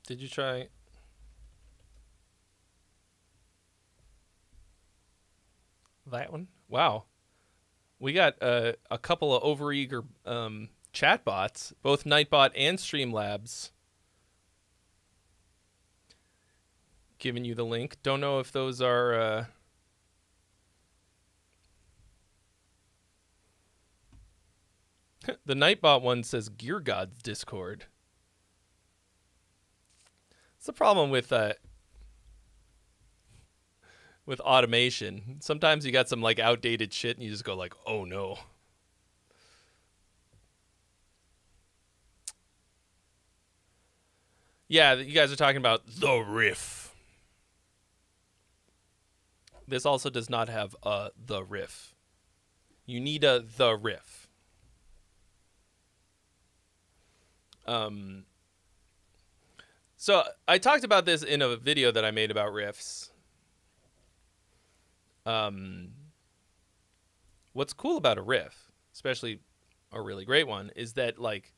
Did you try... that one? Wow. We got a couple of overeager chatbots, both Nightbot and Streamlabs, giving you the link. Don't know if those are... The Nightbot one says Gear Gods Discord. It's the problem with automation. Sometimes you got some like outdated shit and you just go like, oh no. Yeah, you guys are talking about the riff. This also does not have the riff. You need a the riff. So I talked about this in a video that I made about riffs. What's cool about a riff, especially a really great one, is that like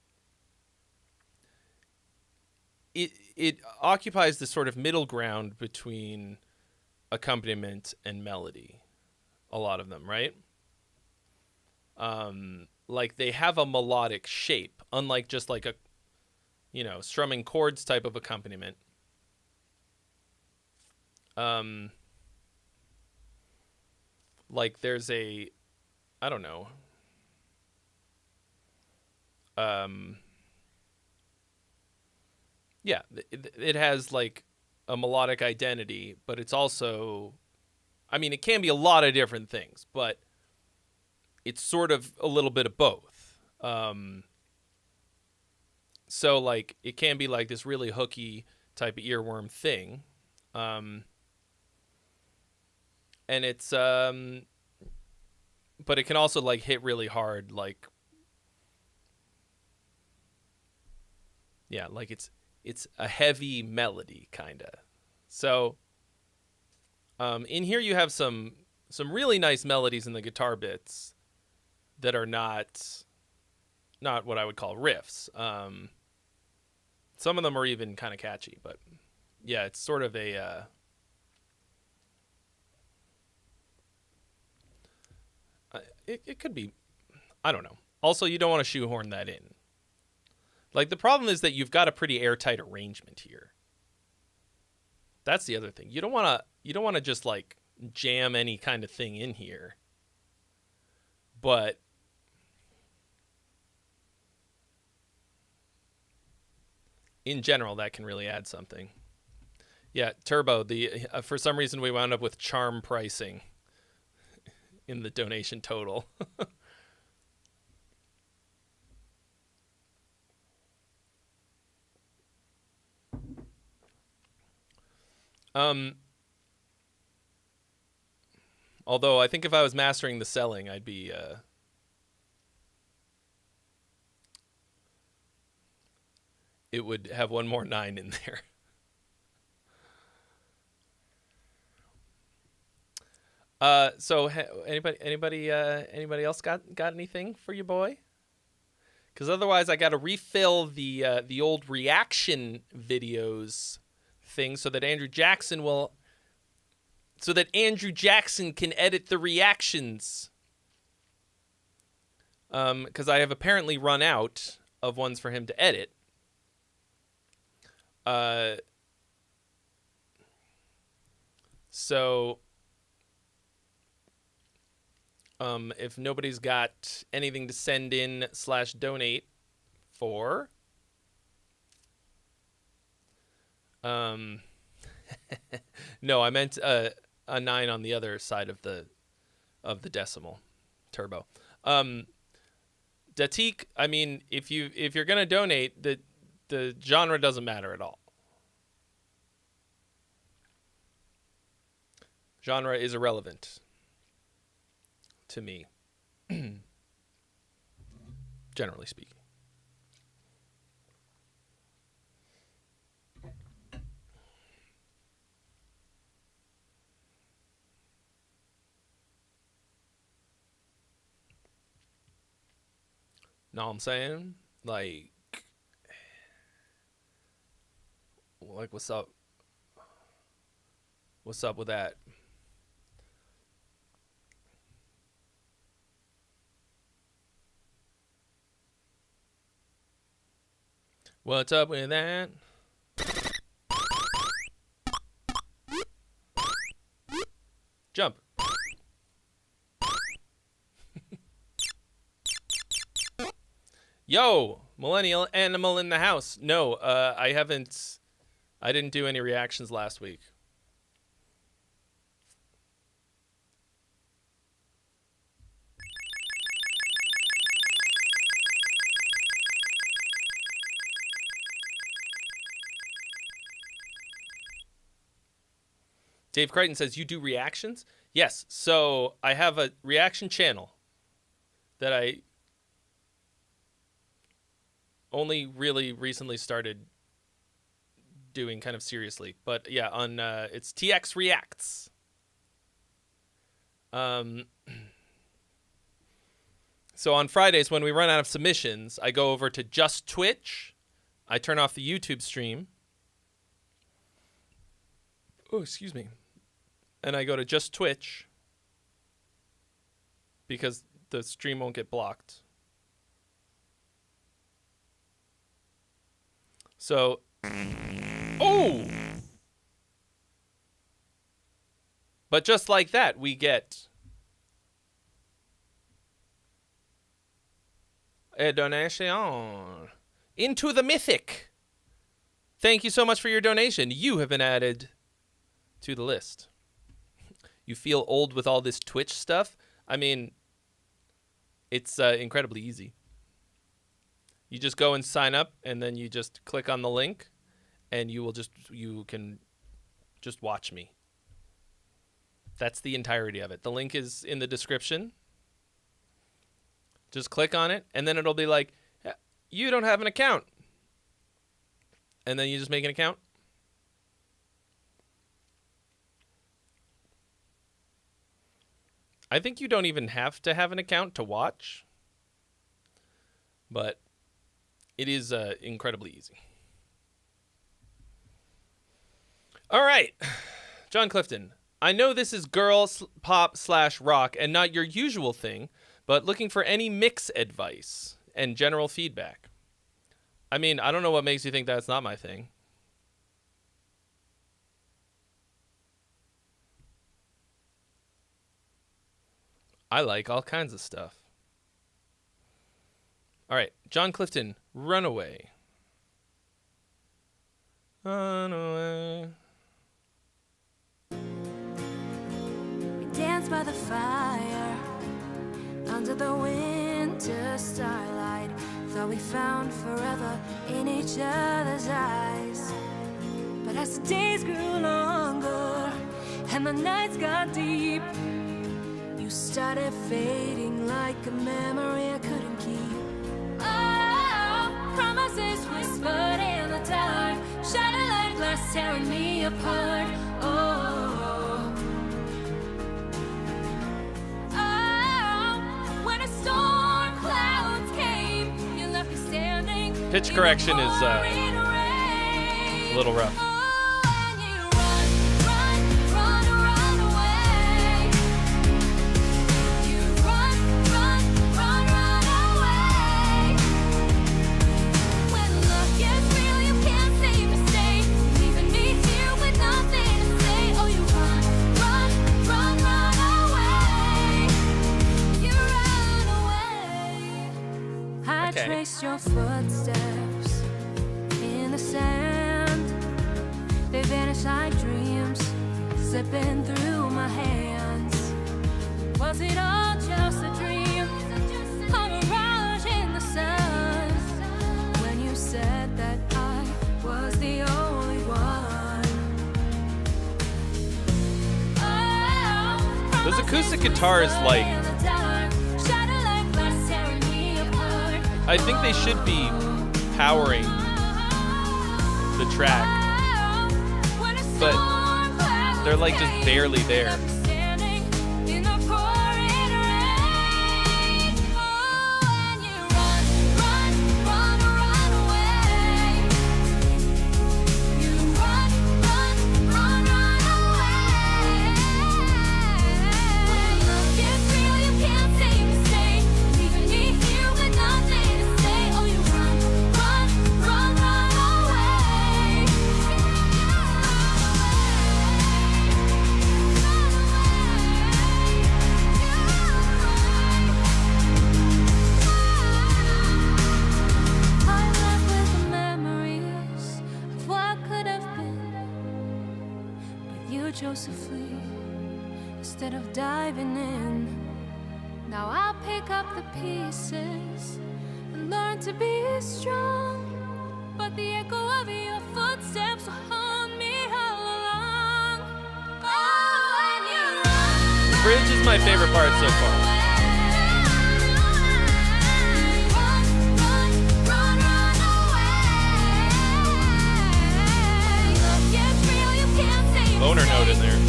it occupies this sort of middle ground between accompaniment and melody. A lot of them, right? Like they have a melodic shape, unlike just like a, you know, strumming chords type of accompaniment. Like there's a, I don't know. Yeah, it has like a melodic identity, but it's also, I mean, it can be a lot of different things, but it's sort of a little bit of both. So, like, it can be, like, this really hooky type of earworm thing. And it's, but it can also, like, hit really hard, like, yeah, like, it's a heavy melody, kind of. So, in here you have some really nice melodies in the guitar bits that are not what I would call riffs. Some of them are even kind of catchy, but yeah, it's sort of a it could be, I don't know. Also, you don't want to shoehorn that in. Like, the problem is that you've got a pretty airtight arrangement here. That's the other thing. You don't want to just, like, jam any kind of thing in here. But in general, that can really add something. Yeah, Turbo, for some reason we wound up with charm pricing in the donation total. Although I think if I was mastering the selling, I'd be it would have one more 9 in there. So anybody else got anything for you, boy? Because otherwise, I got to refill the old reaction videos thing so that Andrew Jackson can edit the reactions. Because I have apparently run out of ones for him to edit. So if nobody's got anything to send in / donate for, no, I meant a 9 on the other side of the decimal, Turbo. Datik, I mean, if you're gonna donate, the genre doesn't matter at all. Genre is irrelevant to me, generally speaking. Know what I'm saying? Like what's up? What's up with that? What's up with that? Jump. Yo, millennial animal in the house. No, I didn't do any reactions last week. Dave Crichton says, you do reactions? Yes. So I have a reaction channel that I only really recently started doing kind of seriously. But yeah, on it's TX Reacts. So on Fridays when we run out of submissions, I go over to Just Twitch. I turn off the YouTube stream. Oh, excuse me. And I go to Just Twitch because the stream won't get blocked. So, oh! But just like that, we get a donation into the mythic. Thank you so much for your donation. You have been added to the list. you feel old with all this Twitch stuff, I mean, it's incredibly easy. You just go and sign up, and then you just click on the link, and you can just watch me. That's the entirety of it. The link is in the description. Just click on it, and then it'll be like, you don't have an account. And then you just make an account. I think you don't even have to have an account to watch, but it is incredibly easy. All right, John Clifton. I know this is girl pop / rock and not your usual thing, but looking for any mix advice and general feedback. I mean, I don't know what makes you think that's not my thing. I like all kinds of stuff. All right, John Clifton, Runaway. Runaway. We dance by the fire under the winter starlight. Thought we found forever in each other's eyes. But as the days grew longer and the nights got deep, you started fading like a memory I couldn't keep. Oh, promises whispered in the dark, shattered like glass tearing me apart. Oh, when a storm clouds came, you left me standing. Pitch correction is a little rough. Trace your footsteps in the sand. They vanish like dreams slipping through my hands. Was it all just a dream? A mirage in the sun? When you said that I was the only one. Oh, those acoustic guitars, like, I think they should be powering the track, but they're like just barely there. chose to flee instead of diving in. Now I'll pick up the pieces and learn to be strong. But the echo of your footsteps will haunt me all along. Oh, and you run. The bridge is my favorite part so far. Boner note in there.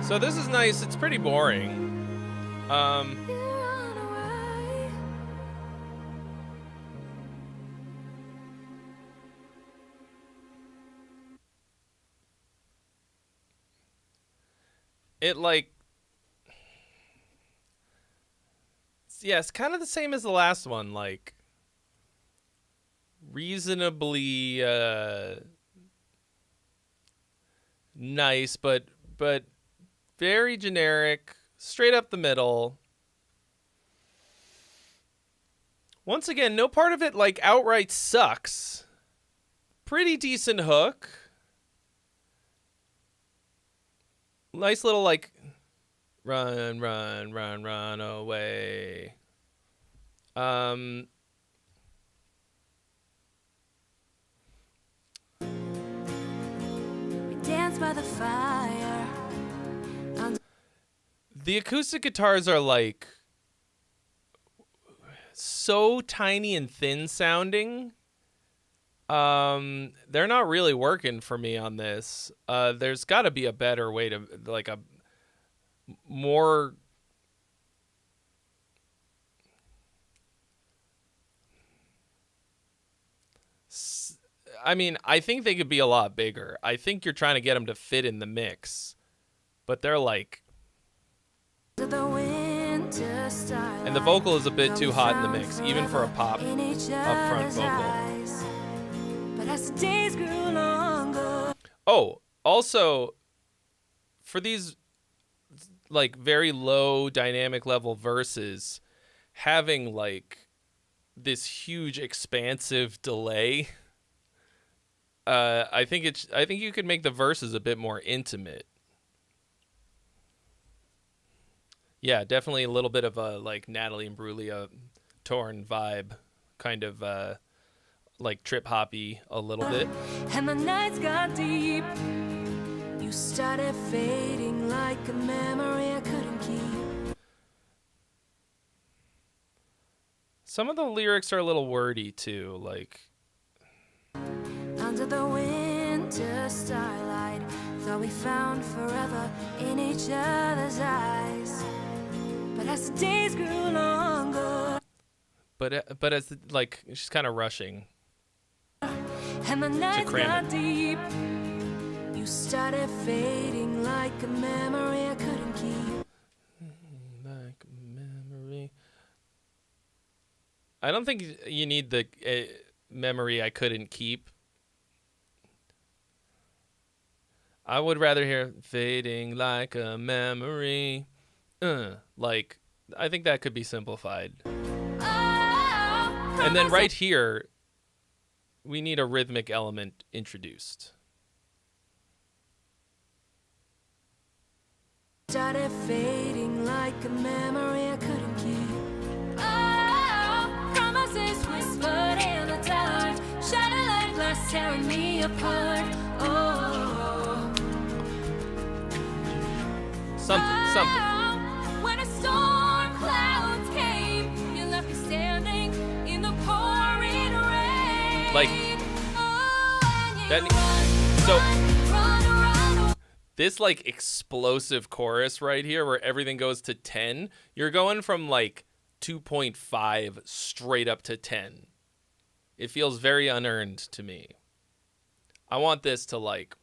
So this is nice. It's pretty boring. It like, yeah, it's kind of the same as the last one, like reasonably nice, but very generic, straight up the middle. Once again, no part of it like outright sucks. Pretty decent hook. Nice little like run, run, run, run away. Dance by the fire. The acoustic guitars are like so tiny and thin sounding. They're not really working for me on this. There's got to be a better way to like a more I mean, I think they could be a lot bigger. I think you're trying to get them to fit in the mix, but they're like, and the vocal is a bit too hot in the mix, even for a pop upfront vocal. Oh, also, for these like very low dynamic level verses, having like this huge expansive delay, I think you could make the verses a bit more intimate. Yeah, definitely a little bit of a like Natalie Imbruglia torn vibe, kind of like trip hoppy a little bit. And the nights got deep. You started fading like a memory I couldn't keep. Some of the lyrics are a little wordy too, like under the winter starlight, thought we found forever in each other's eyes. But as the days grew longer, but as like she's kind of rushing and the nights got deep, you started fading like a memory I couldn't keep. Like a memory. I don't think you need the memory I couldn't keep. I would rather hear fading like a memory. Like, I think that could be simplified. And then right here, we need a rhythmic element introduced. Started fading like a memory I couldn't keep. Oh, promises whispered in the dark, shattered like glass tearing me apart. Oh, Something. When a storm clouds came, you left me standing in the pouring rain. Like, this like explosive chorus right here where everything goes to 10, you're going from like 2.5 straight up to 10. It feels very unearned to me. I want this to like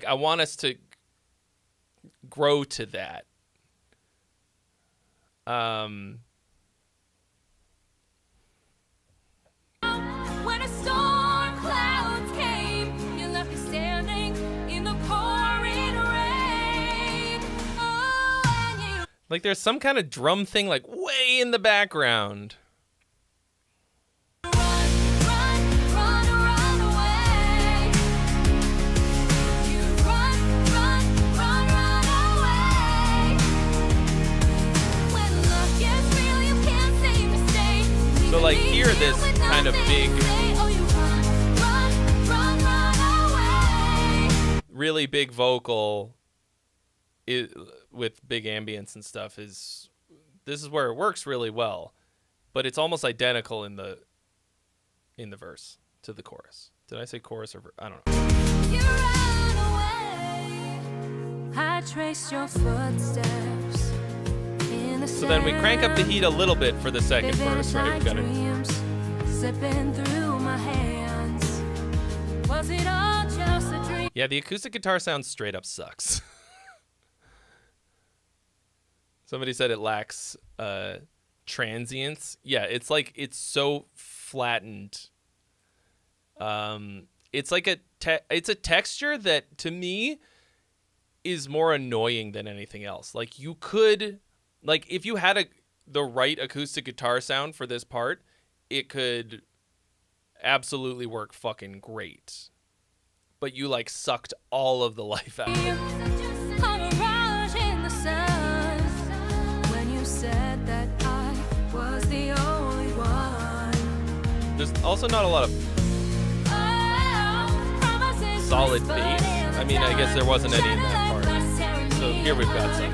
I want us to grow to that. When a storm clouds came, you left me standing in the pouring rain. Oh, and you like there's some kind of drum thing like way in the background. run away. You run away. When love gets real, you can't seem to stay. So like here this kind of big, really big vocal with big ambience and stuff this is where it works really well, but it's almost identical in the verse to the chorus. Did I say chorus or I don't know. You ran away. I traced your footsteps in the So then we crank up the heat a little bit for the second verse, right? We got it. Slipping through my hands. Was it all just a dream? Yeah, the acoustic guitar sound straight up sucks. Somebody said it lacks transience. Yeah, it's like it's so flattened. it's like it's a texture that to me is more annoying than anything else. Like you could, like if you had the right acoustic guitar sound for this part, it could absolutely work fucking great. But you like sucked all of the life out of it. There's also not a lot of solid bass. I mean, I guess there wasn't any in that part. So here we've got some.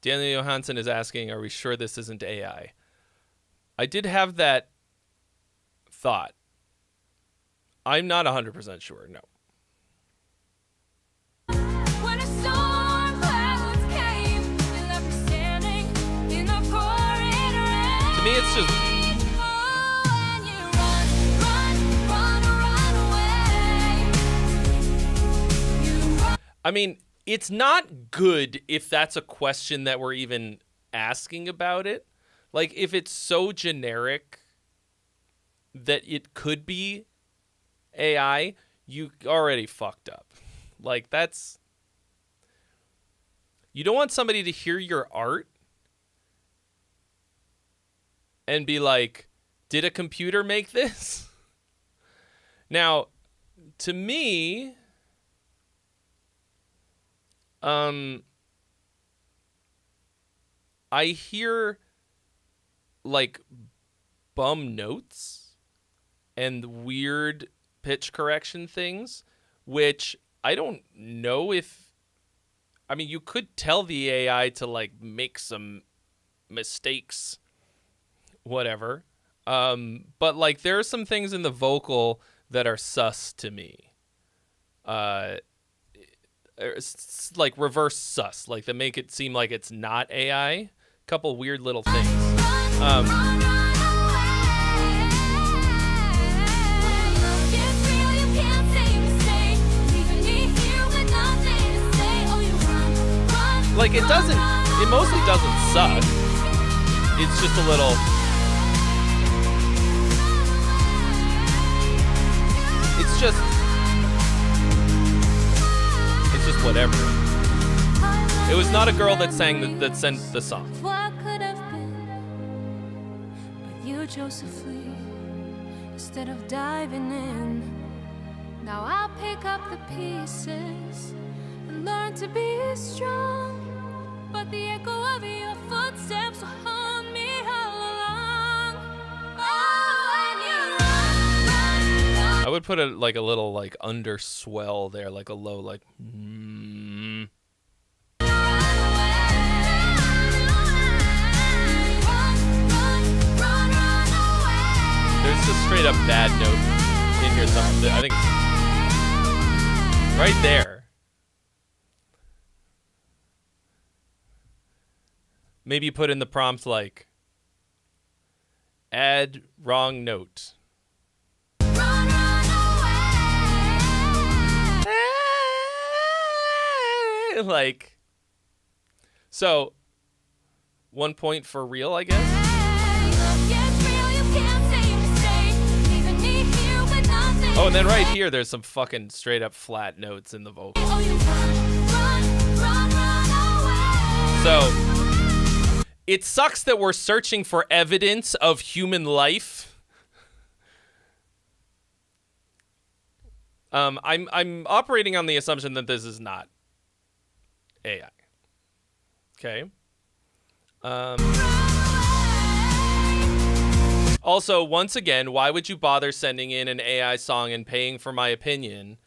Daniel Johansson is asking, are we sure this isn't AI? I did have that thought. I'm not 100% sure, no. To me, it's just... I mean, it's not good if that's a question that we're even asking about it. Like, if it's so generic that it could be AI, you already fucked up. Like, that's... You don't want somebody to hear your art and be like, did a computer make this? Now, to me... I hear like bum notes and weird pitch correction things, which I don't know if, I mean, you could tell the AI to like make some mistakes, whatever. But like there are some things in the vocal that are sus to me. It's like reverse sus, like that make it seem like it's not AI. Couple weird little things. Like it mostly doesn't suck. It's just a little. It's just whatever. It was not a girl that sang that sent the song. What could have been, but you chose to flee instead of diving in. Now I'll pick up the pieces and learn to be strong. But the echo of your footsteps will haunt me all along. Oh, and you run. I would put a little like underswell there, like a low like. There's a straight up bad note in here somewhere. I think right there. Maybe put in the prompt like add wrong note. Like, so 1 point for real, I guess. Oh, and then right here, there's some fucking straight up flat notes in the vocal. So it sucks that we're searching for evidence of human life. I'm operating on the assumption that this is not AI. Okay. Also, once again, why would you bother sending in an AI song and paying for my opinion?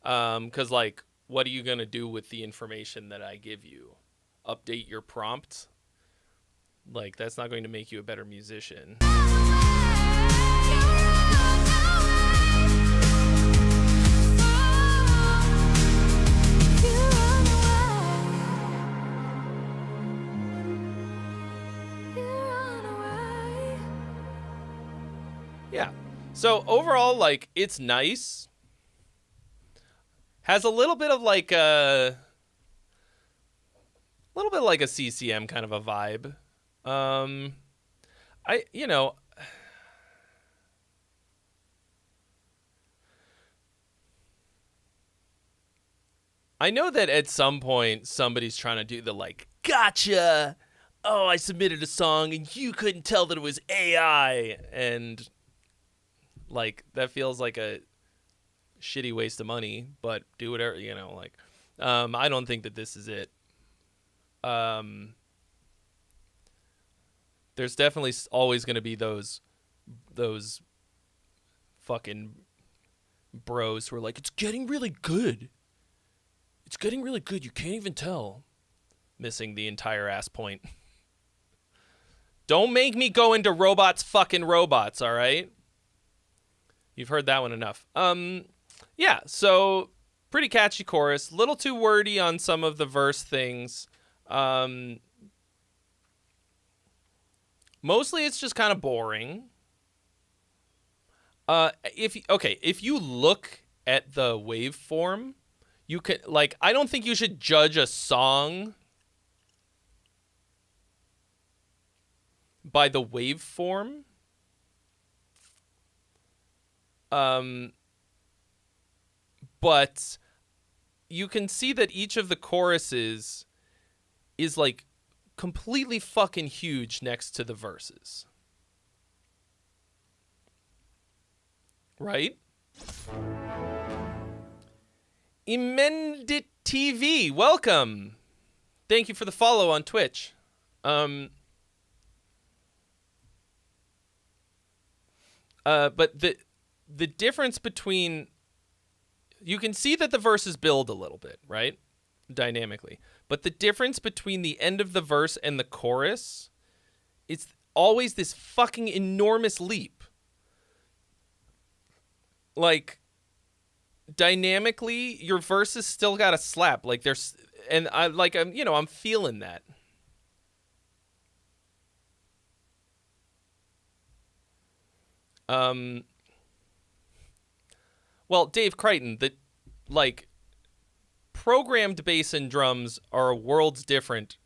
Because, like, what are you going to do with the information that I give you? Update your prompt? Like, that's not going to make you a better musician. Yeah. So overall, like, it's nice. Has a little bit of like a CCM kind of a vibe. you know, I know that at some point somebody's trying to do the like, gotcha. Oh, I submitted a song and you couldn't tell that it was AI. And like, that feels like a shitty waste of money, but do whatever, you know, like, I don't think that this is it. There's definitely always going to be those fucking bros who are like, it's getting really good. It's getting really good. You can't even tell. Missing the entire ass point. Don't make me go into robots fucking robots, all right? You've heard that one enough. Yeah, so pretty catchy chorus. Little too wordy on some of the verse things. Mostly it's just kind of boring. If you look at the waveform, you can, like, I don't think you should judge a song by the waveform. But you can see that each of the choruses is like completely fucking huge next to the verses. Right? Emendit TV, welcome. Thank you for the follow on Twitch. But the difference between, you can see that the verses build a little bit, right? Dynamically. But the difference between the end of the verse and the chorus, it's always this fucking enormous leap. Like, dynamically, your verses still got to slap. Like, there's, and I'm feeling that. Well, Dave Crichton, programmed bass and drums are worlds different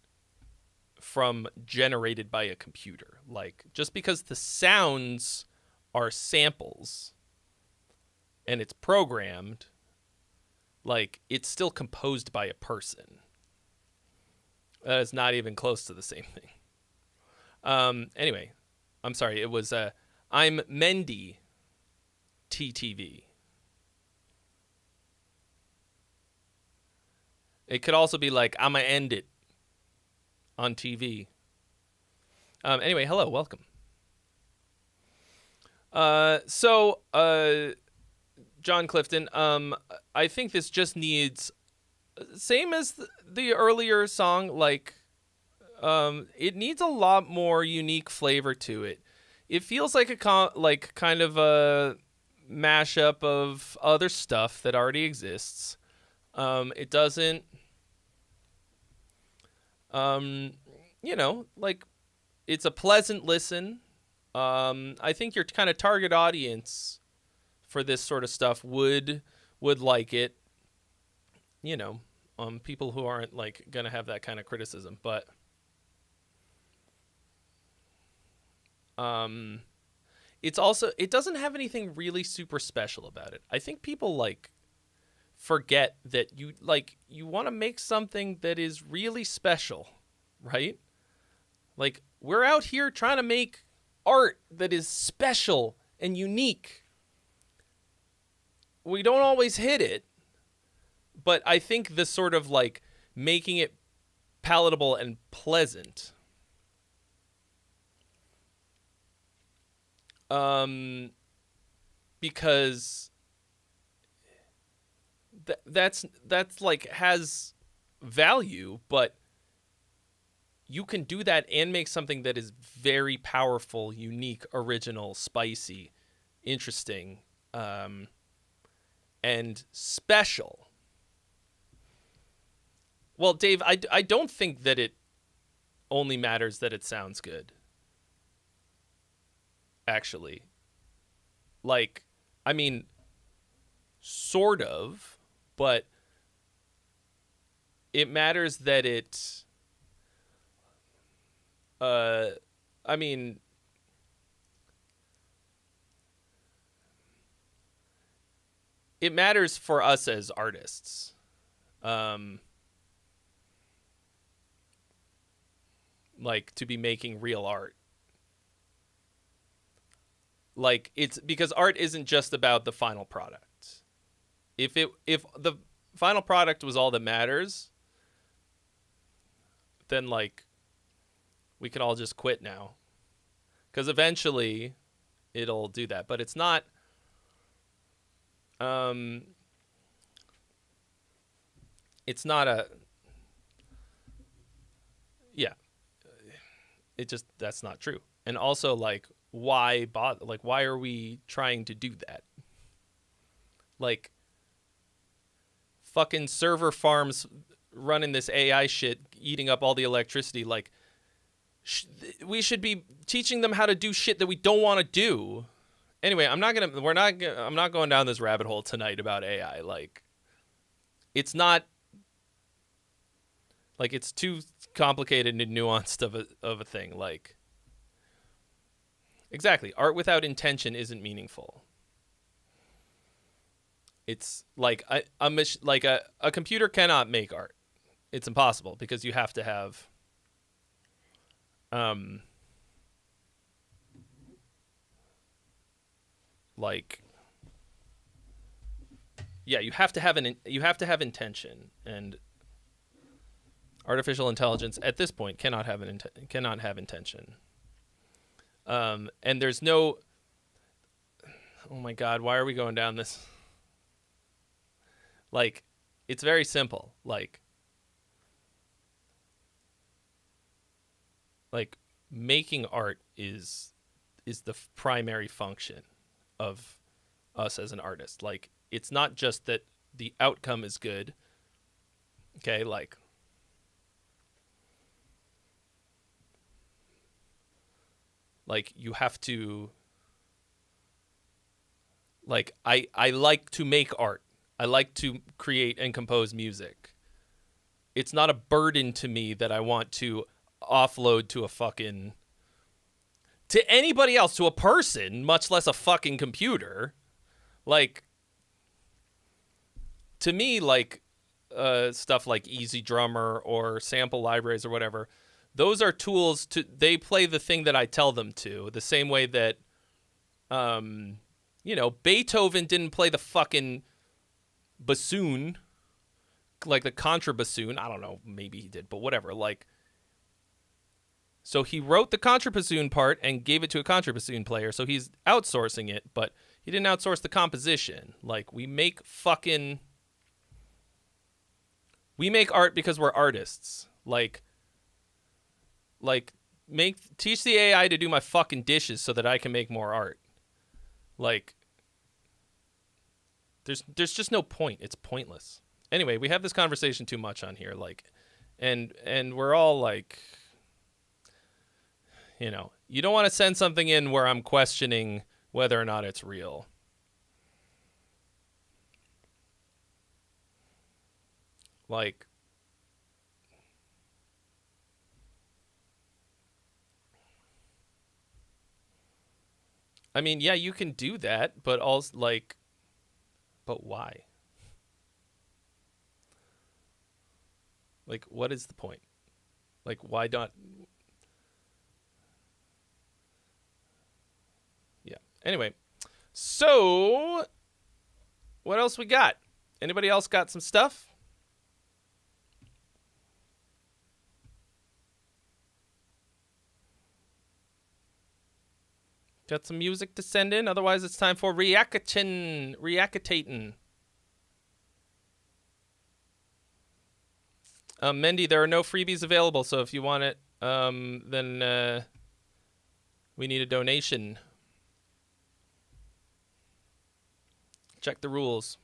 from generated by a computer. Like, just because the sounds are samples and it's programmed, like, it's still composed by a person. That is not even close to the same thing. Anyway, I'm sorry. It was, I'm Mendy TTV. It could also be like, I'm going to end it on TV. Anyway, hello, welcome. John Clifton, I think this just needs, same as the earlier song, like, it needs a lot more unique flavor to it. It feels like a kind of a mashup of other stuff that already exists. It doesn't, like, it's a pleasant listen. I think your kind of target audience for this sort of stuff would like it. People who aren't, like, gonna have that kind of criticism, but it's also, it doesn't have anything really super special about it. I think people, like, forget that you want to make something that is really special, right? Like, we're out here trying to make art that is special and unique. We don't always hit it, but I think the sort of, like, making it palatable and pleasant, because that's like, has value, but you can do that and make something that is very powerful, unique, original, spicy, interesting, and special. Well, Dave, I don't think that it only matters that it sounds good. Actually. Like, I mean, sort of, but it matters that it, I mean, it matters for us as artists. Like, to be making real art. Like, it's because art isn't just about the final product. If the final product was all that matters, then, like, we could all just quit now. Because eventually it'll do that. But it's not... it's not a... Yeah. It just... That's not true. And also, like, why bother? Like, why are we trying to do that? Like, fucking server farms running this AI shit, eating up all the electricity. Like, we should be teaching them how to do shit that we don't want to do. Anyway, I'm not going down this rabbit hole tonight about AI. Like, it's not, like, it's too complicated and nuanced of a thing. Like, exactly, art without intention isn't meaningful. It's like a computer cannot make art. It's impossible because you have to have like, yeah, you have to have intention, and artificial intelligence at this point cannot have intention. And there's no, oh my God, why are we going down this? Like, it's very simple. Like making art is the primary function of us as an artist. Like, it's not just that the outcome is good. Okay, like you have to, like, I like to make art. I like to create and compose music. It's not a burden to me that I want to offload to anybody else, to a person, much less a fucking computer. Like, to me, like, stuff like Easy Drummer or sample libraries or whatever, those are tools they play the thing that I tell them to, the same way that, Beethoven didn't play the fucking bassoon, like the contrabassoon. I don't know, maybe he did, but whatever. Like, so he wrote the contrabassoon part and gave it to a contrabassoon player, so he's outsourcing it, but he didn't outsource the composition. Like, we make art because we're artists. Like teach the AI to do my fucking dishes so that I can make more art. Like, there's just no point. It's pointless. Anyway, we have this conversation too much on here, like, and we're all like, you don't want to send something in where I'm questioning whether or not it's real. Like, I mean, yeah, you can do that, but also, like, but why? Like, what is the point? Like, why not? Yeah. Anyway, so what else we got? Anybody else got some stuff? Got some music to send in? Otherwise, it's time for reactating. Mendy, there are no freebies available, so if you want it, then we need a donation. Check the rules.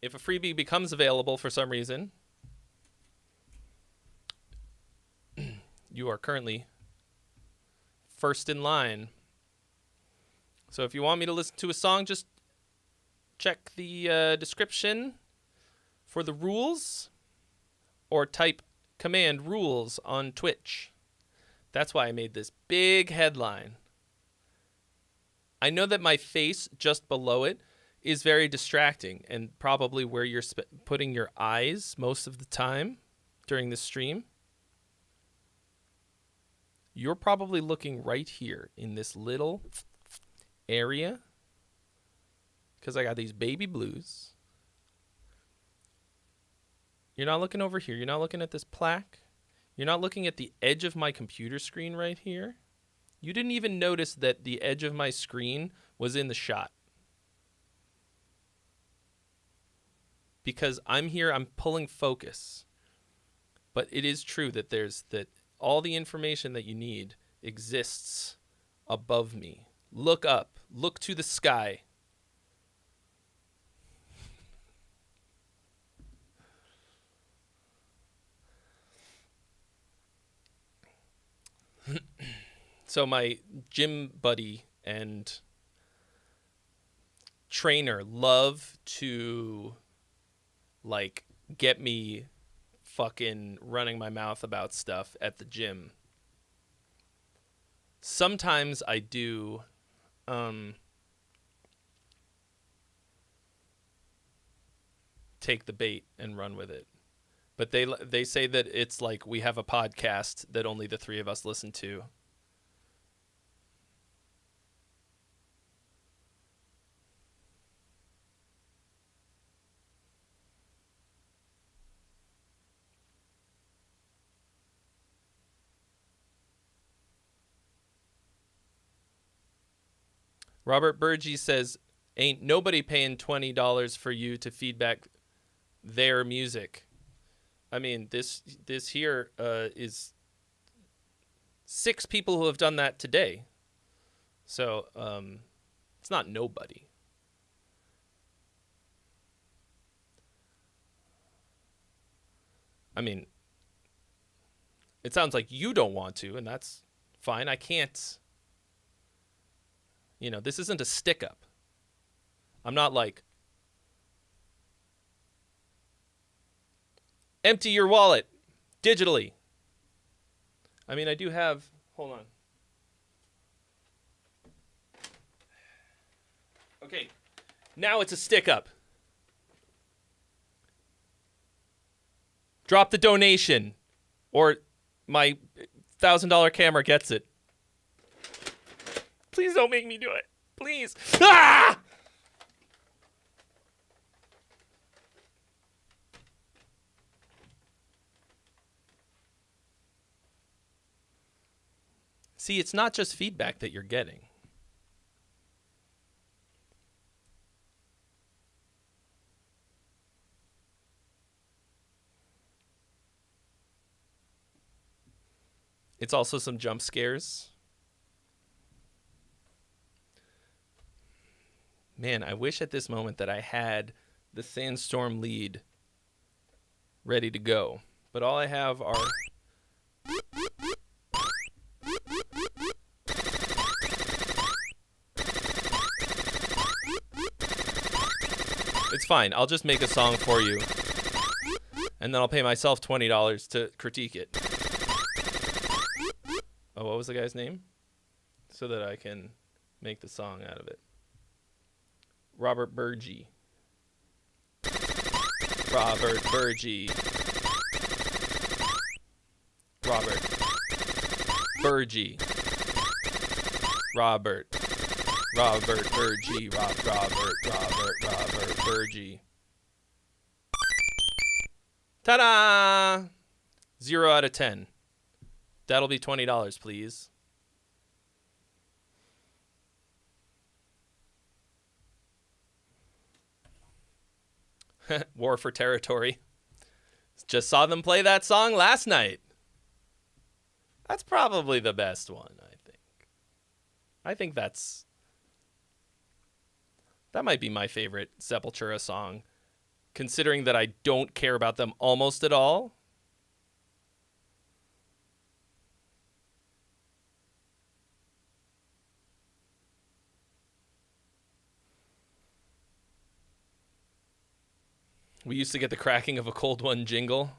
If a freebie becomes available for some reason, you are currently first in line. So if you want me to listen to a song, just check the description for the rules, or type command rules on Twitch. That's why I made this big headline. I know that my face just below it is very distracting and probably where you're putting your eyes most of the time during the stream. You're probably looking right here in this little area because I got these baby blues. You're not looking over here. You're not looking at this plaque. You're not looking at the edge of my computer screen right here. You didn't even notice that the edge of my screen was in the shot. Because I'm here, I'm pulling focus. But it is true that that all the information that you need exists above me. Look up. Look to the sky. So my gym buddy and trainer love to like get me fucking running my mouth about stuff at the gym. Sometimes I do take the bait and run with it. But they say that it's like we have a podcast that only the three of us listen to. Robert Burgee says, ain't nobody paying $20 for you to feedback their music. I mean, this here is 6 people who have done that today. So it's not nobody. I mean, it sounds like you don't want to, and that's fine. I can't. You know, this isn't a stick up. I'm not like, empty your wallet digitally. I mean, I do have, hold on. Okay, now it's a stick up. Drop the donation or my $1,000 camera gets it. Please don't make me do it. Please. Ah! See, it's not just feedback that you're getting. It's also some jump scares. Man, I wish at this moment that I had the Sandstorm lead ready to go. But all I have are... It's fine. I'll just make a song for you. And then I'll pay myself $20 to critique it. Oh, what was the guy's name? So that I can make the song out of it. Robert Burgee. Robert Burgee. Robert Burgee. Robert Burgee. Robert Burgee. Ta-da! 0 out of 10. That'll be $20, please. War for Territory. Just saw them play that song last night. That's probably the best one, I think. I think that might be my favorite Sepultura song, considering that I don't care about them almost at all. We used to get the cracking of a cold one jingle.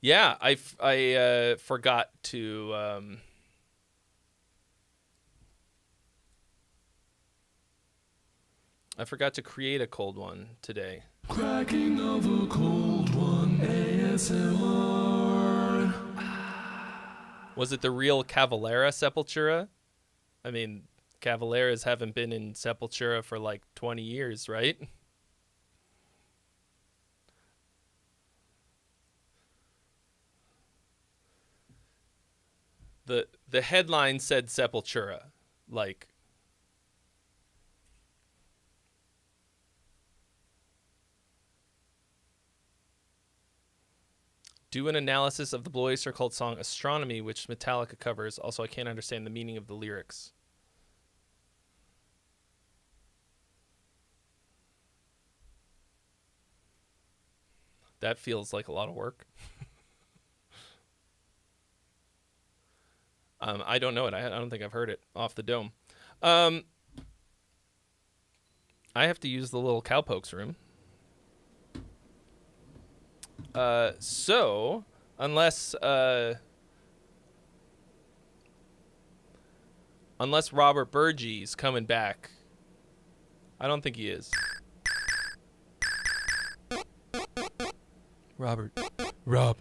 Yeah, I forgot to I forgot to create a cold one today. Cracking of a cold one, ASMR. Was it the real Cavalera Sepultura? I mean, Cavaleras haven't been in Sepultura for like 20 years, right? The headline said Sepultura, like. Do an analysis of the Blue Oyster Cult song Astronomy, which Metallica covers. Also, I can't understand the meaning of the lyrics. That feels like a lot of work. I don't know it. I don't think I've heard it off the dome. I have to use the little cowpokes room. So, unless Robert Burgie's coming back, I don't think he is. Robbo. Rob.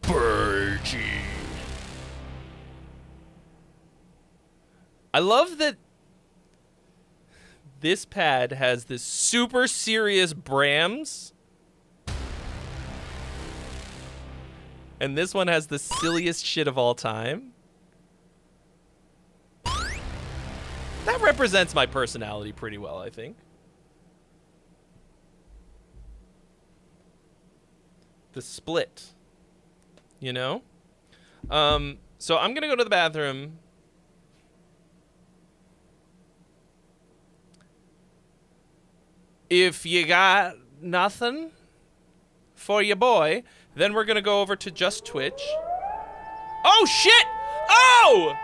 Burgie. I love that this pad has this super serious Brahms. And this one has the silliest shit of all time. That represents my personality pretty well, I think. The split. You know? So I'm going to go to the bathroom. If you got nothing for your boy, then we're going to go over to Just Twitch. Oh, shit! Oh!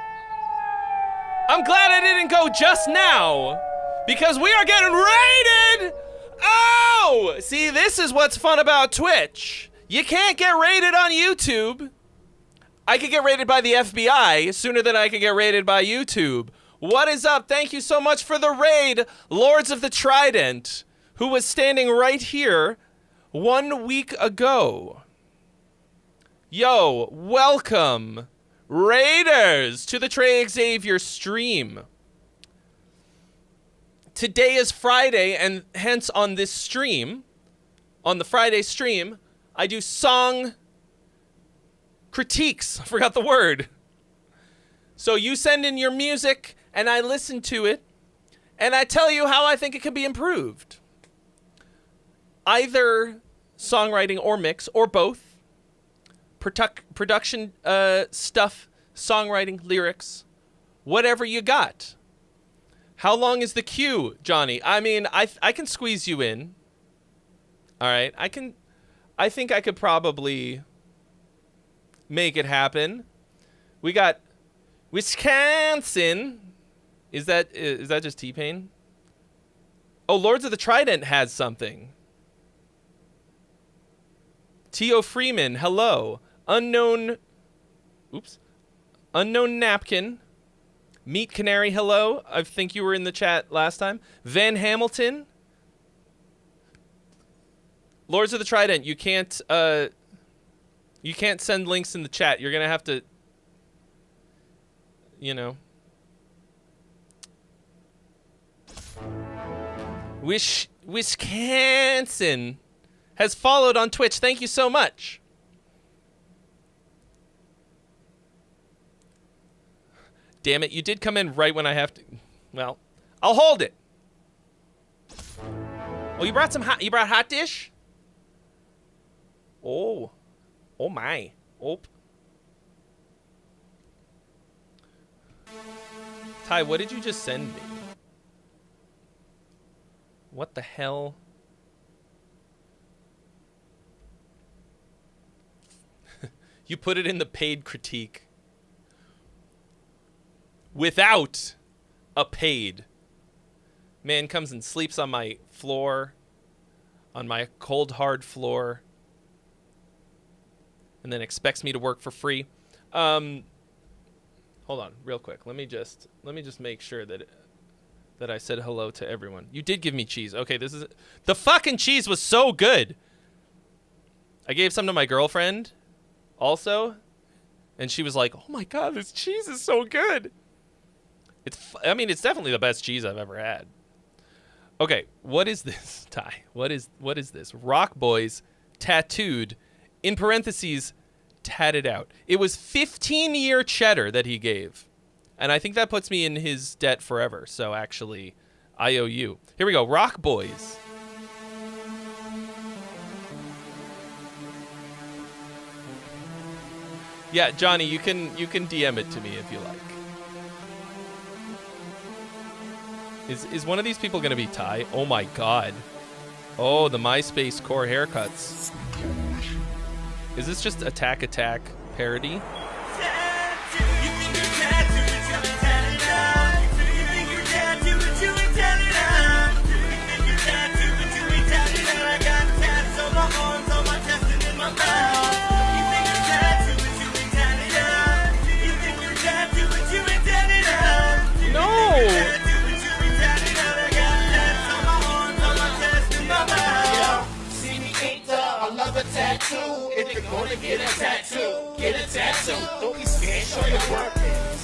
I'm glad I didn't go just now, because we are getting raided! Oh! See, this is what's fun about Twitch. You can't get raided on YouTube. I could get raided by the FBI sooner than I could get raided by YouTube. What is up? Thank you so much for the raid, Lords of the Trident, who was standing right here 1 week ago. Yo, welcome, Raiders, to the Trey Xavier stream. Today is Friday, and hence on this stream, on the Friday stream, I do song critiques. I forgot the word. So you send in your music, and I listen to it, and I tell you how I think it can be improved. Either songwriting or mix, or both. Production stuff, songwriting, lyrics, whatever you got. How long is the queue, Johnny? I mean, I can squeeze you in. All right, I think I could probably make it happen. We got Wisconsin. Is that just T-Pain? Oh, Lords of the Trident has something. T.O. Freeman, hello. Unknown Napkin. Meat Canary, hello. I think you were in the chat last time. Van Hamilton. Lords of the Trident, you can't send links in the chat. You're gonna have to, you know. Wisconsin has followed on Twitch. Thank you so much. Damn it, you did come in right when I have to. Well, I'll hold it. Oh, you brought hot dish? Oh. Oh my. Oh. Ty, what did you just send me? What the hell? You put it in the paid critique. Without a paid. Man comes and sleeps on my floor. On my cold, hard floor. and then expects me to work for free. Hold on, real quick. Let me just make sure that I said hello to everyone. You did give me cheese. Okay, the fucking cheese was so good. I gave some to my girlfriend also, and she was like, "Oh my god, this cheese is so good." It's definitely the best cheese I've ever had. Okay, what is this, Ty? What is this? Rock Boys tattooed, in parentheses, tatted out. It was 15-year cheddar that he gave. And I think that puts me in his debt forever. So actually, I owe you. Here we go. Rock Boys. Yeah, Johnny, you can DM it to me if you like. Is one of these people gonna be Ty? Oh my god. Oh, the MySpace core haircuts. Is this just Attack parody? If you're gonna get a tattoo, get a tattoo. Don't be scared, show your work.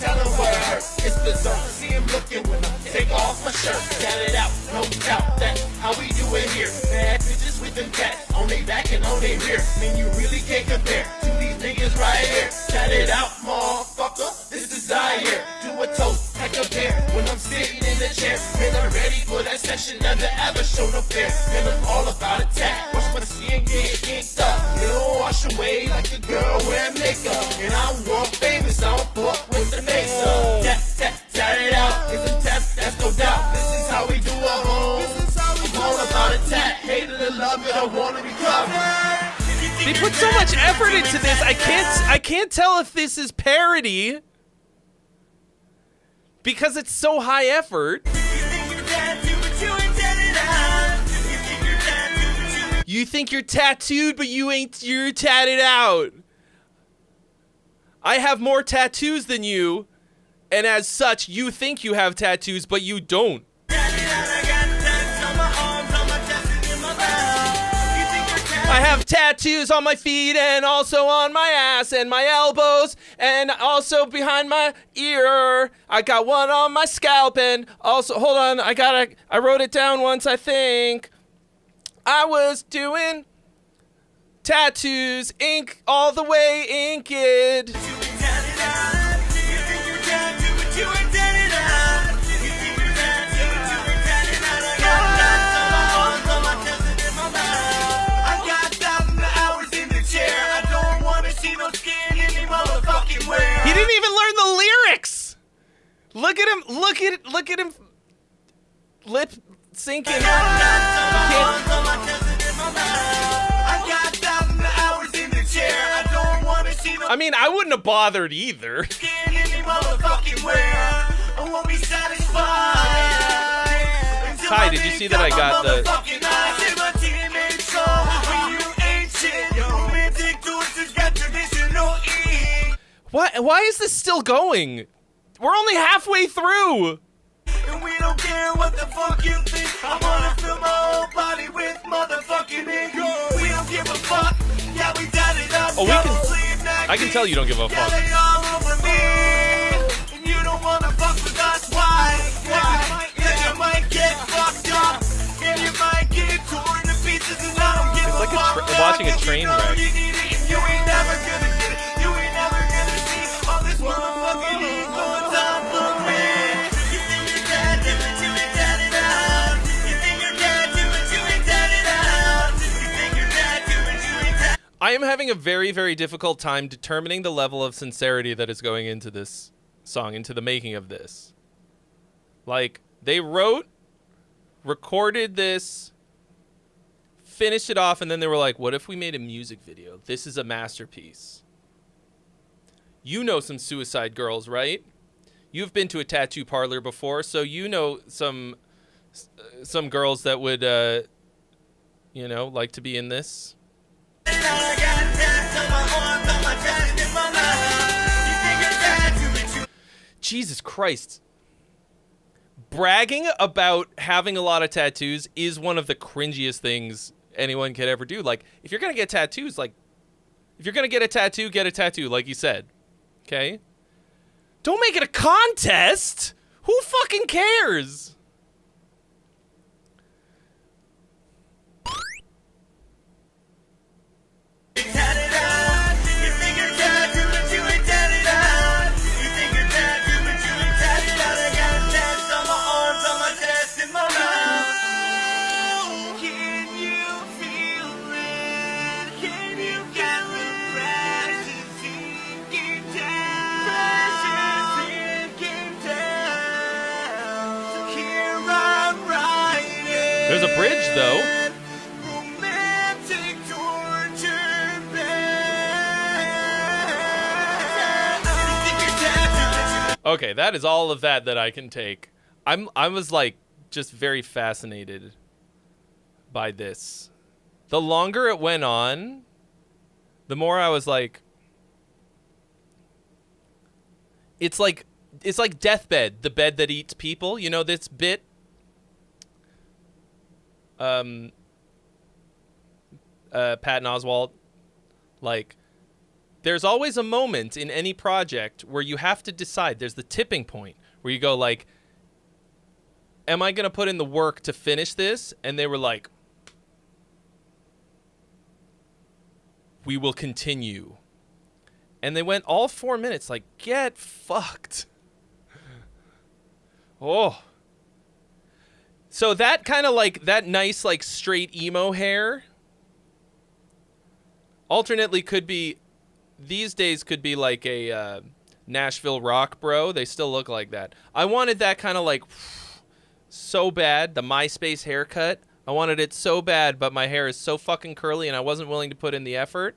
Tell them where it hurts. It's the zone. See him looking when I take off my shirt. Tat it out, no doubt. That's how we do it here. Bad bitches with them tats on they back and on they rear. Man, you really can't compare to these niggas right here. Tat it out, motherfucker. This is Xavier. Do a toast, pack a beer when I'm sitting in the chair. Man, I'm ready for that session. Never ever show no fear. Man, I'm all about attack. Watch my skin get inked up. It'll wash away like a girl wearing makeup. And I'm world famous. I don't fuck with the face up. Tat it out. It's a test, that's no doubt. This is how we do our home. I'm all about attack. Hate it or love it, I wanna recover. They put so much effort into this. I can't tell if this is parody because it's so high effort. You think you're tattooed, but you're tatted out. I have more tattoos than you, and as such, you think you have tattoos, but you don't. I have tattoos on my feet and also on my ass and my elbows and also behind my ear. I got one on my scalp and also, hold on, I wrote it down once, I think. I was doing tattoos, ink all the way inked. He didn't even learn the lyrics. Look at him lip syncing. I mean, I wouldn't have bothered either. Ty, did you see that I got the... Why is this still going? We're only halfway through. And we don't care what the fuck you think. I wanna fill my whole body with motherfucking ink. We don't give a fuck. Yeah, we done it up. Oh, I can tell you don't give a fuck. All over me. And you don't wanna fuck with us. Why? Cause you might get fucked up. And you might get torn to pieces. And I don't give a fuck. It's like watching a train wreck. You ain't never gonna get it. You ain't never gonna see all this motherfucking ink on top of me. You think you're dead, but you ain't dead it out. You think you're dead, but you ain't dead it out. You think you're dead, but you ain't dead. I am having a very, very difficult time determining the level of sincerity that is going into this song, into the making of this. Like, they recorded this, finished it off, and then they were like, what if we made a music video? This is a masterpiece. You know some suicide girls, right? You've been to a tattoo parlor before, so you know some girls that would, like to be in this. I got tats on my arms. Jesus Christ. Bragging about having a lot of tattoos is one of the cringiest things anyone could ever do. Like, if you're going to get tattoos, like, if you're going to get a tattoo, like you said. Okay? Don't make it a contest! Who fucking cares? There's a bridge, though. Okay, that is all of that I can take. I was like just very fascinated by this. The longer it went on, the more I was like, it's like Deathbed, the bed that eats people. You know this bit? Patton Oswalt, like, there's always a moment in any project where you have to decide. There's the tipping point where you go like, am I going to put in the work to finish this? And they were like, we will continue. And they went all 4 minutes like, get fucked. Oh. So that kind of like, that nice like straight emo hair alternately could be, these days could be like a Nashville rock bro. They still look like that. I wanted that kind of like so bad, the MySpace haircut. I wanted it so bad, but my hair is so fucking curly and I wasn't willing to put in the effort.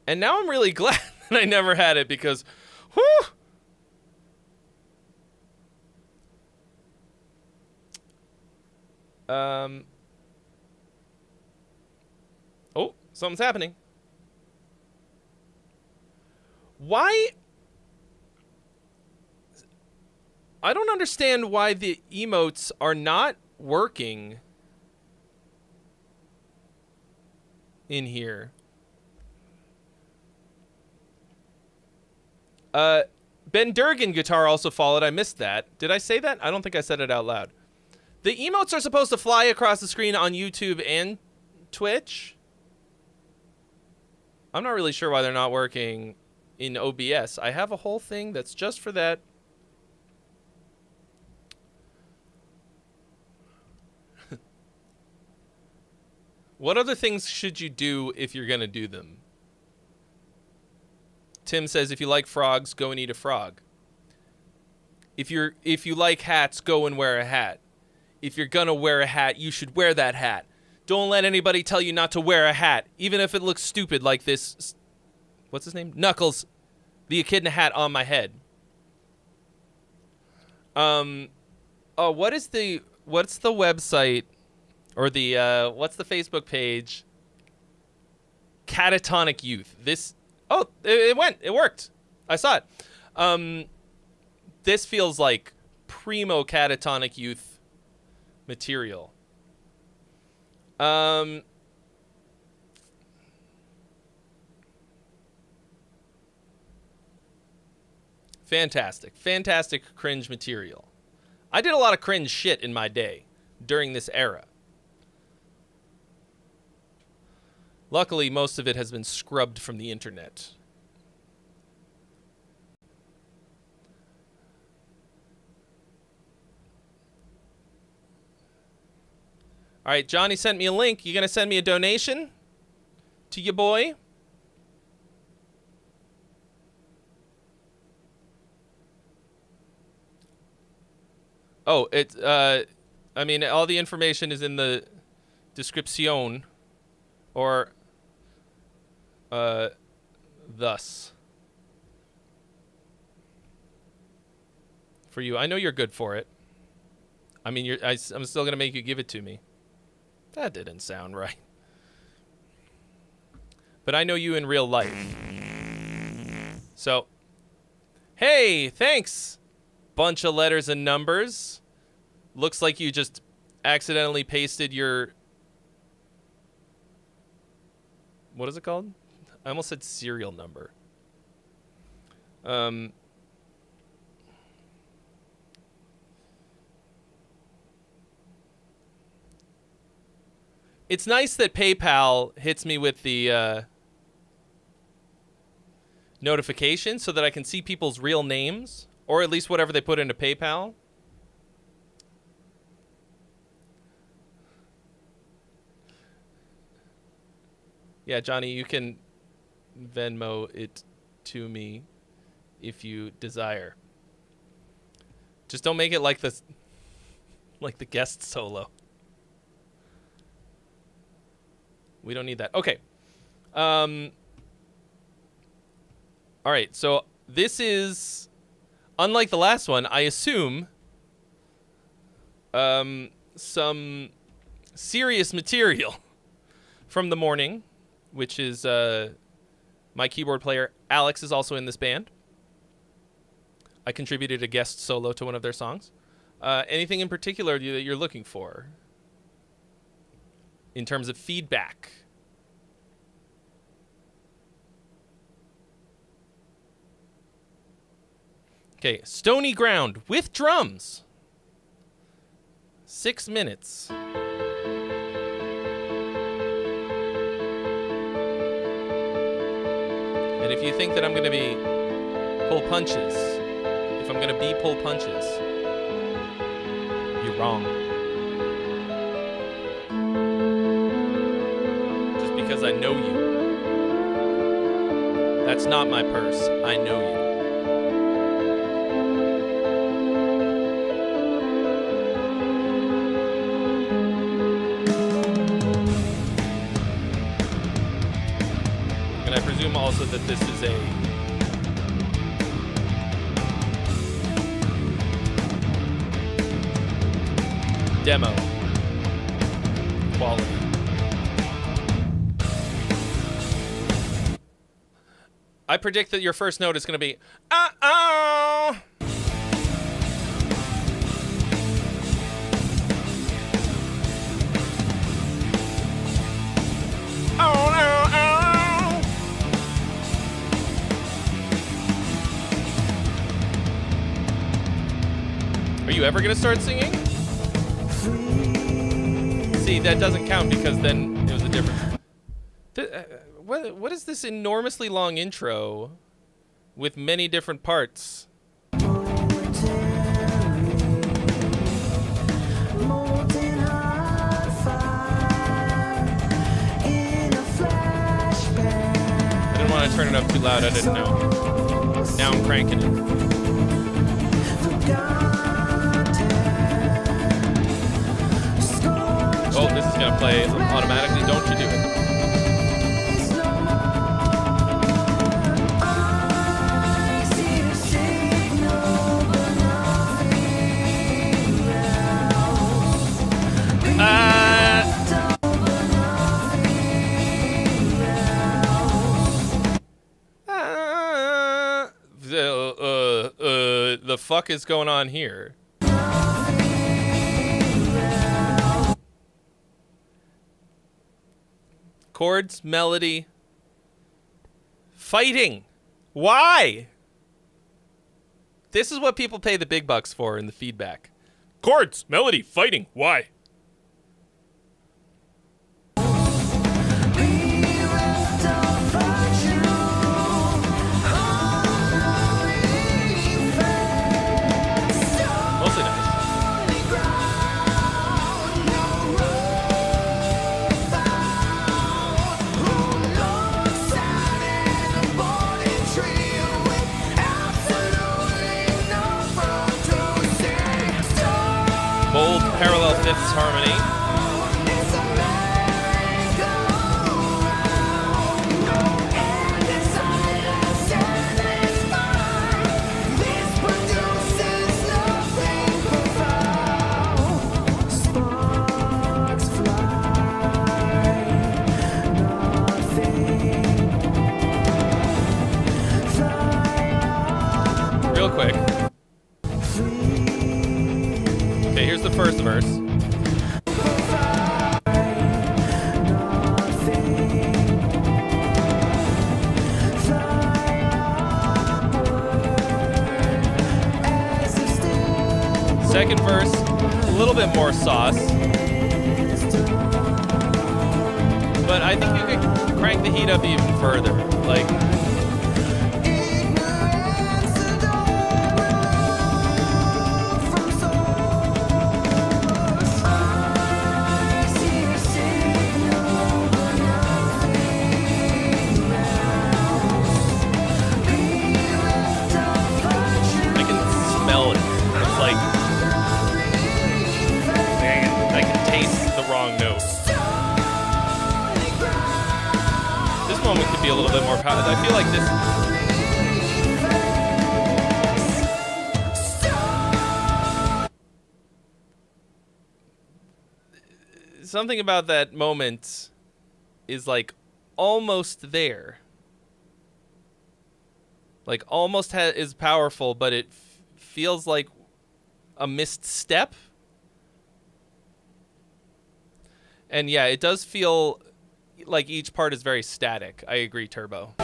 And now I'm really glad that I never had it because, whew. Oh, something's happening. Why? I don't understand why the emotes are not working in here. Ben Durgan guitar also followed. I missed that. Did I say that? I don't think I said it out loud. The emotes are supposed to fly across the screen on YouTube and Twitch. I'm not really sure why they're not working in OBS. I have a whole thing that's just for that. What other things should you do if you're going to do them? Tim says, if you like frogs, go and eat a frog. If you like hats, go and wear a hat. If you're going to wear a hat, you should wear that hat. Don't let anybody tell you not to wear a hat, even if it looks stupid like this. What's his name? Knuckles, the echidna hat on my head. Oh, what's the website or the what's the Facebook page? Catatonic Youth. It worked. I saw it. This feels like primo Catatonic Youth material. Fantastic cringe material. I did a lot of cringe shit in my day during this era. Luckily, most of it has been scrubbed from the internet. All right, Johnny sent me a link. You gonna send me a donation to your boy? Oh, I mean, all the information is in the description, or thus. For you, I know you're good for it. I mean, I'm still gonna make you give it to me. That didn't sound right. But I know you in real life. So, Hey, thanks. Bunch of letters and numbers. Looks like you just accidentally pasted your... What is it called? I almost said serial number. It's nice that PayPal hits me with the notification so that I can see people's real names, or at least whatever they put into PayPal. Yeah, Johnny, you can Venmo it to me if you desire. Just don't make it like the guest solo. We don't need that. Okay. All right, so this is, unlike the last one, I assume, some serious material from the morning, which is my keyboard player Alex is also in this band. I contributed a guest solo to one of their songs. Anything in particular that you're looking for in terms of feedback? Okay, Stony Ground with drums. 6 minutes. And if you think that I'm going to be pull punches, if I'm going to be pull punches, you're wrong. Just because I know you. That's not my purse. I know you. And I presume also that this is a demo quality. I predict that your first note is going to be, uh-oh. Oh, no, oh. Are you ever going to start singing? See, that doesn't count because then it was a different... What is this enormously long intro with many different parts? I didn't want to turn it up too loud, I didn't know. Now I'm cranking it. Oh, this is going to play automatically. Don't you do it. The fuck is going on here? Chords, melody, fighting. Why? This is what people pay the big bucks for in the feedback. Chords, melody, fighting. Why? Mostly nice. Bold parallel fifths harmony. real quick. Okay, here's the first verse. Second verse, a little bit more sauce. But I think you could crank the heat up even further. Like, I can smell it. It's like I can taste the wrong note. This moment could be a little bit more powerful. I feel like this. Something about that moment is like almost there. Like almost is powerful, but it feels like a missed step. And yeah, it does feel like each part is very static. I agree, Turbo.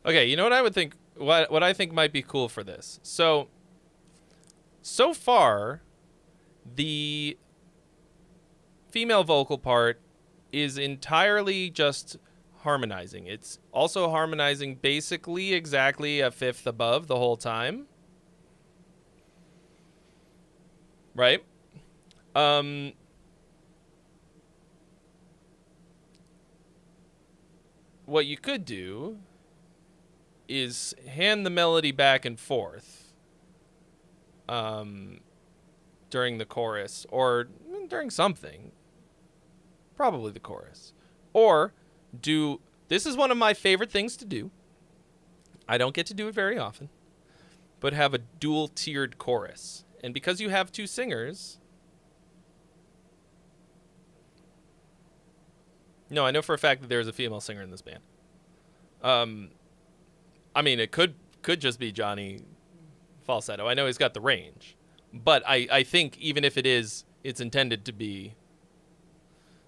Okay, you know what I would think, what I think might be cool for this. So far, the female vocal part is entirely just harmonizing. It's also harmonizing basically exactly a fifth above the whole time. Right? What you could do is hand the melody back and forth during the chorus, or during something. Probably the chorus. Or do, this is one of my favorite things to do. I don't get to do it very often. But have a dual-tiered chorus. And because you have two singers... No, I know for a fact that there's a female singer in this band. I mean, it could just be Johnny falsetto. I know he's got the range. But I think even if it is, it's intended to be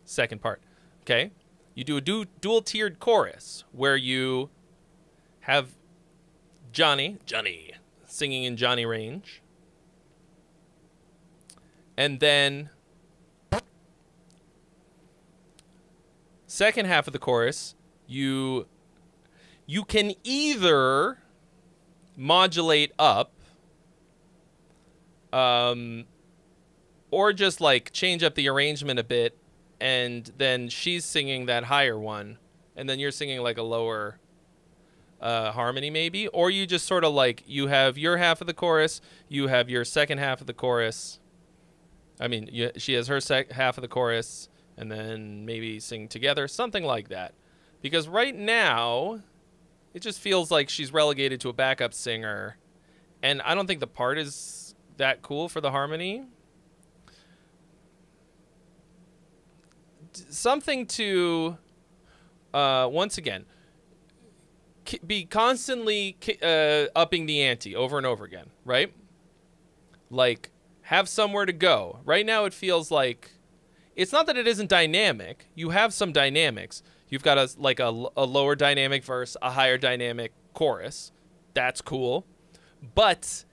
second part. Okay? You do a dual-tiered chorus where you have Johnny singing in Johnny range. And then second half of the chorus, you can either modulate up or just like change up the arrangement a bit, and then she's singing that higher one, and then you're singing like a lower harmony maybe, or you just sort of like, you have your half of the chorus, you have your second half of the chorus. I mean, she has her half of the chorus, and then maybe sing together, something like that. Because right now, it just feels like she's relegated to a backup singer, and I don't think the part is that cool for the harmony. Something to, once again, be constantly upping the ante over and over again, right? Like, have somewhere to go. Right now it feels like, it's not that it isn't dynamic. You have some dynamics. You've got a lower dynamic verse, a higher dynamic chorus. That's cool. But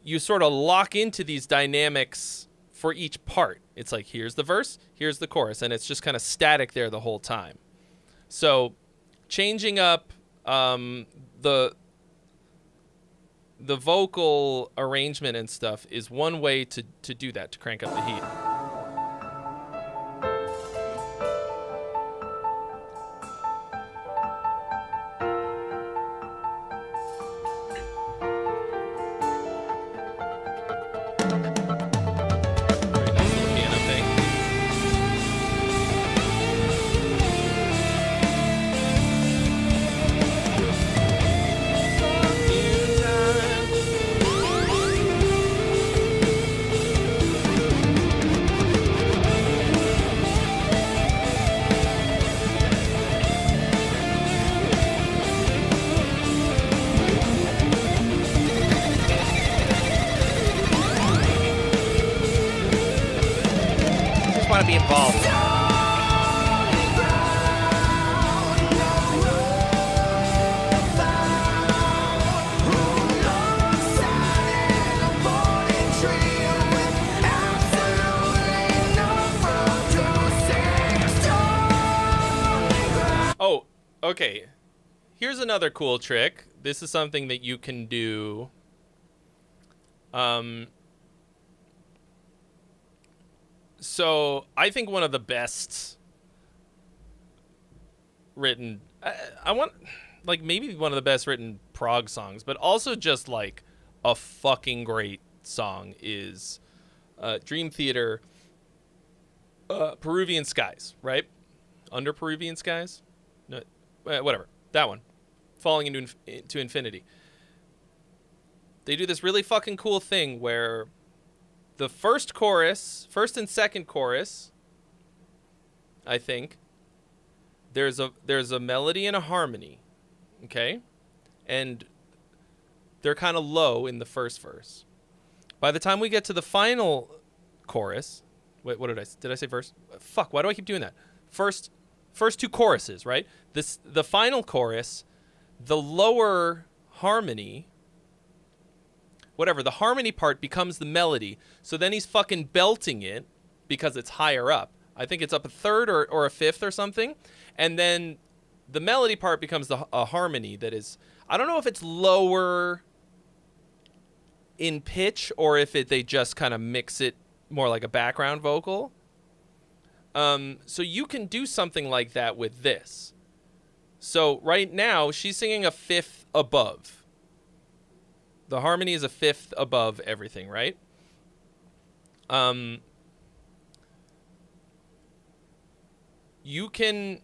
you sort of lock into these dynamics for each part. It's like, here's the verse, here's the chorus, and it's just kind of static there the whole time. So changing up the vocal arrangement and stuff is one way to do that, to crank up the heat. to be involved. Oh, okay. Here's another cool trick. This is something that you can do. So I think one of the best written, I want, like, maybe one of the best written prog songs, but also just like a fucking great song is Dream Theater, Peruvian Skies, right? Under Peruvian Skies? No, whatever. That one. Falling into Infinity. They do this really fucking cool thing where the first and second chorus, I think, there's a melody and a harmony, okay? And they're kind of low in the first verse. By the time we get to the final chorus, wait, what did I say verse? Fuck, why do I keep doing that? First two choruses, right? The final chorus, the lower harmony, whatever, the harmony part becomes the melody. So then he's fucking belting it because it's higher up. I think it's up a third or a fifth or something. And then the melody part becomes a harmony that is, I don't know if it's lower in pitch or if they just kind of mix it more like a background vocal. So you can do something like that with this. So right now she's singing a fifth above. The harmony is a fifth above everything, right? You can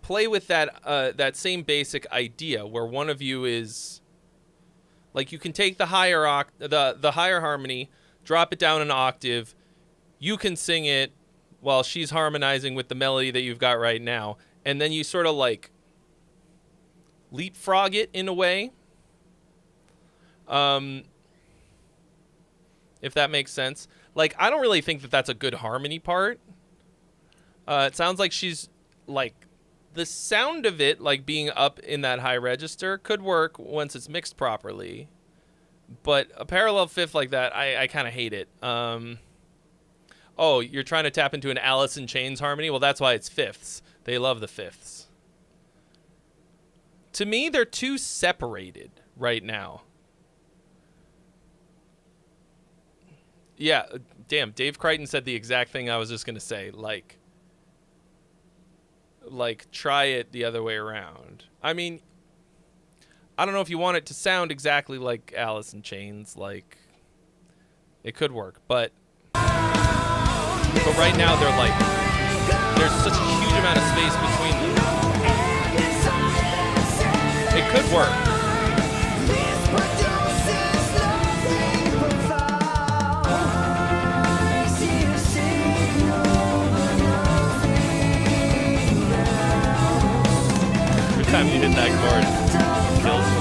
play with that same basic idea where one of you is, like, you can take the higher the higher harmony, drop it down an octave. You can sing it while she's harmonizing with the melody that you've got right now, and then you sort of like leapfrog it in a way. If that makes sense. Like, I don't really think that that's a good harmony part. It sounds like she's, like, the sound of it, like, being up in that high register could work once it's mixed properly. But a parallel fifth like that, I kind of hate it. Oh, you're trying to tap into an Alice in Chains harmony? Well, that's why it's fifths. They love the fifths. To me, they're too separated right now. Yeah, damn, Dave Crichton said the exact thing I was just going to say. Like, try it the other way around. I mean, I don't know if you want it to sound exactly like Alice in Chains. Like, it could work, but right now they're like, there's such a huge amount of space between them. It could work. Every time you hit that chord, it kills me.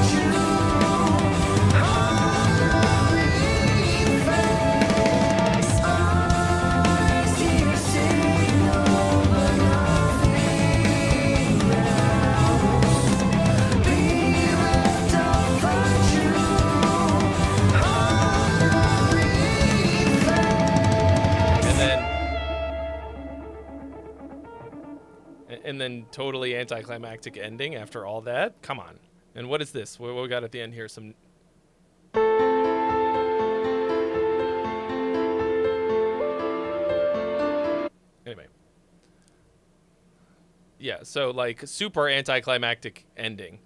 And then totally anticlimactic ending after all that. Come on. And what is this? What we got at the end here? Some. Anyway. Yeah, so like super anticlimactic ending.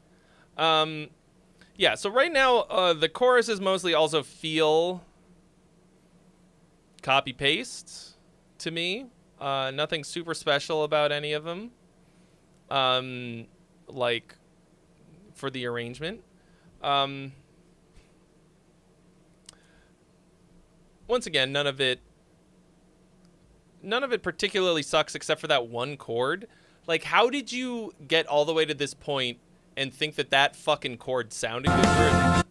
Yeah, so right now the chorus is mostly also feel copy paste to me. Nothing super special about any of them. Like for the arrangement. Once again, none of it particularly sucks except for that one chord. Like, how did you get all the way to this point and think that fucking chord sounded good for it?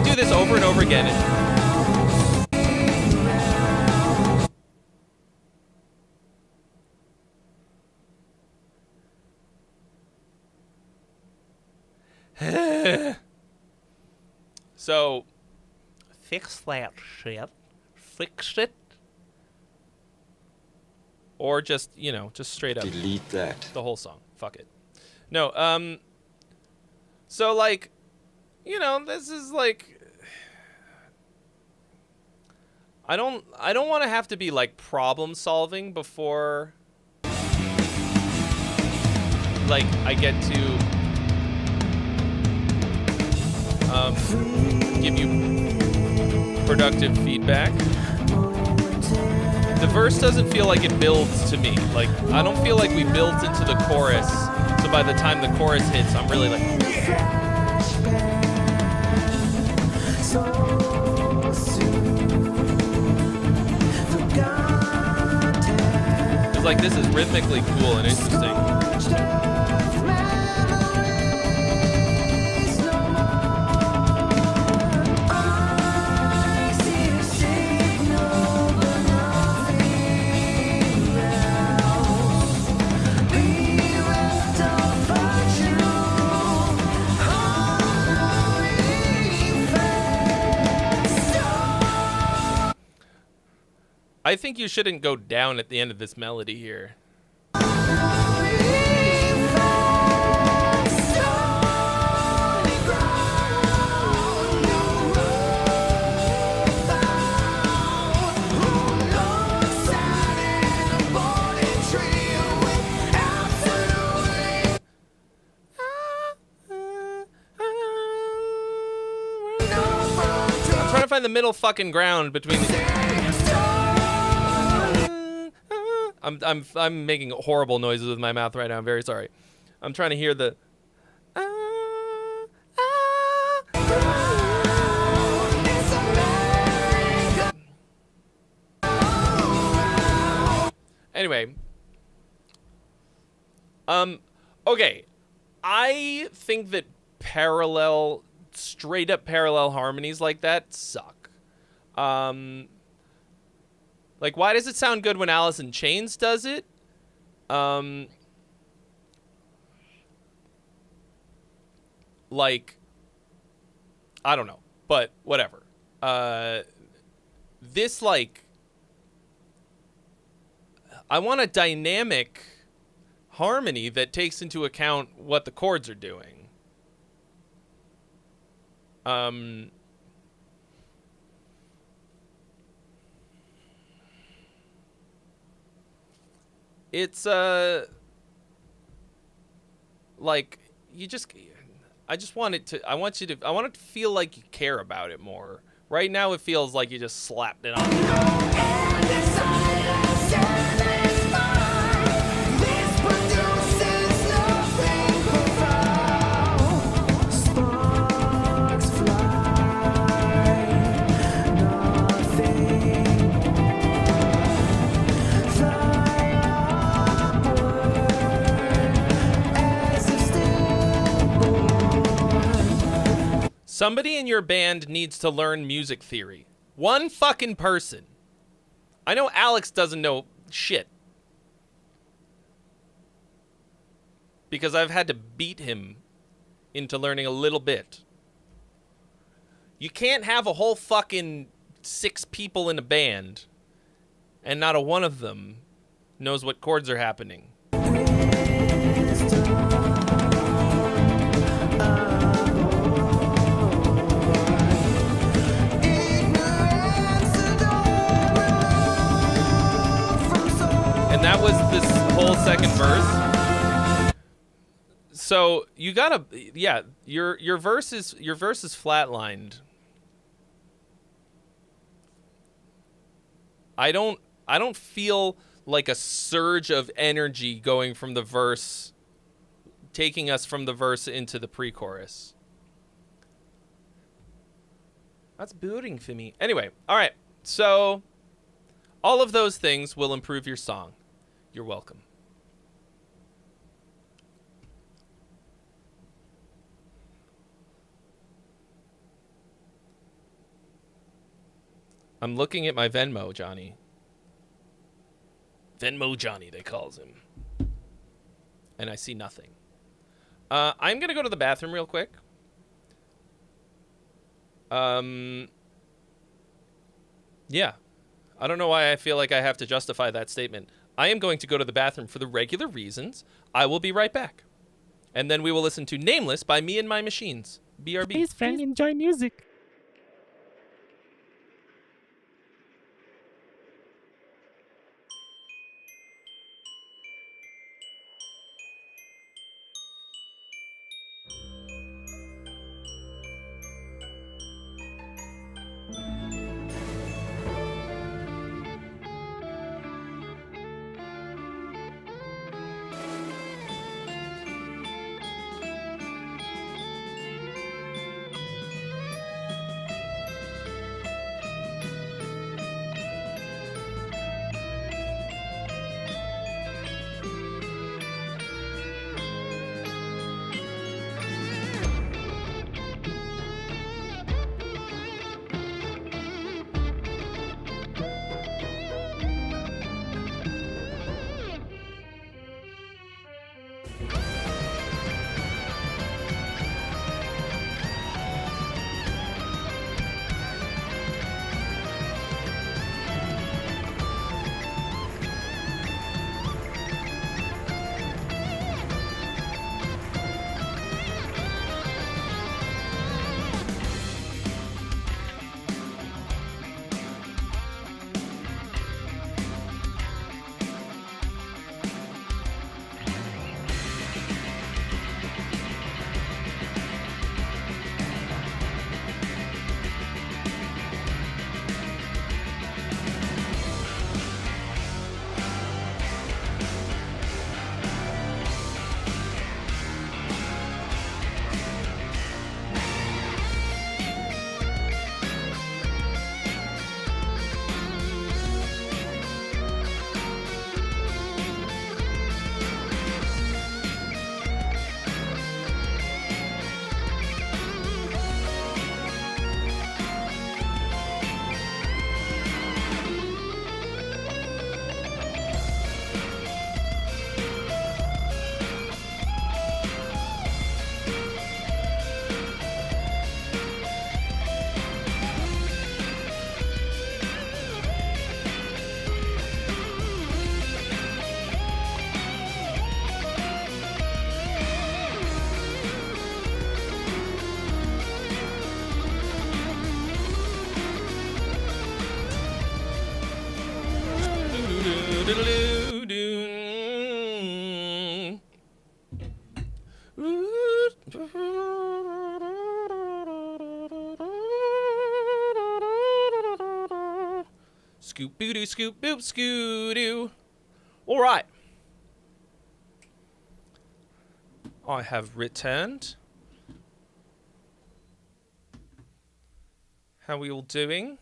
do this over and over again. So, fix that shit. Fix it. Or just, you know, just straight up. Delete that. The whole song. Fuck it. No, so like, you know, this is like, I don't want to have to be like problem solving before like I get to give you productive feedback. The verse doesn't feel like it builds to me. Like, I don't feel like we built into the chorus, so by the time the chorus hits, I'm really like, it's like this is rhythmically cool and interesting. I think you shouldn't go down at the end of this melody here. I'm trying to find the middle fucking ground between the... I'm making horrible noises with my mouth right now. I'm very sorry. I'm trying to hear the. Anyway. Okay. I think that straight up parallel harmonies like that suck. Like, why does it sound good when Alice in Chains does it? Like, I don't know, but whatever. This, like, I want a dynamic harmony that takes into account what the chords are doing. It's like I want it to feel like you care about it more. Right now it feels like you just slapped it on. Somebody in your band needs to learn music theory. One fucking person. I know Alex doesn't know shit. Because I've had to beat him into learning a little bit. You can't have a whole fucking 6 people in a band and not a one of them knows what chords are happening. And that was this whole second verse. So you gotta, yeah, your verse is flatlined. I don't feel like a surge of energy going from the verse, taking us from the verse into the pre-chorus. That's booting for me. Anyway, all right. So all of those things will improve your song. You're welcome. I'm looking at my Venmo, Johnny. Venmo Johnny, they calls him. And I see nothing. I'm going to go to the bathroom real quick. Yeah. I don't know why I feel like I have to justify that statement. I am going to go to the bathroom for the regular reasons. I will be right back. And then we will listen to Nameless by Me and My Machines. BRB. Please, friend, enjoy music. Scoop boo doo scoop boop scoo doo. All right. I have returned. How are we all doing?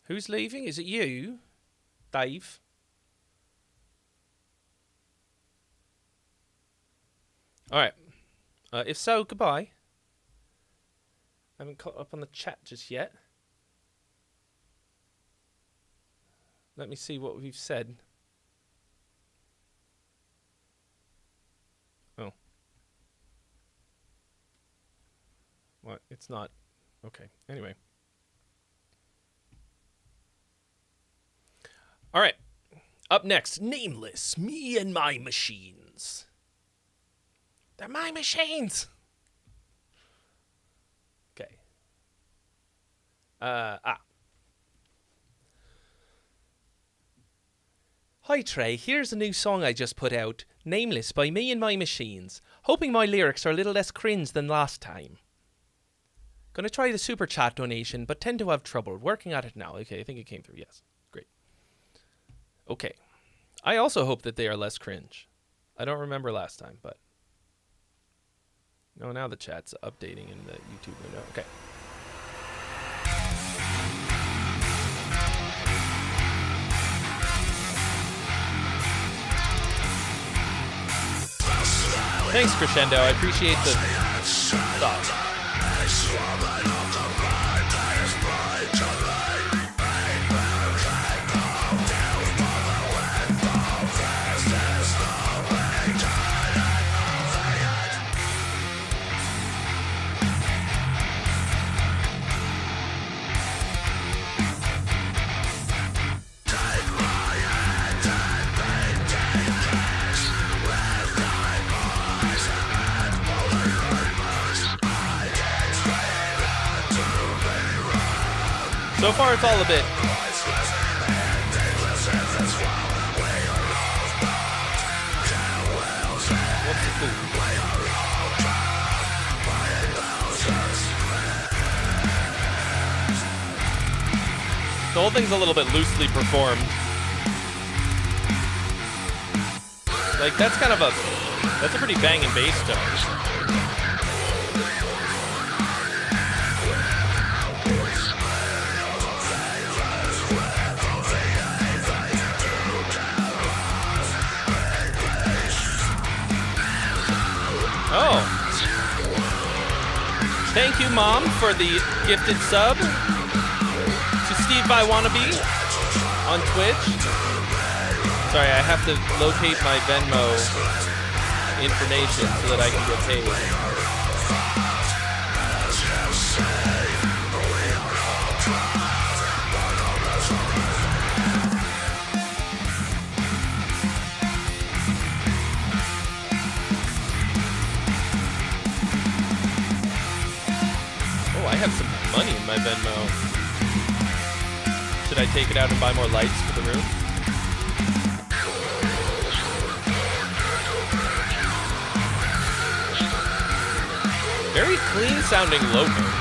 Who's leaving? Is it you, Dave? All right. If so, goodbye. I haven't caught up on the chat just yet. Let me see what we've said. Oh. What? It's not. Okay. Anyway. All right. Up next, Nameless, Me and My Machines. They're my machines. Okay. Hi Trey, here's a new song I just put out, Nameless by Me and My Machines. Hoping my lyrics are a little less cringe than last time. Gonna try the SuperChat donation, but tend to have trouble. Working at it now. Okay, I think it came through, yes. Great. Okay. I also hope that they are less cringe. I don't remember last time, but... No, now the chat's updating in the YouTube window. Okay. Thanks, Crescendo. I appreciate the thought. So far, it's all a bit. What's the clue? The whole thing's a little bit loosely performed. Like, that's kind of that's a pretty banging bass tone. Oh. Thank you, Mom, for the gifted sub to Steve by Wannabe on Twitch. Sorry, I have to locate my Venmo information so that I can get paid. I have some money in my Venmo. Should I take it out and buy more lights for the room? Very clean sounding low notes.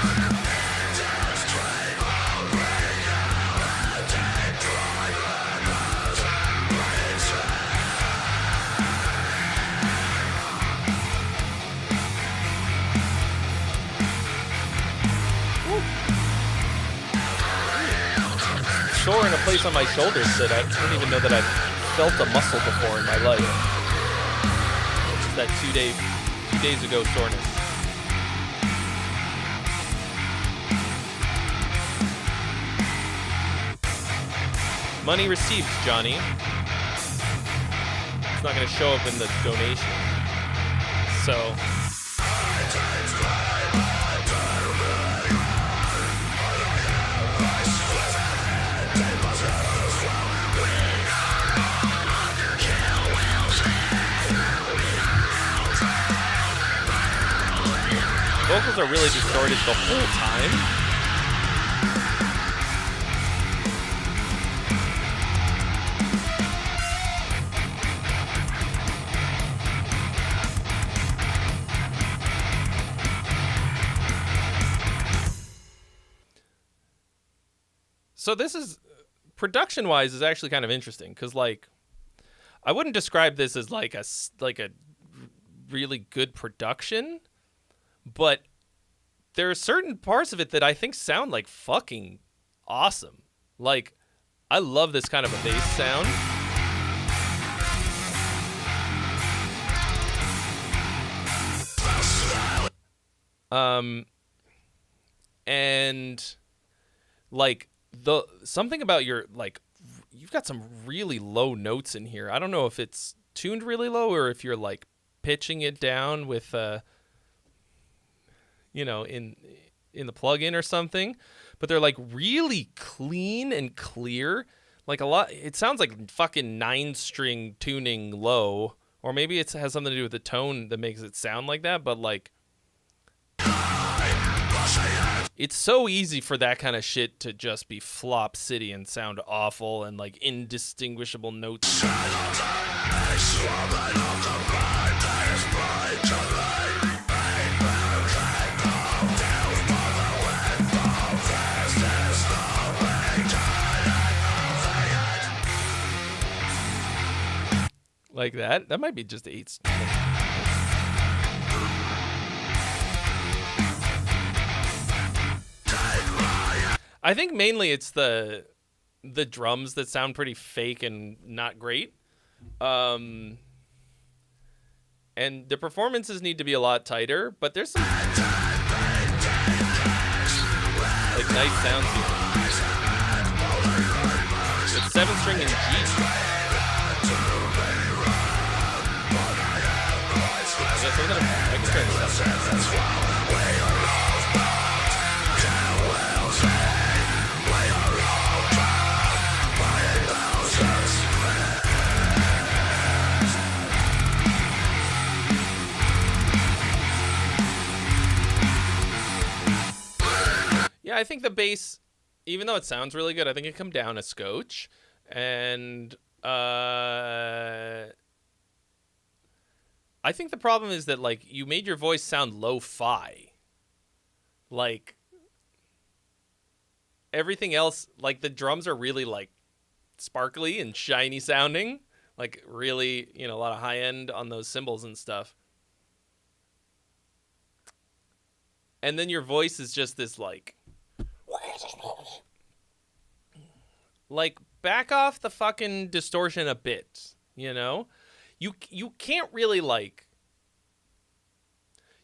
Sore in a place on my shoulders that I don't even know that I've felt a muscle before in my life. It's that 2 days ago soreness. Money received, Johnny. It's not going to show up in the donation. So. Vocals are really distorted the whole time. So this is, production-wise, is actually kind of interesting because, like, I wouldn't describe this as like a really good production. But there are certain parts of it that I think sound like fucking awesome. Like, I love this kind of a bass sound. And like something about your, like, you've got some really low notes in here. I don't know if it's tuned really low or if you're like pitching it down with you know, in the plugin or something, but they're like really clean and clear. Like a lot, it sounds like fucking 9-string tuning low, or maybe it has something to do with the tone that makes it sound like that. But like, it's so easy for that kind of shit to just be flop city and sound awful and like indistinguishable notes. Like that. That might be just 8. I think mainly it's the drums that sound pretty fake and not great. And the performances need to be a lot tighter, but there's some like nice sounds here. It's 7-string in G. Yeah, so I can turn this up. Yeah, I think the bass even though it sounds really good, I think it come down a scotch. And I think the problem is that, like, you made your voice sound lo-fi. Like, everything else, like, the drums are really, like, sparkly and shiny sounding. Like, really, you know, a lot of high end on those cymbals and stuff. And then your voice is just this, like, back off the fucking distortion a bit, you know? You can't really, like,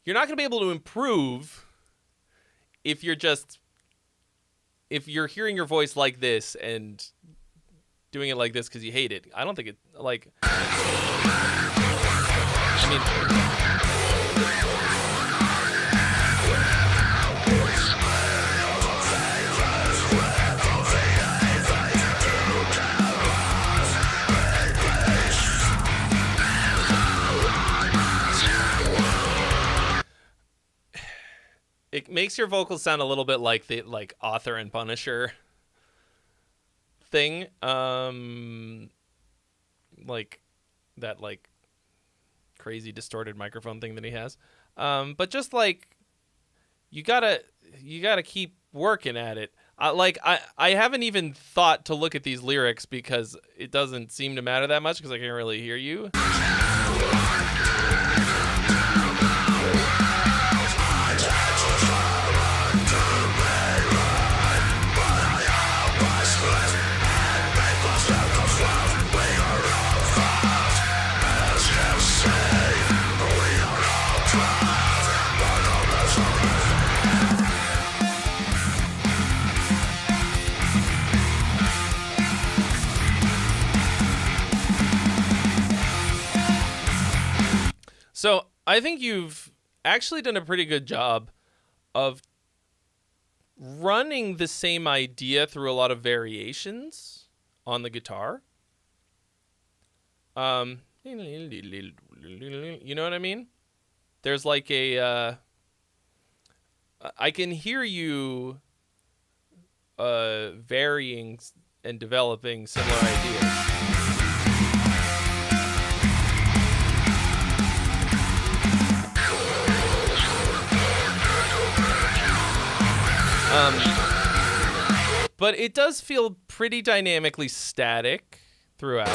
you're not going to be able to improve if you're hearing your voice like this and doing it like this because you hate it. I don't think it, like, I mean, it makes your vocals sound a little bit like the, like, Author and Punisher thing, like that, like, crazy distorted microphone thing that he has, but just, like, you gotta keep working at it. I haven't even thought to look at these lyrics because it doesn't seem to matter that much because I can't really hear you. So I think you've actually done a pretty good job of running the same idea through a lot of variations on the guitar. You know what I mean? There's like a, I can hear you varying and developing similar ideas. But it does feel pretty dynamically static throughout.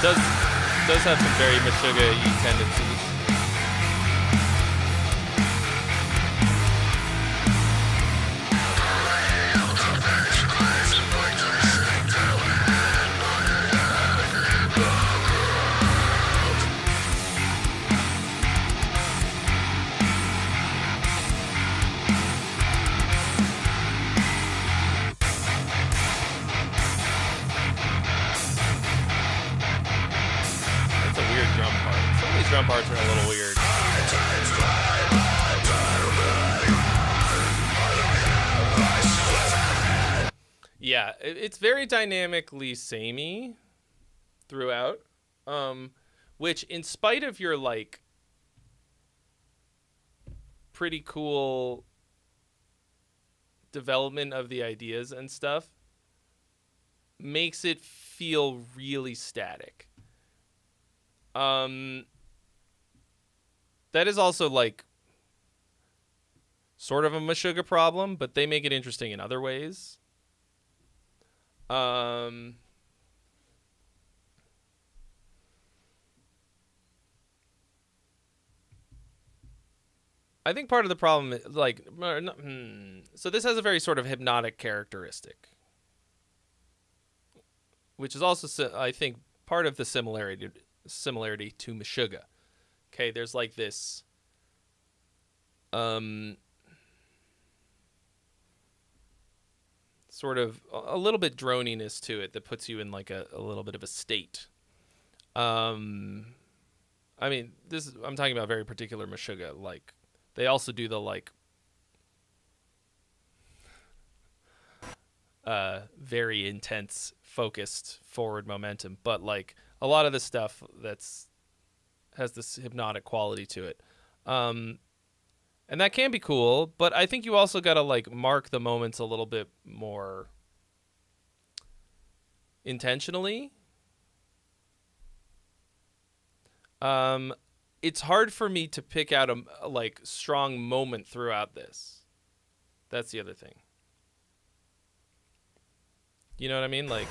Does have some very Meshuggah-y tendencies. Drum parts are a little weird. Yeah, it's very dynamically samey throughout, which, in spite of your, like, pretty cool development of the ideas and stuff, makes it feel really static. That is also, like, sort of a Meshuggah problem, but they make it interesting in other ways. I think part of the problem, like, so this has a very sort of hypnotic characteristic, which is also, I think, part of the similarity to Meshuggah. Okay, there's like this sort of a little bit droniness to it that puts you in, like, a little bit of a state. I mean, I'm talking about very particular Meshuggah. Like, they also do the, like, very intense focused forward momentum, but like a lot of the stuff has this hypnotic quality to it. And that can be cool, but I think you also got to like mark the moments a little bit more intentionally. It's hard for me to pick out a like strong moment throughout this. That's the other thing. You know what I mean? Like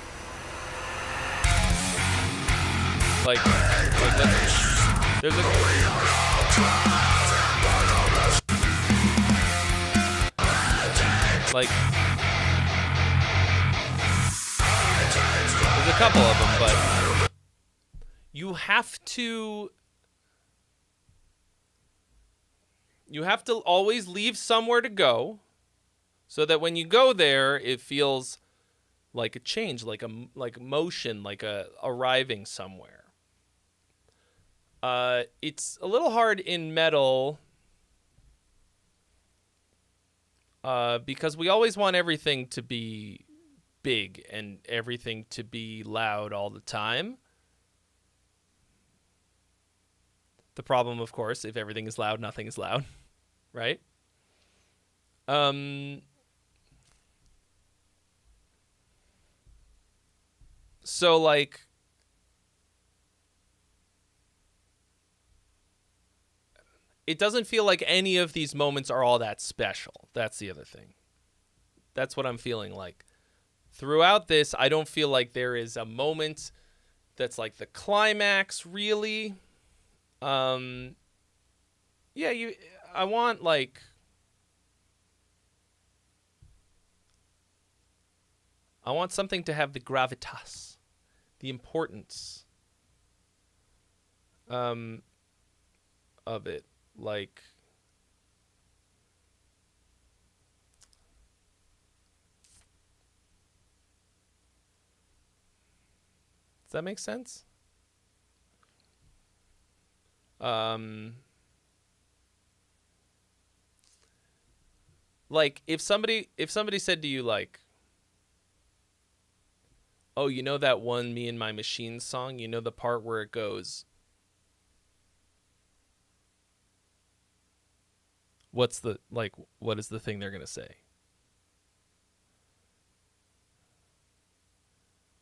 there's a like there's a couple of them, but you have to always leave somewhere to go so that when you go there it feels like a change, like motion, like arriving somewhere. It's a little hard in metal because we always want everything to be big and everything to be loud all the time. The problem, of course, if everything is loud, nothing is loud, right? So, like, it doesn't feel like any of these moments are all that special. That's the other thing. That's what I'm feeling like. Throughout this, I don't feel like there is a moment that's like the climax, really. I want like I want something to have the gravitas, the importance of it. Like does that make sense? Like if somebody said to you like, oh, you know that one Me and My Machine song, you know the part where it goes, what is the thing they're going to say?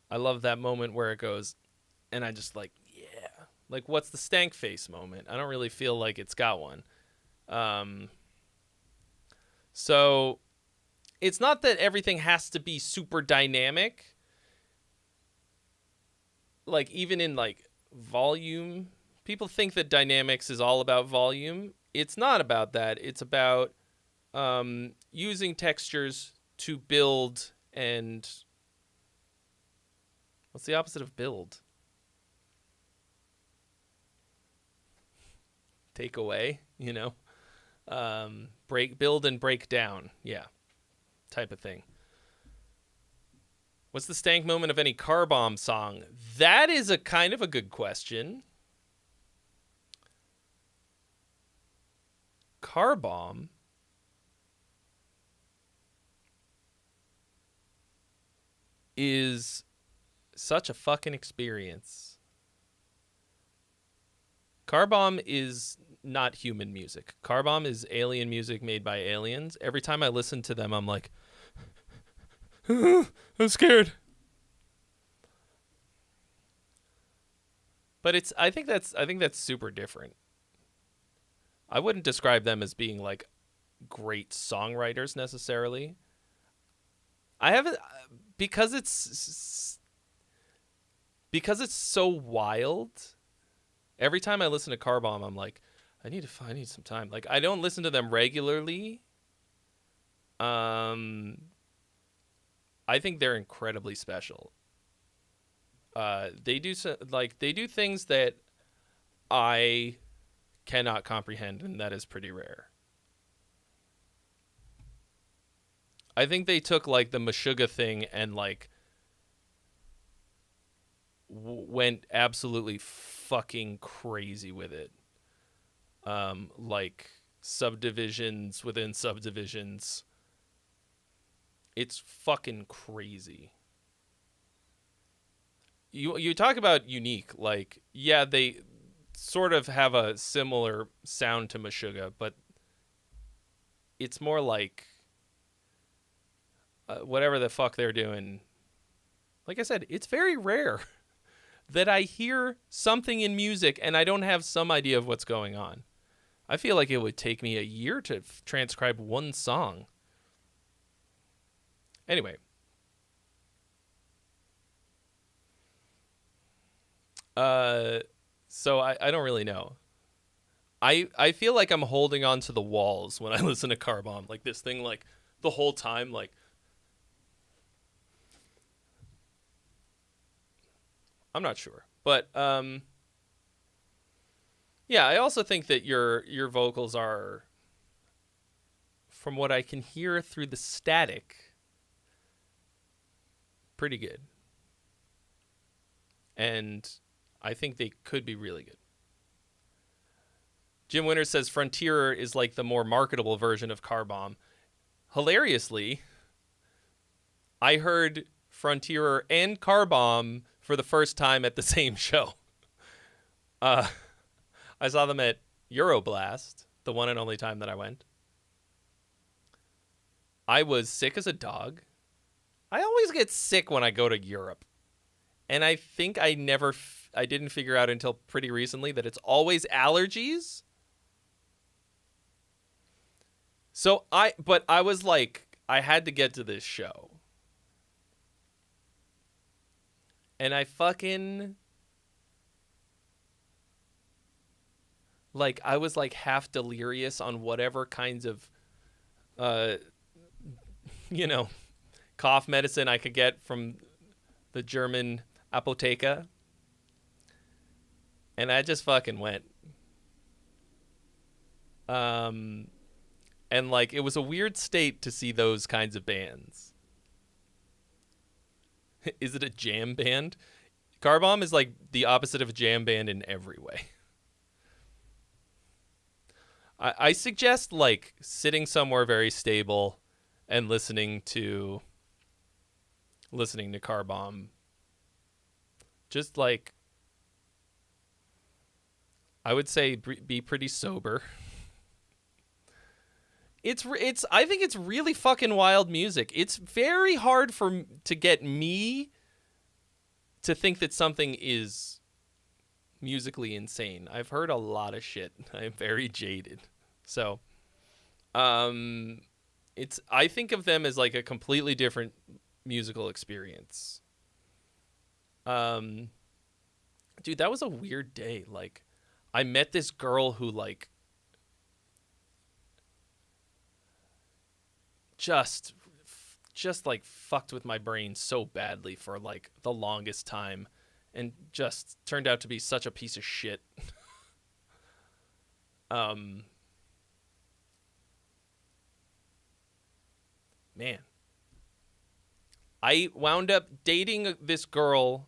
I love that moment where it goes, and I just like, yeah. Like, what's the stank face moment? I don't really feel like it's got one. So it's not that everything has to be super dynamic. Like, even in, like, volume, people think that dynamics is all about volume. It's not about that. It's about using textures to build and... What's the opposite of build? Take away, you know? Build and break down. Yeah. Type of thing. What's the stank moment of any car bomb song? That is a kind of a good question. Car bomb? Is such a fucking experience. Car bomb is not human music. Car bomb is alien music made by aliens. Every time I listen to them, I'm like, I'm scared. But I think that's super different. I wouldn't describe them as being like great songwriters necessarily. I haven't, because it's so wild. Every time I listen to Car Bomb, I'm like, I need some time. Like, I don't listen to them regularly. I think they're incredibly special. They do things that I cannot comprehend, and that is pretty rare. I think they took like the Meshuggah thing and like went absolutely fucking crazy with it. Like subdivisions within subdivisions. It's fucking crazy. you talk about unique, like, yeah, they sort of have a similar sound to Meshuggah, but it's more like whatever the fuck they're doing. Like I said, it's very rare that I hear something in music and I don't have some idea of what's going on. I feel like it would take me a year to transcribe one song. Anyway. So I don't really know. I feel like I'm holding on to the walls when I listen to Car Bomb. Like this thing, like the whole time, like I'm not sure. But yeah, I also think that your vocals are, from what I can hear through the static, pretty good. And I think they could be really good. Jim Winters says Frontierer is like the more marketable version of Car Bomb. Hilariously, I heard Frontierer and Car Bomb for the first time at the same show. I saw them at Euroblast, the one and only time that I went. I was sick as a dog. I always get sick when I go to Europe. And I think I didn't figure out until pretty recently that it's always allergies. So I was like, I had to get to this show. And I fucking, like, I was like half delirious on whatever kinds of, cough medicine I could get from the German Apotheke. And I just fucking went. And like, it was a weird state to see those kinds of bands. Is it a jam band? Car Bomb is like the opposite of a jam band in every way. I suggest like sitting somewhere very stable and listening to Car Bomb. Just like, I would say be pretty sober. I think it's really fucking wild music. It's very hard to get me to think that something is musically insane. I've heard a lot of shit. I'm very jaded. So, I think of them as like a completely different musical experience. Dude, that was a weird day. Like, I met this girl who like just like fucked with my brain so badly for like the longest time, and just turned out to be such a piece of shit. Man, I wound up dating this girl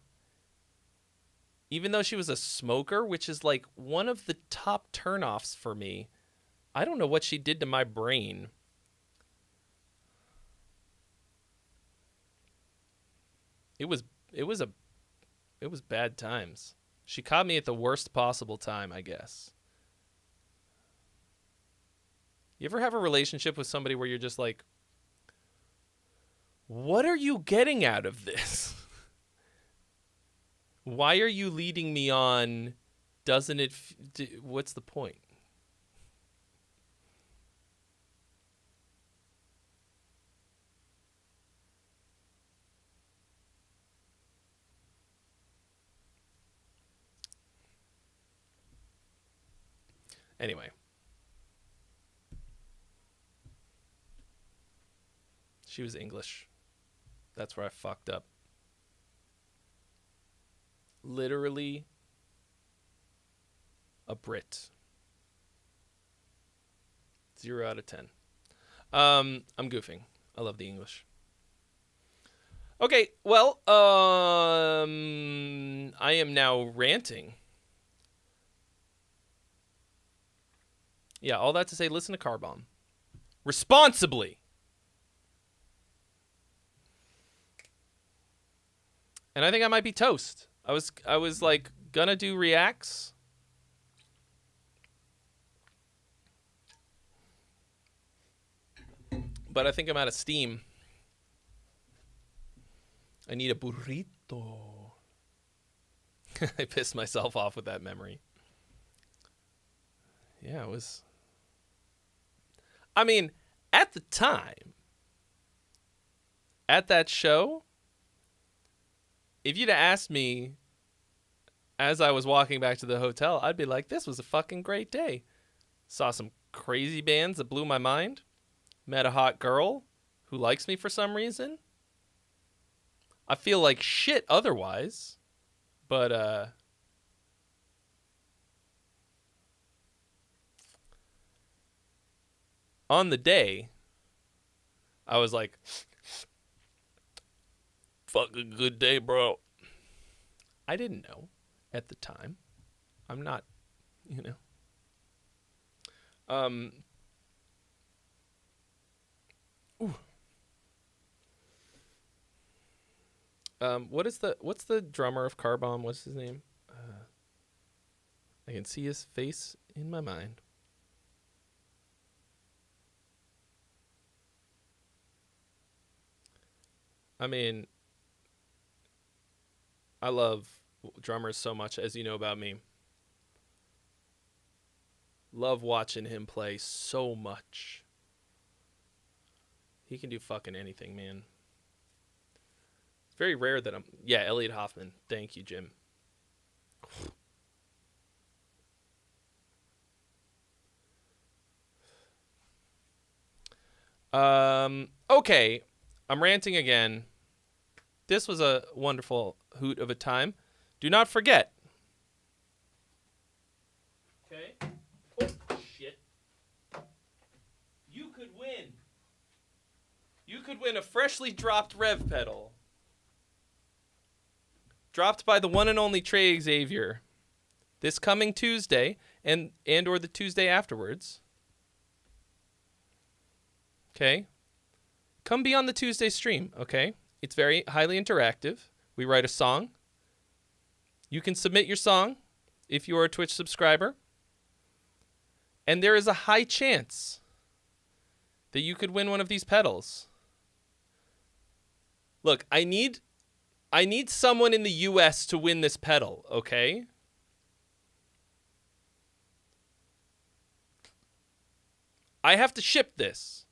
even though she was a smoker, which is like one of the top turnoffs for me. I don't know what she did to my brain. It was bad times. She caught me at the worst possible time, I guess. You ever have a relationship with somebody where you're just like, what are you getting out of this? Why are you leading me on? Doesn't it... what's the point? Anyway. She was English. That's where I fucked up. Literally a Brit. 0 out of 10. I'm goofing. I love the English. Okay, well, I am now ranting. Yeah, all that to say, listen to Car Bomb. Responsibly. And I think I might be toast. I was like gonna do reacts. But I think I'm out of steam. I need a burrito. I pissed myself off with that memory. Yeah, it was... I mean, at the time, at that show, if you'd have asked me as I was walking back to the hotel, I'd be like, this was a fucking great day. Saw some crazy bands that blew my mind. Met a hot girl who likes me for some reason. I feel like shit otherwise, but on the day, I was like, fucking good day, bro. I didn't know at the time. I'm not, you know. What's the drummer of Car Bomb? What's his name? I can see his face in my mind. I mean, I love drummers so much, as you know about me. Love watching him play so much. He can do fucking anything, man. It's very rare that I'm... Yeah, Elliot Hoffman. Thank you, Jim. Okay. I'm ranting again. This was a wonderful hoot of a time. Do not forget. Okay. Oh, shit. You could win. You could win a freshly dropped rev pedal. Dropped by the one and only Trey Xavier. This coming Tuesday and or the Tuesday afterwards. Okay. Come be on the Tuesday stream, okay? It's very highly interactive. We write a song. You can submit your song if you are a Twitch subscriber. And there is a high chance that you could win one of these pedals. Look, I need someone in the US to win this pedal, okay? I have to ship this.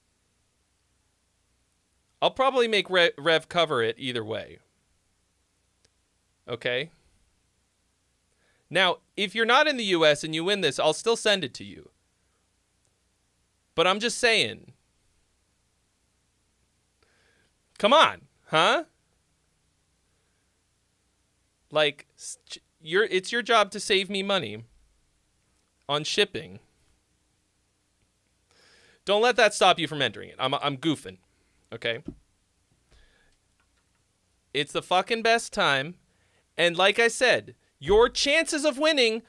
I'll probably make Rev cover it either way. Okay? Now, if you're not in the US and you win this, I'll still send it to you. But I'm just saying. Come on, huh? Like, it's your job to save me money on shipping. Don't let that stop you from entering it. I'm goofing. Okay? It's the fucking best time. And like I said, your chances of winning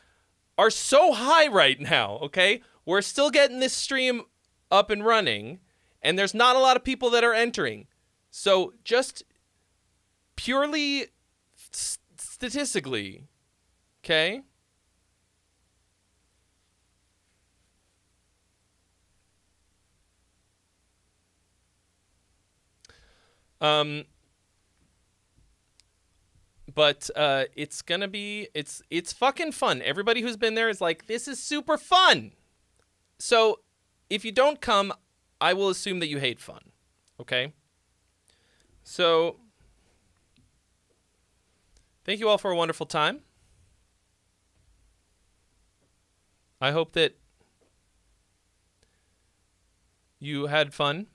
are so high right now, okay? We're still getting this stream up and running, and there's not a lot of people that are entering. So just purely statistically, okay? But it's gonna be it's fucking fun. Everybody who's been there is like, this is super fun. So if you don't come, I will assume that you hate fun. Okay? So thank you all for a wonderful time. I hope that you had fun.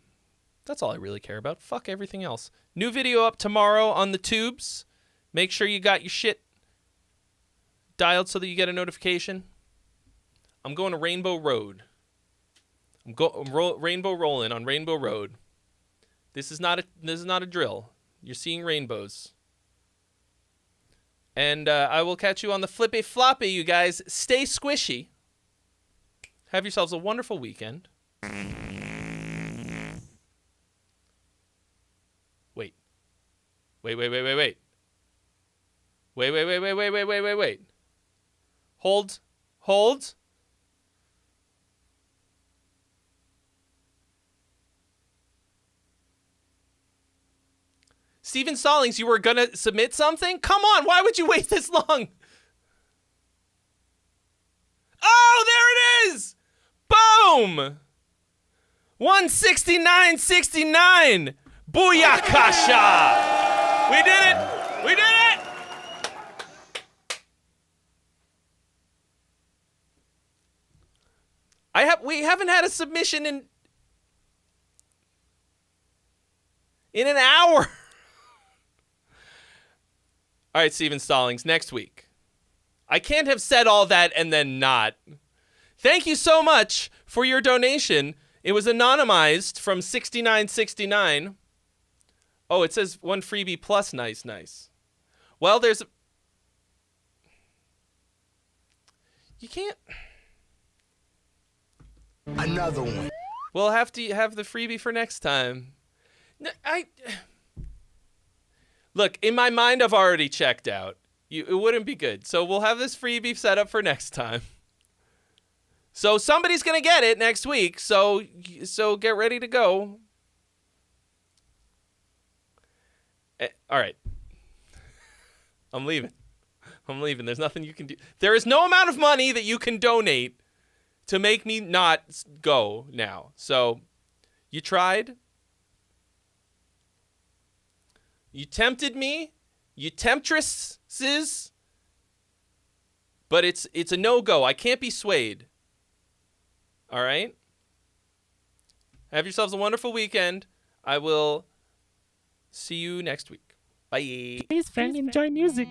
That's all I really care about. Fuck everything else. New video up tomorrow on the tubes. Make sure you got your shit dialed so that you get a notification. I'm going to Rainbow Road. Rainbow rolling on Rainbow Road. This is not a drill. You're seeing rainbows. And I will catch you on the flippy floppy, you guys. Stay squishy. Have yourselves a wonderful weekend. Wait. Wait. Hold. Steven Stallings, you were gonna submit something? Come on, why would you wait this long? Oh, there it is! Boom! 169.69! Booyakasha! We did it! We haven't had a submission in an hour. All right, Steven Stallings, next week. I can't have said all that and then not. Thank you so much for your donation. It was anonymized from 6969. Oh, it says one freebie plus nice. Well, there's... You can't... Another one. We'll have to have the freebie for next time. Look, in my mind, I've already checked out. It wouldn't be good. So we'll have this freebie set up for next time. So somebody's going to get it next week. So get ready to go. All right. I'm leaving. There's nothing you can do. There is no amount of money that you can donate to make me not go now. So you tried. You tempted me. You temptresses. But it's a no-go. I can't be swayed. All right? Have yourselves a wonderful weekend. I will see you next week. Bye. Please, friend, enjoy music.